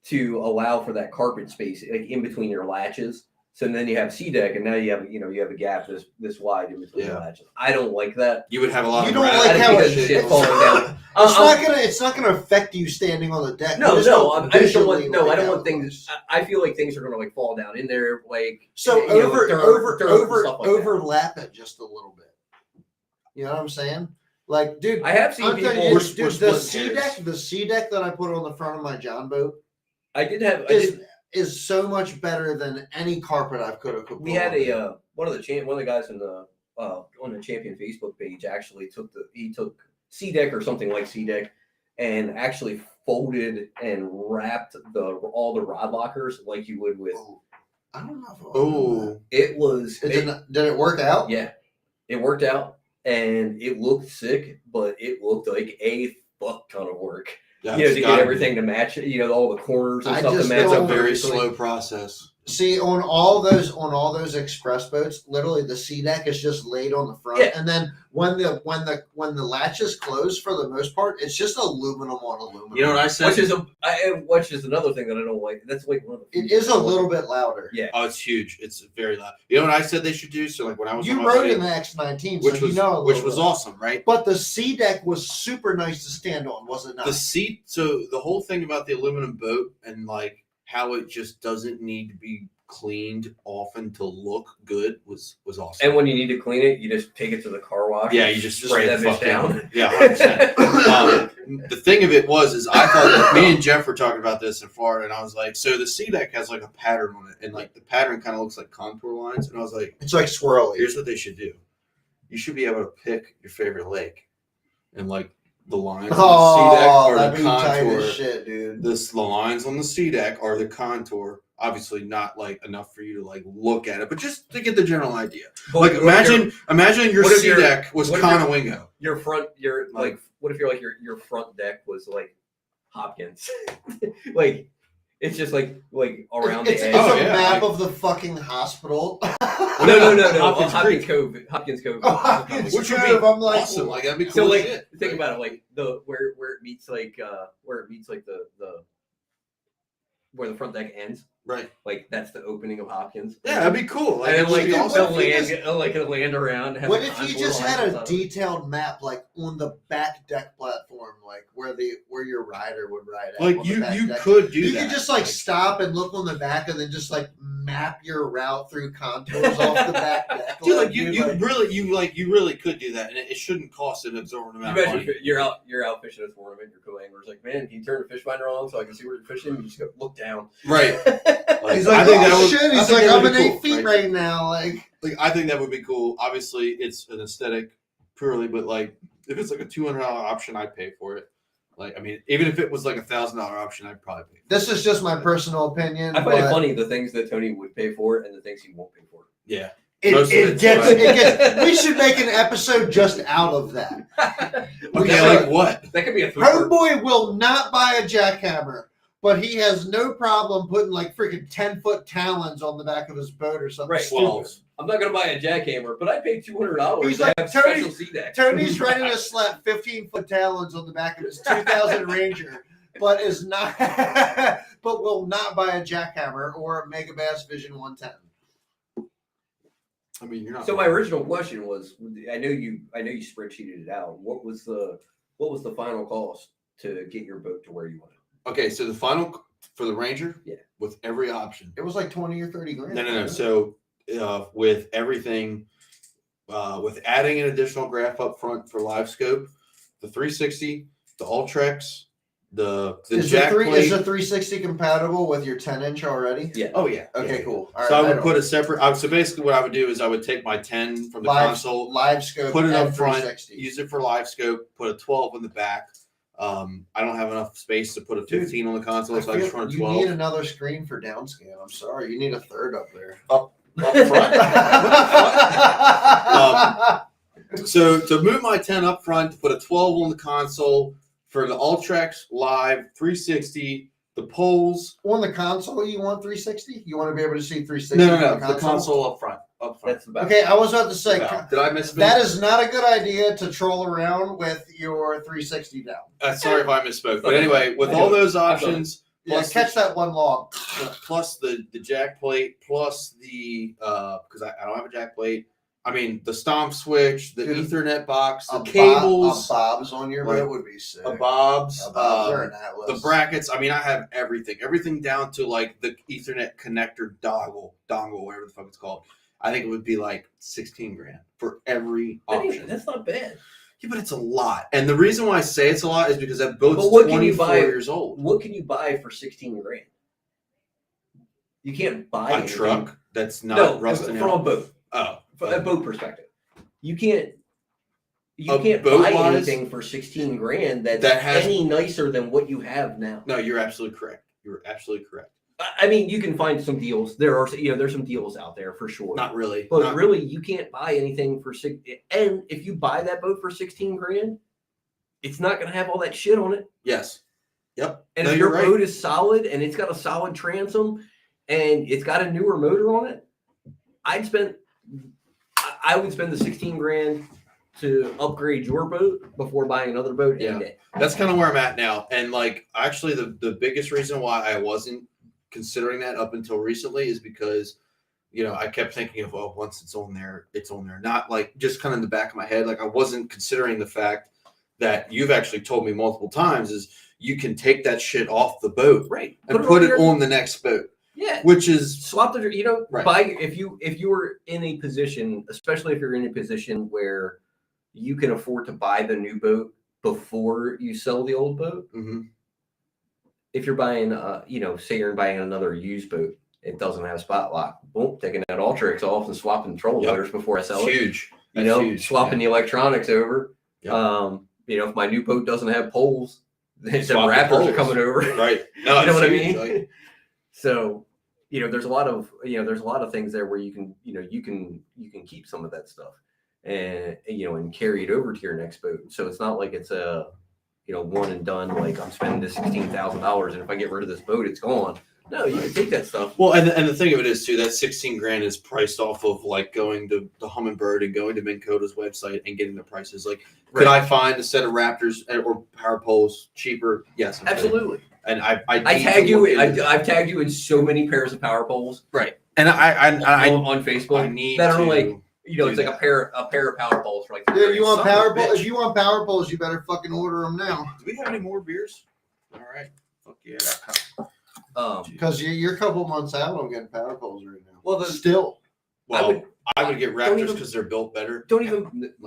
to allow for that carpet space, like in between your latches. So then you have sea deck, and now you have a gap this wide in between your latches. I don't like that. You would have a lot You of. don't grass. like I how think it- that shit it's falling down. It's not gonna affect you standing on the deck. No, You just no, don't I just don't want. visually No, I like don't how want it things. looks. I feel like things are gonna like fall down in there, like So you know, over dirt over and over stuff like that. overlap it just a little bit. You know what I'm saying? Like, dude, I have seen I'm people. telling you, We're dude, the splitting sea hairs. deck, the sea deck that I put on the front of my John boat I did. is so much better than any carpet I could have. We had one of the guys in the on the champion Facebook page actually took sea deck or something like sea deck, and actually folded and wrapped all the rod lockers like you would with. I don't know. Oh, It was. Did it work out? Yeah, it worked out, and it looked sick, but it looked like a fuck ton of work. yeah, To get everything to match, all the corners and I stuff to just match It's a up. very perfectly. slow process. See, on all those express boats, literally the sea deck is just laid on the front, Yeah. and then when the latches close, for the most part, it's just aluminum on aluminum. You know what I said? Which is another thing that I don't like. That's like one of the. It is a little bit louder. Yeah. Oh, it's huge. It's very loud. You know what I said they should do? So like when I was on You my rode buddy, in the X19, which so was you know a which little was bit. awesome, right? But the sea deck was super nice to stand on, was it not? The seat. So the whole thing about the aluminum boat and like how it just doesn't need to be cleaned often to look good was awesome. And when you need to clean it, you just take it to the car wash. yeah, and you just spray get that the bitch fuck down. Yeah, 100%. The thing of it is I thought that me and Jeff were talking about this in Florida, and I was like, so the sea deck has like a pattern on it, and like the pattern kind of looks like contour lines, and I was like, It's like swirly. here's what they should do. You should be able to pick your favorite lake, and like the lines on the sea deck Oh, are that'd the be tight contour. as shit, dude. The lines on the sea deck are the contour. Obviously, not like enough for you to like look at it, but just to get the general idea. But Like what if imagine your what if sea your- deck was what if your- Conowingo. your front, Like- what if your front deck was like Hopkins? Like it's just like around It's the edge. Oh, a yeah, map like- of the fucking hospital. No. Hopkins Hopkins Creek. Cove. Hopkins Cove. Oh, Hopkins Which would Cove, be I'm like, awesome. Like that'd be cool. So as like shit. think about it, like the where it meets like the where the front deck ends. Right. Like that's the opening of Hopkins. Yeah, that'd be cool. Like, And then it would like be dude, awesome. what if you it'll land around. And have What the if you contour just lines had on a top. detailed map, like on the back deck platform, like where your rider would ride at? Like on the you back deck? could do You that. could just like stop and look on the back, and then just like map your route through contours off the back deck. Dude, like you really could do that, and it shouldn't cost an exorbitant You amount of imagine money. you're out fishing a tournament. Your co-angler's like, "Man, can you turn the fish finder on so I can see where you're fishing?" You just go look down. Right. Like, He's like, I think oh that would- shit! I He's think like, that I'm would in be 8 cool, feet right now. Like, I think that would be cool. Obviously, it's an aesthetic purely, but like if it's like a $200 option, I'd pay for it. Like, I mean, even if it was like $1,000 option, I'd probably pay. this is just my personal opinion. I find it but funny the things that Tony would pay for and the things he won't pay for. Yeah. It, Most of it it's gets, fine. it gets. We should make an episode just out of that. Okay, should. like what? That could be a food Homeboy will not buy a jackhammer, but he has no problem putting like freaking 10-foot talons on the back of his boat or something. Right. stupid. I'm not gonna buy a jackhammer, but I paid $200 He's to like, have Tony- special sea deck. Tony's ready to slap 15-foot talons on the back of his 2000 Ranger, but is not, but will not buy a jackhammer or a Mega Bass Vision 110. I mean, you're not. So my original question was, I know you spreadsheeted it out. What was the final cost to get your boat to where you wanted? Okay, so the final for the Ranger, Yeah. with every option. It was like 20 or 30 grand. No. So with everything, with adding an additional graph up front for live scope, the 360, the Ultrex, the is jack the plate. 360 compatible with your 10-inch already? Yeah. Oh yeah. Okay, Yeah. cool. All So I right, would put a separate. So basically, what I would do is I would take my 10 from the console, live scope, put it and up front, 360. use it for live scope, put a 12 in the back. I don't have enough space to put a 15 on the console, so I just run a you 12 need another screen for downscan. I'm sorry, you need a third up there. up front. So to move my 10 up front, to put a 12 on the console for the Ultrex Live 360, the poles. On the console, you want 360? You want to be able to see 360? No, on the console up front. That's the best. Okay, I was about to say Did I miss? that is not a good idea to troll around with your 360 down. Sorry if I misspoke. But anyway, with all those options, Yeah, plus catch that one log. plus the jack plate, plus the because I don't have a jack plate. I mean the stomp switch, the Dude, Ethernet box, the A cables, Bob's on your like, boat would be sick. a Bob's, A Bob's or an Atlas. the brackets. I mean, I have everything down to like the Ethernet connector dongle, whatever the fuck it's called. I think it would be like 16 grand for every option. That's not bad. Yeah, but it's a lot. And the reason why I say it's a lot is because that boat's But what can you 24 buy? years old. What can you buy for 16 grand? You can't buy A anything. truck that's not No, rusting from a out. boat. Oh, From a boat perspective, you can't. You can't buy anything for 16 grand that has any nicer than what you have now. No, you're absolutely correct. You're absolutely correct. I mean, you can find some deals. There's some deals out there for sure. Not really. But really, you can't buy anything for and if you buy that boat for 16 grand, it's not going to have all that shit on it. Yes. Yep. And if your boat is solid and it's got a solid transom and it's got a newer motor on it, I would spend the 16 grand to upgrade your boat before buying another boat. Yeah, that's kind of where I'm at now. And like, actually, the biggest reason why I wasn't considering that up until recently is because, I kept thinking of, well, once it's on there, it's on there. Not like just kind of in the back of my head. Like I wasn't considering the fact that you've actually told me multiple times is you can take that shit off the boat, right, and put it on the next boat. Yeah, which is swap the right. Buy if you were in a position, especially if you're in a position where you can afford to buy the new boat before you sell the old boat. Mm-hmm. If you're buying, say you're buying another used boat, it doesn't have spot lock. Boom, taking that Ultrix off and swapping the trolling motors before I sell it. Huge. Huge. Swapping the electronics over. Yep. If my new boat doesn't have poles, then some Raptors are coming over. Right. No, you know what I mean? Like, so, there's a lot of things there where you can keep some of that stuff and carry it over to your next boat. So it's not like it's a one and done. Like I'm spending this $16,000, and if I get rid of this boat, it's gone. No, you can take that stuff. Well, and the thing of it is too, that 16 grand is priced off of like going to the Humminbird and going to Minn Kota's website and getting the prices. Like, could I find a set of Raptors or power poles cheaper? Yes, absolutely. And I tag you. I've tagged you in so many pairs of power poles. Right. And I on Facebook I need that are to like it's like a pair of power poles for like. Yeah, you want power poles? If you want power poles, you better fucking order them now. Do we have any more beers? All right. Fuck yeah. Because you're a couple months out on getting power poles right now. Well, still. Well, I would get Raptors because they're built better.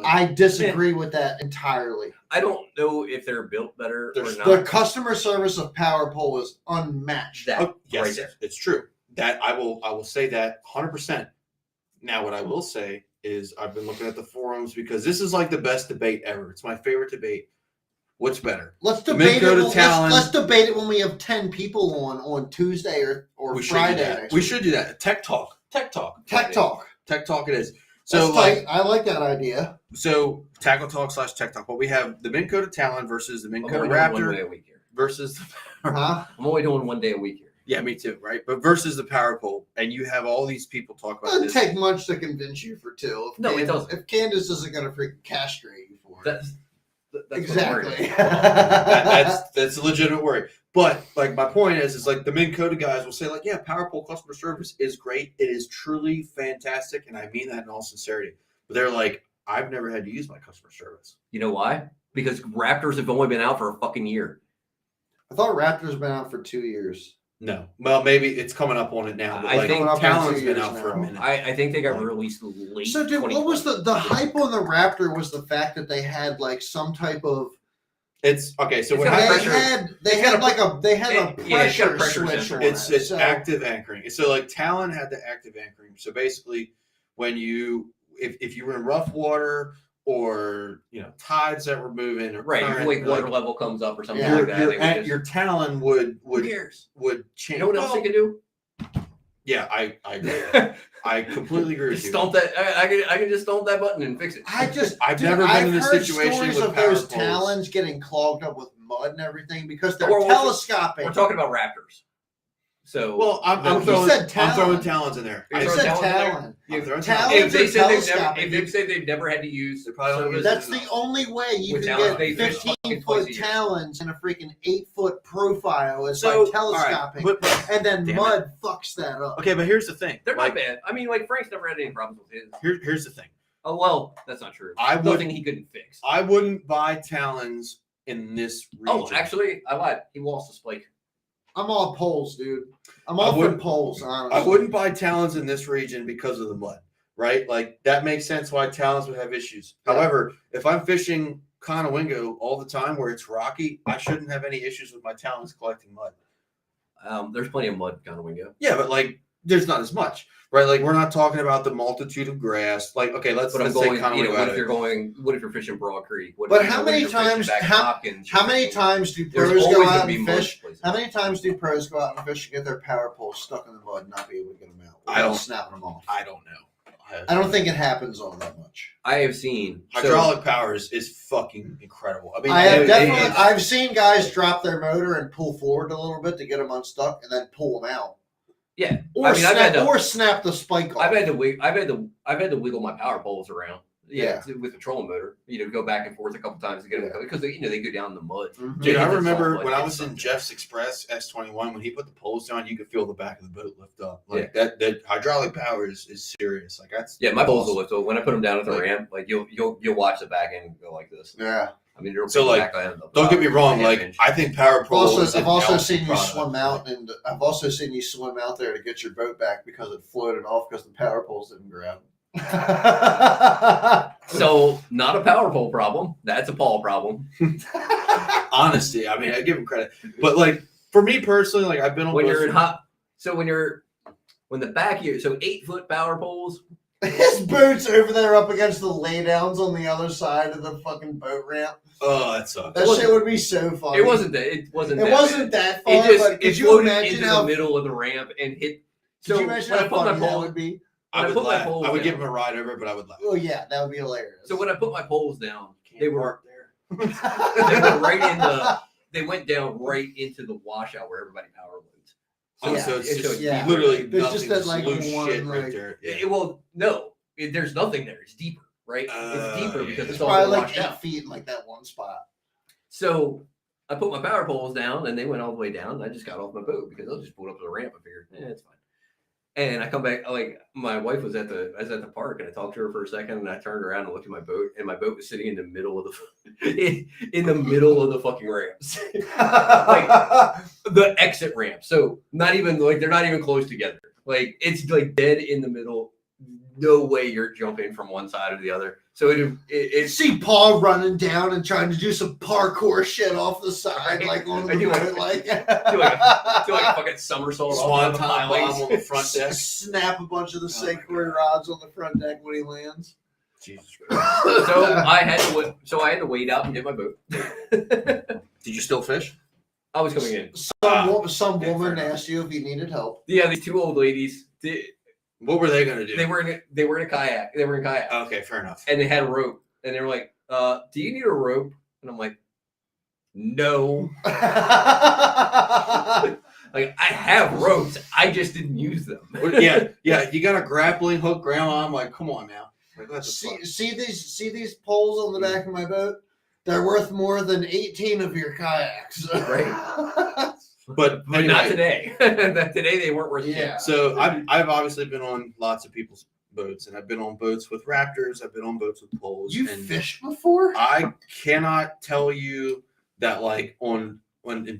I disagree with that entirely. I don't know if they're built better or not. The customer service of Power Pole is unmatched. Yes, right, it's true. That I will say that 100%. Now, what I will say is I've been looking at the forums because this is like the best debate ever. It's my favorite debate. What's better? Let's debate it. Let's debate it when we have 10 people on Tuesday or Friday. We should do that. Tech talk. It is. So I like that idea. So Tackle Talk / Tech Talk. Well, we have the Minn Kota Talon versus the Minn Kota Raptor 1 day a week here. versus. I'm only doing 1 day a week here. Yeah, me too. Right, but versus the Power Pole, and you have all these people talk about. It doesn't take much to convince you for two. It doesn't. If Candace isn't going to freaking castrate you for it. That's exactly. that's a legitimate worry. But like my point is like the Minn Kota guys will say like, yeah, Power Pole customer service is great. It is truly fantastic, and I mean that in all sincerity. But they're like, I've never had to use my customer service. You know why? Because Raptors have only been out for a fucking year. I thought Raptors been out for 2 years. No. Well, maybe it's coming up on it now. But I think Talon's been out for a minute. I think they got released late. So, dude, what was the hype on the Raptor was the fact that they had like some type of. It's okay. So it's they had a pressure switch on it. It's active anchoring. So like Talon had the active anchoring. So basically, when if you were in rough water or tides that were moving or current, like water level comes up or something like that, your Talon would change. You know what else they can do? Yeah, I agree. I completely agree with you. Stomp that. I can just stomp that button and fix it. I've never been in this situation with of those Talons getting clogged up with mud and everything because they're telescopic. We're talking about Raptors. So well, I'm throwing Talons in there. I said Talon. If they say they've never had to use, that's the only way you can get 15-foot Talons in a freaking 8-foot profile is by telescoping, and then mud fucks that up. Okay, but here's the thing: they're not bad. I mean, like Frank's never had any problems with his. Here's the thing. Oh well, that's not true. Nothing he couldn't fix. I wouldn't buy Talons in this region. Oh, actually, I lied. He lost the spike. I'm all poles, dude. I'm all for poles, honestly. I wouldn't buy Talons in this region because of the mud, right? Like, that makes sense why Talons would have issues. Yeah. However, if I'm fishing Conowingo all the time where it's rocky, I shouldn't have any issues with my Talons collecting mud. There's plenty of mud in Conowingo. Yeah, but, like, there's not as much. right? Like we're not talking about the multitude of grass. Like, okay, let's But I'm say going, kind you of know, what if you're fishing Broad Creek? But how many times? How many times do pros go out and fish? How many times do pros go out and fish and get their power poles stuck in the mud and not be able to get them out? I don't snapping them off. I don't know. I don't think it happens all that much. I have seen hydraulic power is fucking incredible. I mean, I've seen guys drop their motor and pull forward a little bit to get them unstuck and then pull them out. Yeah, or snap the spike off. I've had to wiggle my power poles around. Yeah, with the trolling motor, go back and forth a couple times to get them because they go down in the mud. Mm-hmm. Dude, I remember when I was in Jeff's Express S21 when he put the poles down, you could feel the back of the boat lift up. Like that hydraulic power is serious. Like that's my poles will lift up when I put them down at the ramp. Like you'll watch the back end go like this. Yeah. I mean, so like, don't get me wrong. Like, I think power poles. I've also seen you swim out, and I've also seen you swim out there to get your boat back because it floated off because the power poles didn't grab. So not a power pole problem. That's a Paul problem. Honesty. I mean, I give him credit, but like for me personally, like I've been on when you're in hot. So when the back here, so 8-foot power poles. His boat's over there up against the laydowns on the other side of the fucking boat ramp. Oh, that sucks. That shit would be so funny. It wasn't that. It wasn't that fun. Could you imagine into the middle of the ramp and hit? So could you imagine how funny that would be? I would laugh. I would give him a ride over, but I would laugh. Oh yeah, that would be hilarious. So when I put my poles down, they were there. They were right in the. They went down right into the washout where everybody power loads. So it's just literally there's just that like loose one shit like, right there. There's nothing there. It's deeper, right? It's deeper because it's all probably like washed 8 out. feet in like that one spot. So I put my power poles down and they went all the way down. And I just got off my boat because I was just pulled up to the ramp. I figured, it's fine. And I come back, like my wife was at the park and I talked to her for a second and I turned around and looked at my boat and my boat was sitting in the middle of the in the middle of the fucking ramps. Like the exit ramp. So not even like they're not even close together. Like it's like dead in the middle. No way you're jumping from one side to the other. So it see Paul running down and trying to do some parkour shit off the side, like on the boat, like do a fucking somersault swan bomb on the front deck, snap a bunch of the Sequoia rods on the front deck when he lands. Jesus Christ! So I had to wait out and get my boat. Did you still fish? I was coming in. Some woman asked you if you needed help. Yeah, these two old ladies. What were they going to do? They were in a kayak. Okay, fair enough. And they had a rope. And they were like, do you need a rope? And I'm like, no. Like, I have ropes. I just didn't use them. Yeah. You got a grappling hook, grandma. I'm like, come on now. Like, see these poles on the back of my boat? They're worth more than 18 of your kayaks. Right. But anyway, not today. Today they weren't worth shit. So I've obviously been on lots of people's boats, and I've been on boats with Raptors. I've been on boats with poles. You fished before? I cannot tell you that like when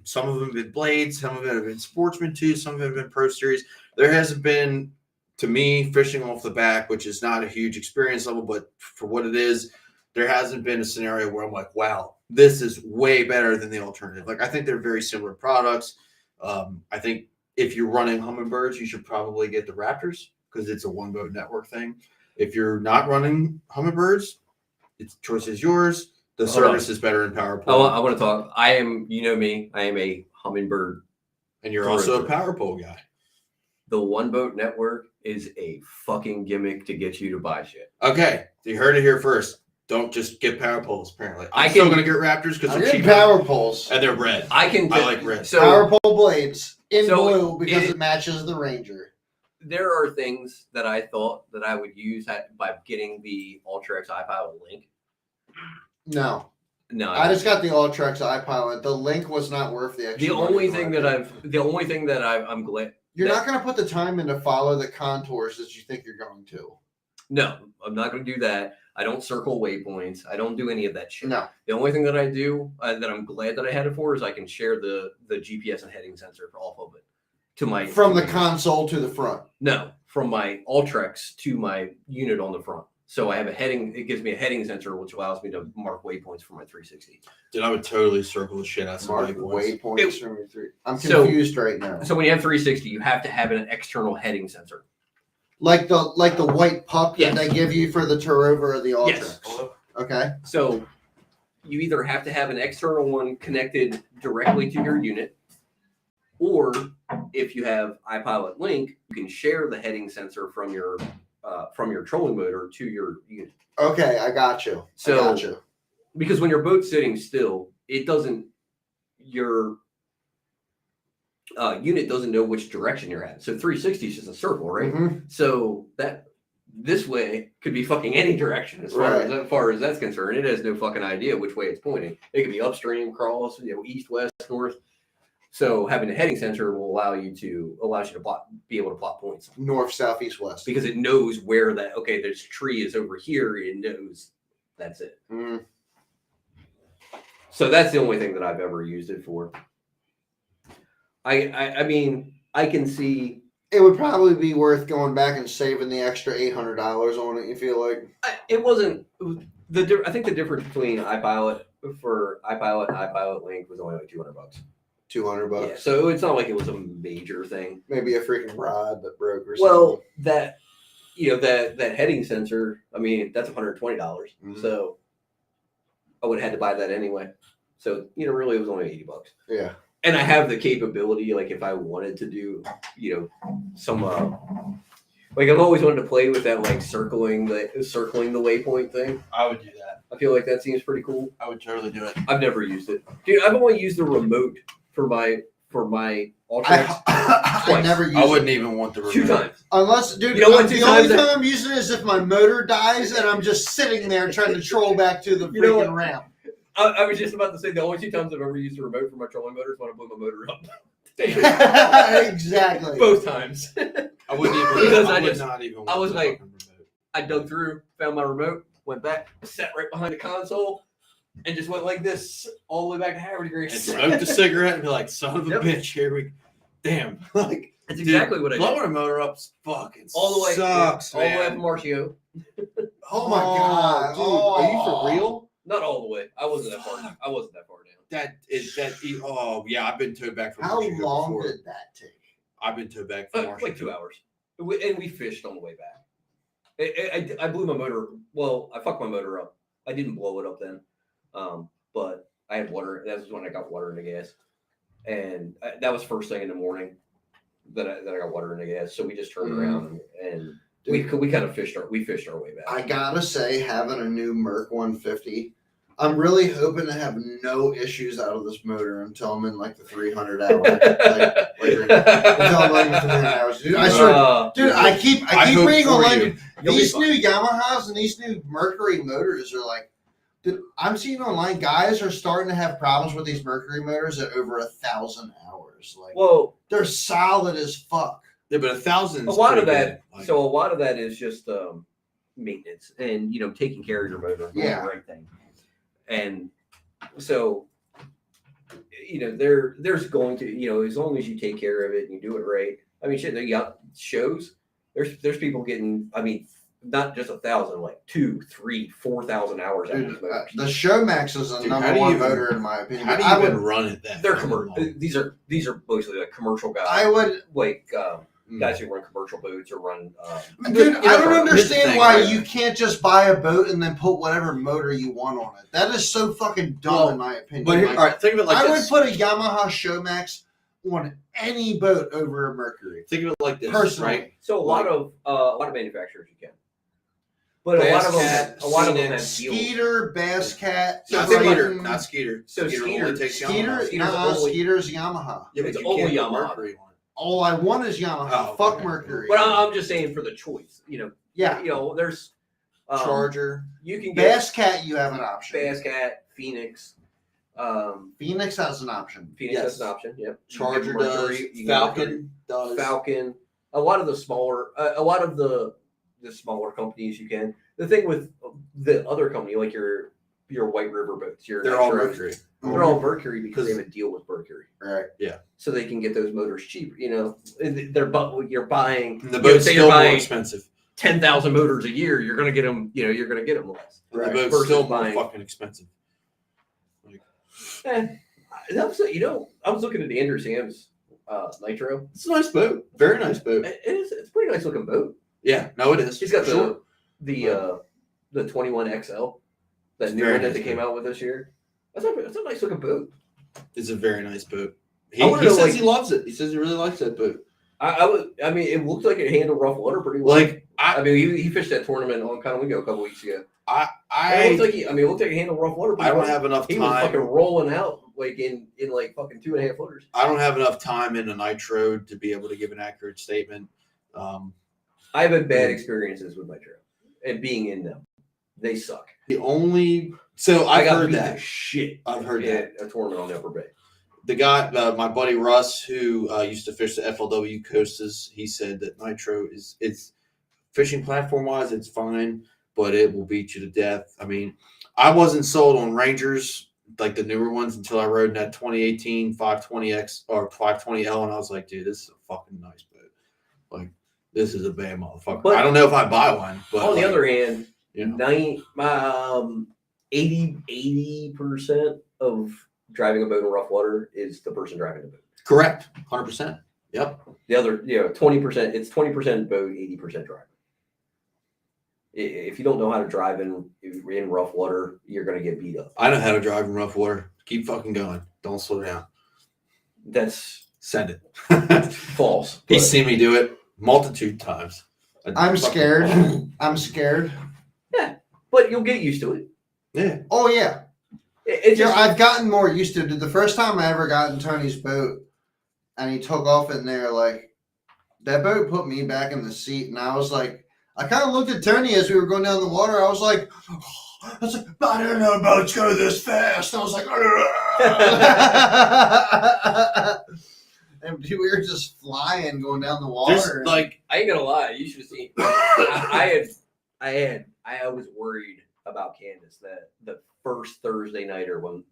some of them have been blades, some of them have been sportsman too, some of them have been pro series. There hasn't been, to me, fishing off the back, which is not a huge experience level, but for what it is, there hasn't been a scenario where I'm like, wow, this is way better than the alternative. Like, I think they're very similar products. I think if you're running Humminbirds, you should probably get the Raptors because it's a one boat network thing. If you're not running Humminbirds, its choice is yours. The service is better in Power Pole. I want to talk. I am, you know me, I am a Humminbird. And you're also a Power Pole guy. The one boat network is a fucking gimmick to get you to buy shit. Okay. You heard it here first. Don't just get Power Poles, apparently. I'm still going to get Raptors because they're cheaper. Power Poles. And they're red. I like red. So, Power Pole blades in blue because it matches the Ranger. There are things that I thought that I would use by getting the Ultrex iPilot link. No. I just got the Ultrex iPilot. The link was not worth the extra. The only thing that I'm glad you're not going to put the time in to follow the contours that you think you're going to. No, I'm not going to do that. I don't circle waypoints. I don't do any of that shit. No. The only thing that I do that I'm glad that I had it for is I can share the GPS and heading sensor off of it from the console to the front. No, from my Ultrex to my unit on the front. So I have a heading. It gives me a heading sensor, which allows me to mark waypoints for my 360. Dude, I would totally circle the shit out of some waypoints from your 3. I'm confused right now. So when you have 360, you have to have an external heading sensor. Like the white puck Yes. that they give you for the Turova or the Ultra. Yes. Okay. So you either have to have an external one connected directly to your unit, or if you have iPilot Link, you can share the heading sensor from your trolling motor to your unit. Okay, I got you. So- I got you. Because when your boat's sitting still, it doesn't your unit doesn't know which direction you're at. So 360 is just a circle, right? Mhm. So that this way could be fucking any direction as far as that's concerned. It has no fucking idea which way it's pointing. It could be upstream, cross, east, west, north. So having a heading sensor will allows you to be able to plot points North, south, east, west. because it knows where this tree is over here. It knows that's it. Mm. So that's the only thing that I've ever used it for. I mean, I can see It would probably be worth going back and saving the extra $800 on it. You feel like? it wasn't I think the difference between iPilot and iPilot Link was only like $200. $200. Yeah, so it's not like it was a major thing. Maybe a freaking rod that broke or something. Well, that heading sensor, I mean, that's $120. Mhm. So I would have had to buy that anyway. So really, it was only $80. Yeah. And I have the capability, like if I wanted to do, some like I've always wanted to play with that, like circling the waypoint thing. I would do that. I feel like that seems pretty cool. I would totally do it. I've never used it, dude. I've only used the remote for my Ultrax I twice. never used I it. wouldn't even want the remote. 2 times. Unless, dude, You know what, the 2 only times time I'm using it is if my motor dies and I'm just sitting there trying to troll back to the You know freaking what? ramp. I was just about to say the only 2 times I've ever used the remote for my trolling motor is when I blew my motor up. Exactly. Both times. I wouldn't even. Because I I would just- not even. I want was the like- fucking remote. I dug through, found my remote, went back, sat right behind the console, and just went like this all the way back to Howard And Grease. smoked a cigarette and be like, "Son of a Yep. bitch, here we." Damn, like That's exactly what I did. blowing a motor up's fucking All the way, sucks, all the way up man. from RCO. Oh my God. dude, Oh. are you for real? Not all the way. I wasn't that far down. That is that. Oh yeah, I've been towed back from. How Michigan long before. did that take? I've been towed back from Like 2 hours. And we fished on the way back. I blew my motor. Well, I fucked my motor up. I didn't blow it up then. But I had water. That was when I got water in the gas. And that was first thing in the morning that I got water in the gas. So we just turned around and we kind of fished our way back. I gotta say, having a new Merc 150, I'm really hoping to have no issues out of this motor until I'm in like the 300 hour. Until I'm like the 300 hours. Dude, I swear, dude, I keep hope reading for online. you. Dude, You'll be these fine. new Yamahas and these new Mercury motors are like, dude, I'm seeing online guys are starting to have problems with these Mercury motors at over 1,000 hours. Like, Well, they're solid as fuck. Yeah, but 1,000. a lot of that. So a lot of that is just maintenance and taking care of your motor, and doing Yeah. the right thing. And so there's going to as long as you take care of it and you do it right. I mean, shit, they got shows. There's people getting. I mean, not just 1,000, like 2,000, 3,000, 4,000 hours out of these Dude, motors. the Showmax is the Dude, how number do you one even- motor in my opinion. How do I you would, even run it that? They're fucking commercial. long? These are mostly like commercial guys. I would, like guys who run commercial boats or run. dude. I don't here's the understand thing, why right? you can't just buy a boat and then put whatever motor you want on it. That is so fucking dumb, Well, in my opinion. But here, Like, all right, think of it like I this. would put a Yamaha Showmax on any boat over a Mercury. Think of it like this, Personally. right? So a lot of manufacturers you can, but a lot of them have deals. Skeeter, Bass Cat, Not think Skeeter, Triton, not Skeeter. So Skeeter Skeeter- only takes Skeeter, Yamaha. Skeeter's nah, only- Skeeter's Yamaha. Yeah, It's but you only can't put Yamaha. Mercury on it. All I want is Yamaha. Oh, Fuck okay. Mercury. But I'm just saying for the choice. Yeah, There's Charger. You can get Bass Cat, you have an option. Bass Cat, Phoenix. Phoenix has an option. Phoenix Yes. has an option. Yep. You can Charger get does. Mercury, you can get Mercury. Falcon does. Falcon. A lot of the smaller companies you can. The thing with the other company, like your White River boats, They're all Nitros, Mercury. They're all Mercury because they have a deal with Mercury, Right. so they can get those motors cheap. You're buying. And the boat's say still you're more buying expensive. 10,000 motors a year. You're gonna get them. You're gonna get them less. And Right. the boat's Versus still more buying- fucking expensive. I was looking at the Andrew Sam's Nitro. It's a nice boat. Very nice boat. It's a pretty nice looking boat. Yeah, no, it is. He's got Sure. the 21XL, that new very one that nice they came boat. out with this year. That's a nice looking boat. It's a very nice boat. I wanna He know, says like- he loves it. He says he really likes that boat. I mean, it looked like it handled rough water pretty well. Like I mean, he fished that tournament on Conowingo a couple weeks ago. I And it looked like he handled rough water pretty I don't well. have enough He was time. fucking rolling out like in like fucking 2.5 footers. I don't have enough time in a nitro to be able to give an accurate statement. I've had bad experiences with Nitro and being in them. They suck. I've got heard beat that. to shit. I've heard that. at a tournament on the Upper Bay. The guy, my buddy Russ, who used to fish the FLW coasters, he said that nitro it's fishing platform wise, it's fine, but it will beat you to death. I mean, I wasn't sold on Rangers, like the newer ones, until I rode in that 2018 520X or 520L, and I was like, dude, this is a fucking nice boat. Like, this is a bad motherfucker. But I don't know if I buy one, but on the other hand, you know, 80% of driving a boat in rough water is the person driving the boat. correct, 100%. Yep. The other, 20%. It's 20% boat, 80% driver. If you don't know how to drive in rough water, you're gonna get beat up. I know how to drive in rough water. Keep fucking going. Don't slow down. That's Send it. false. He's but- seen me do it multitude times. I'm scared. I'm scared. But you'll get used to it. Yeah. Oh yeah. It's Yeah, just, I've gotten more used to it. The first time I ever got in Tony's boat and he took off in there, like that boat put me back in the seat, and I was like, I kind of looked at Tony as we were going down the water. I was like, I didn't know boats go this fast. I was like, and we were just flying going down the water. There's like, I ain't gonna lie. You should have seen. I was worried about Candace that the first Thursday nighter when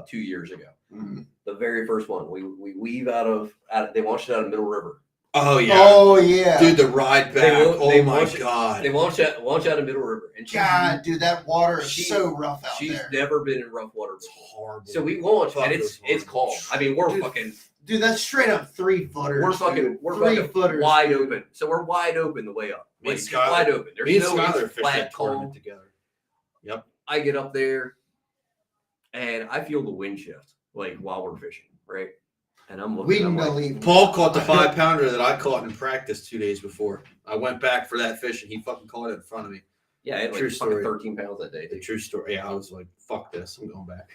2 years ago, Mhm. the very first one, we weave out of they launched it out of Middle River. oh yeah, Oh yeah, dude, the ride back. They Oh my launched- god. They launch out of Middle River, and God, dude, that water is she- so rough out she's there. never been in rough water It's before. horrible. So we launch, Fuck, and it it's was calm. horrible. I mean, we're Dude, fucking Dude, that's straight up 3-footers. we're fucking Three footers, wide dude. open. So we're wide open the way up. Me and Like, Skylar- wide open. There's Me and no Skylar it's fished flat, that tournament calm. together. Yep. I get up there and I feel the wind shift like while we're fishing, right? And I'm looking. We I'm like, believe. Paul caught the 5-pounder that I caught in practice 2 days before. I went back for that fish and he fucking caught it in front of me. yeah, I had like True fucking story. 13 pounds that day. The Dude. true story. Yeah, I was like, fuck this. I'm going back.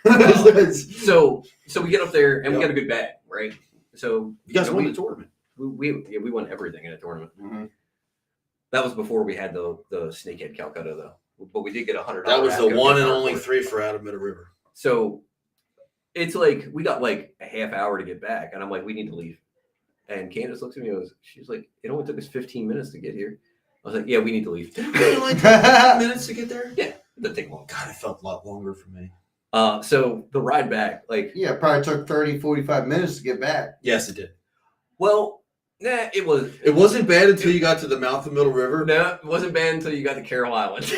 So we get up there and we Yep. got a good bag, right? So You guys won we, the tournament. we won everything in a tournament. Mhm. That was before we had the snakehead Calcutta though, but we did get $100. That was the Atco one gift and card only for it. 3 for out of Middle River. So it's like we got like a half hour to get back, and I'm like, we need to leave. And Candace looks at me and goes, she's like, it only took us 15 minutes to get here. I was like, yeah, we need to leave. It only took 5 minutes to get there? Yeah, it doesn't take long. God, it felt a lot longer for me. So the ride back, like, Yeah, it probably took 30, 45 minutes to get back. Yes, it did. well, nah, it was. It wasn't bad until you got to the mouth of Middle River. No, it wasn't bad until you got to Carroll Island.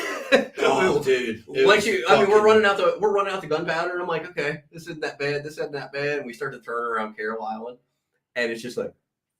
Oh, dude. It Like was we're fucking- running out the gunpowder, and I'm like, okay, this isn't that bad. This isn't that bad. And we start to turn around Carroll Island, and it's just like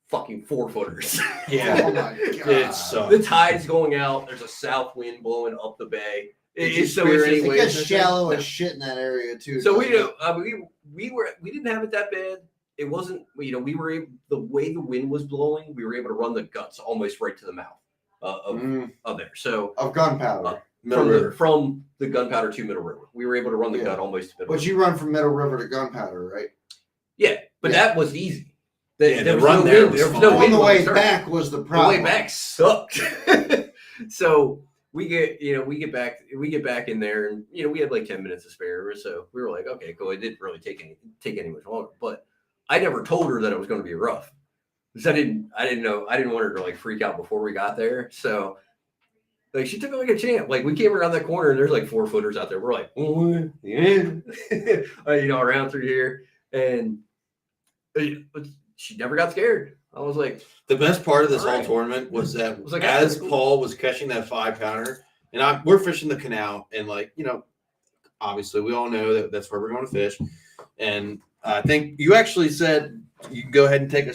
fucking 4-footers. Yeah. Oh my It god. sucked. The tide's going out. There's a south wind blowing up the bay. Did you It's so spear it's any just- It waves? gets shallow as shit in that area too. So we doesn't do. We didn't have it that bad. It wasn't. We were able, the way the wind was blowing, we were able to run the guts almost right to the mouth of there. So of gunpowder. Middle from the gunpowder to Middle River, we were able to run the Yeah. gut almost to Middle But River. you run from Middle River to gunpowder, right? Yeah, but Yeah. that was easy. Yeah, the there was run no there wind. was There was fine. no On wind the when we way started. back was the The problem. way back sucked. So we get back in there, and we had like 10 minutes to spare. So we were like, okay, cool. It didn't really take any much longer, but I never told her that it was going to be rough because I didn't know. I didn't want her to like freak out before we got there. So like she took it like a champ. Like we came around that corner and there's like 4-footers out there. We're like, oh, yeah, around through here, and she never got scared. I was like, The best part of this All whole right. tournament was that It was like, as that's cool. Paul was catching that 5-pounder, and we're fishing the canal, and obviously we all know that that's where we're going to fish. And I think you actually said you can go ahead and take a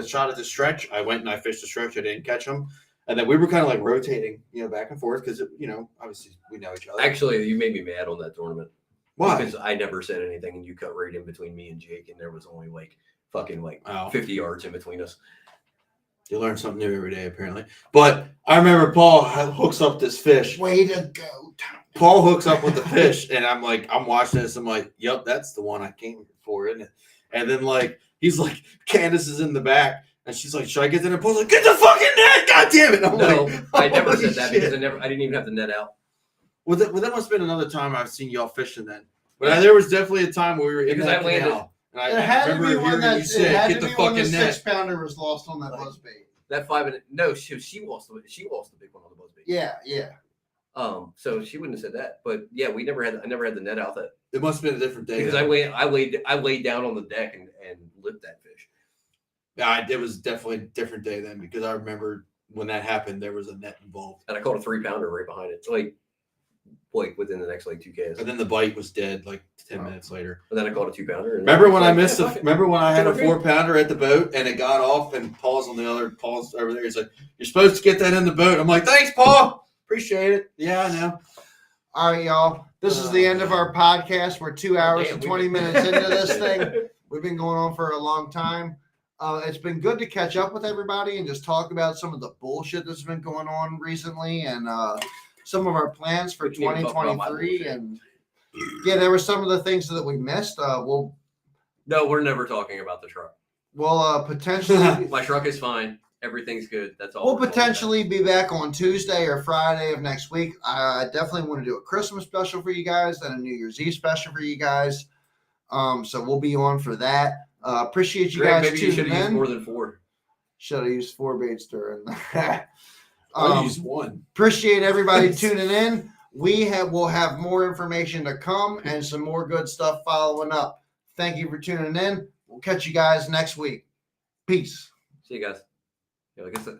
shot at the stretch. I went and I fished the stretch. I didn't catch them. And then we were kind of like rotating, back and forth because, obviously we know each other. Actually, you made me mad on that tournament. Why? Because I never said anything, and you cut right in between me and Jake, and there was only fucking 50 yards in between us. You learn something new every day, apparently. But I remember Paul hooks up this fish. Way to go, Tom. Paul hooks up with the fish, and I'm watching this. I'm like, yep, that's the one I came for, isn't it? And then he's like, Candace is in the back, and she's like, should I get that? And Paul's like, get the fucking net, god damn it! I'm I never holy said that shit. because I didn't even have the net out. Well, that must have been another time I've seen y'all fishing then. But there was definitely a time where we were in Because that I landed- canal. And I It had to remember be when hearing that you say, get the fucking net. 6-pounder was lost on that buzzbait. That 5 minute. No, she lost the big one on the buzzbait. Yeah. So she wouldn't have said that. But yeah, I never had the net out that It must have been a different day. because then. I laid down on the deck and lit that fish. Yeah, it was definitely a different day then because I remember when that happened, there was a net involved. And I caught a 3-pounder right behind it. Within the next 2 Ks. And then the bite was dead 10 minutes later. And then I caught a 2-pounder. Remember when I missed remember when I had a Okay. 4-pounder at the boat and it got off and Paul's over there. He's like, you're supposed to get that in the boat. I'm like, thanks, Paul. Appreciate it. Yeah, I know. All right, y'all. This is the end of our podcast. We're 2 hours and 20 minutes into this thing. We've been going on for a long time. It's been good to catch up with everybody and just talk about some of the bullshit that's been going on recently and some of our plans for We can't talk about my 2023. bullshit. And yeah, there were some of the things that we missed. No, we're never talking about the truck. We'll potentially My truck is fine. Everything's good. That's all. we'll we're talking potentially be back on Tuesday or Friday of next week. I definitely want to do a Christmas special for you guys and a New Year's Eve special for you guys. So we'll be on for that. Appreciate you about. Greg, guys maybe you should tuning have used in. more than 4. Should have used 4 baits during that. I used one. Appreciate everybody tuning in. We'll have more information to come and some more good stuff following up. Thank you for tuning in. We'll catch you guys next week. Peace. See you guys. Yeah, like I said.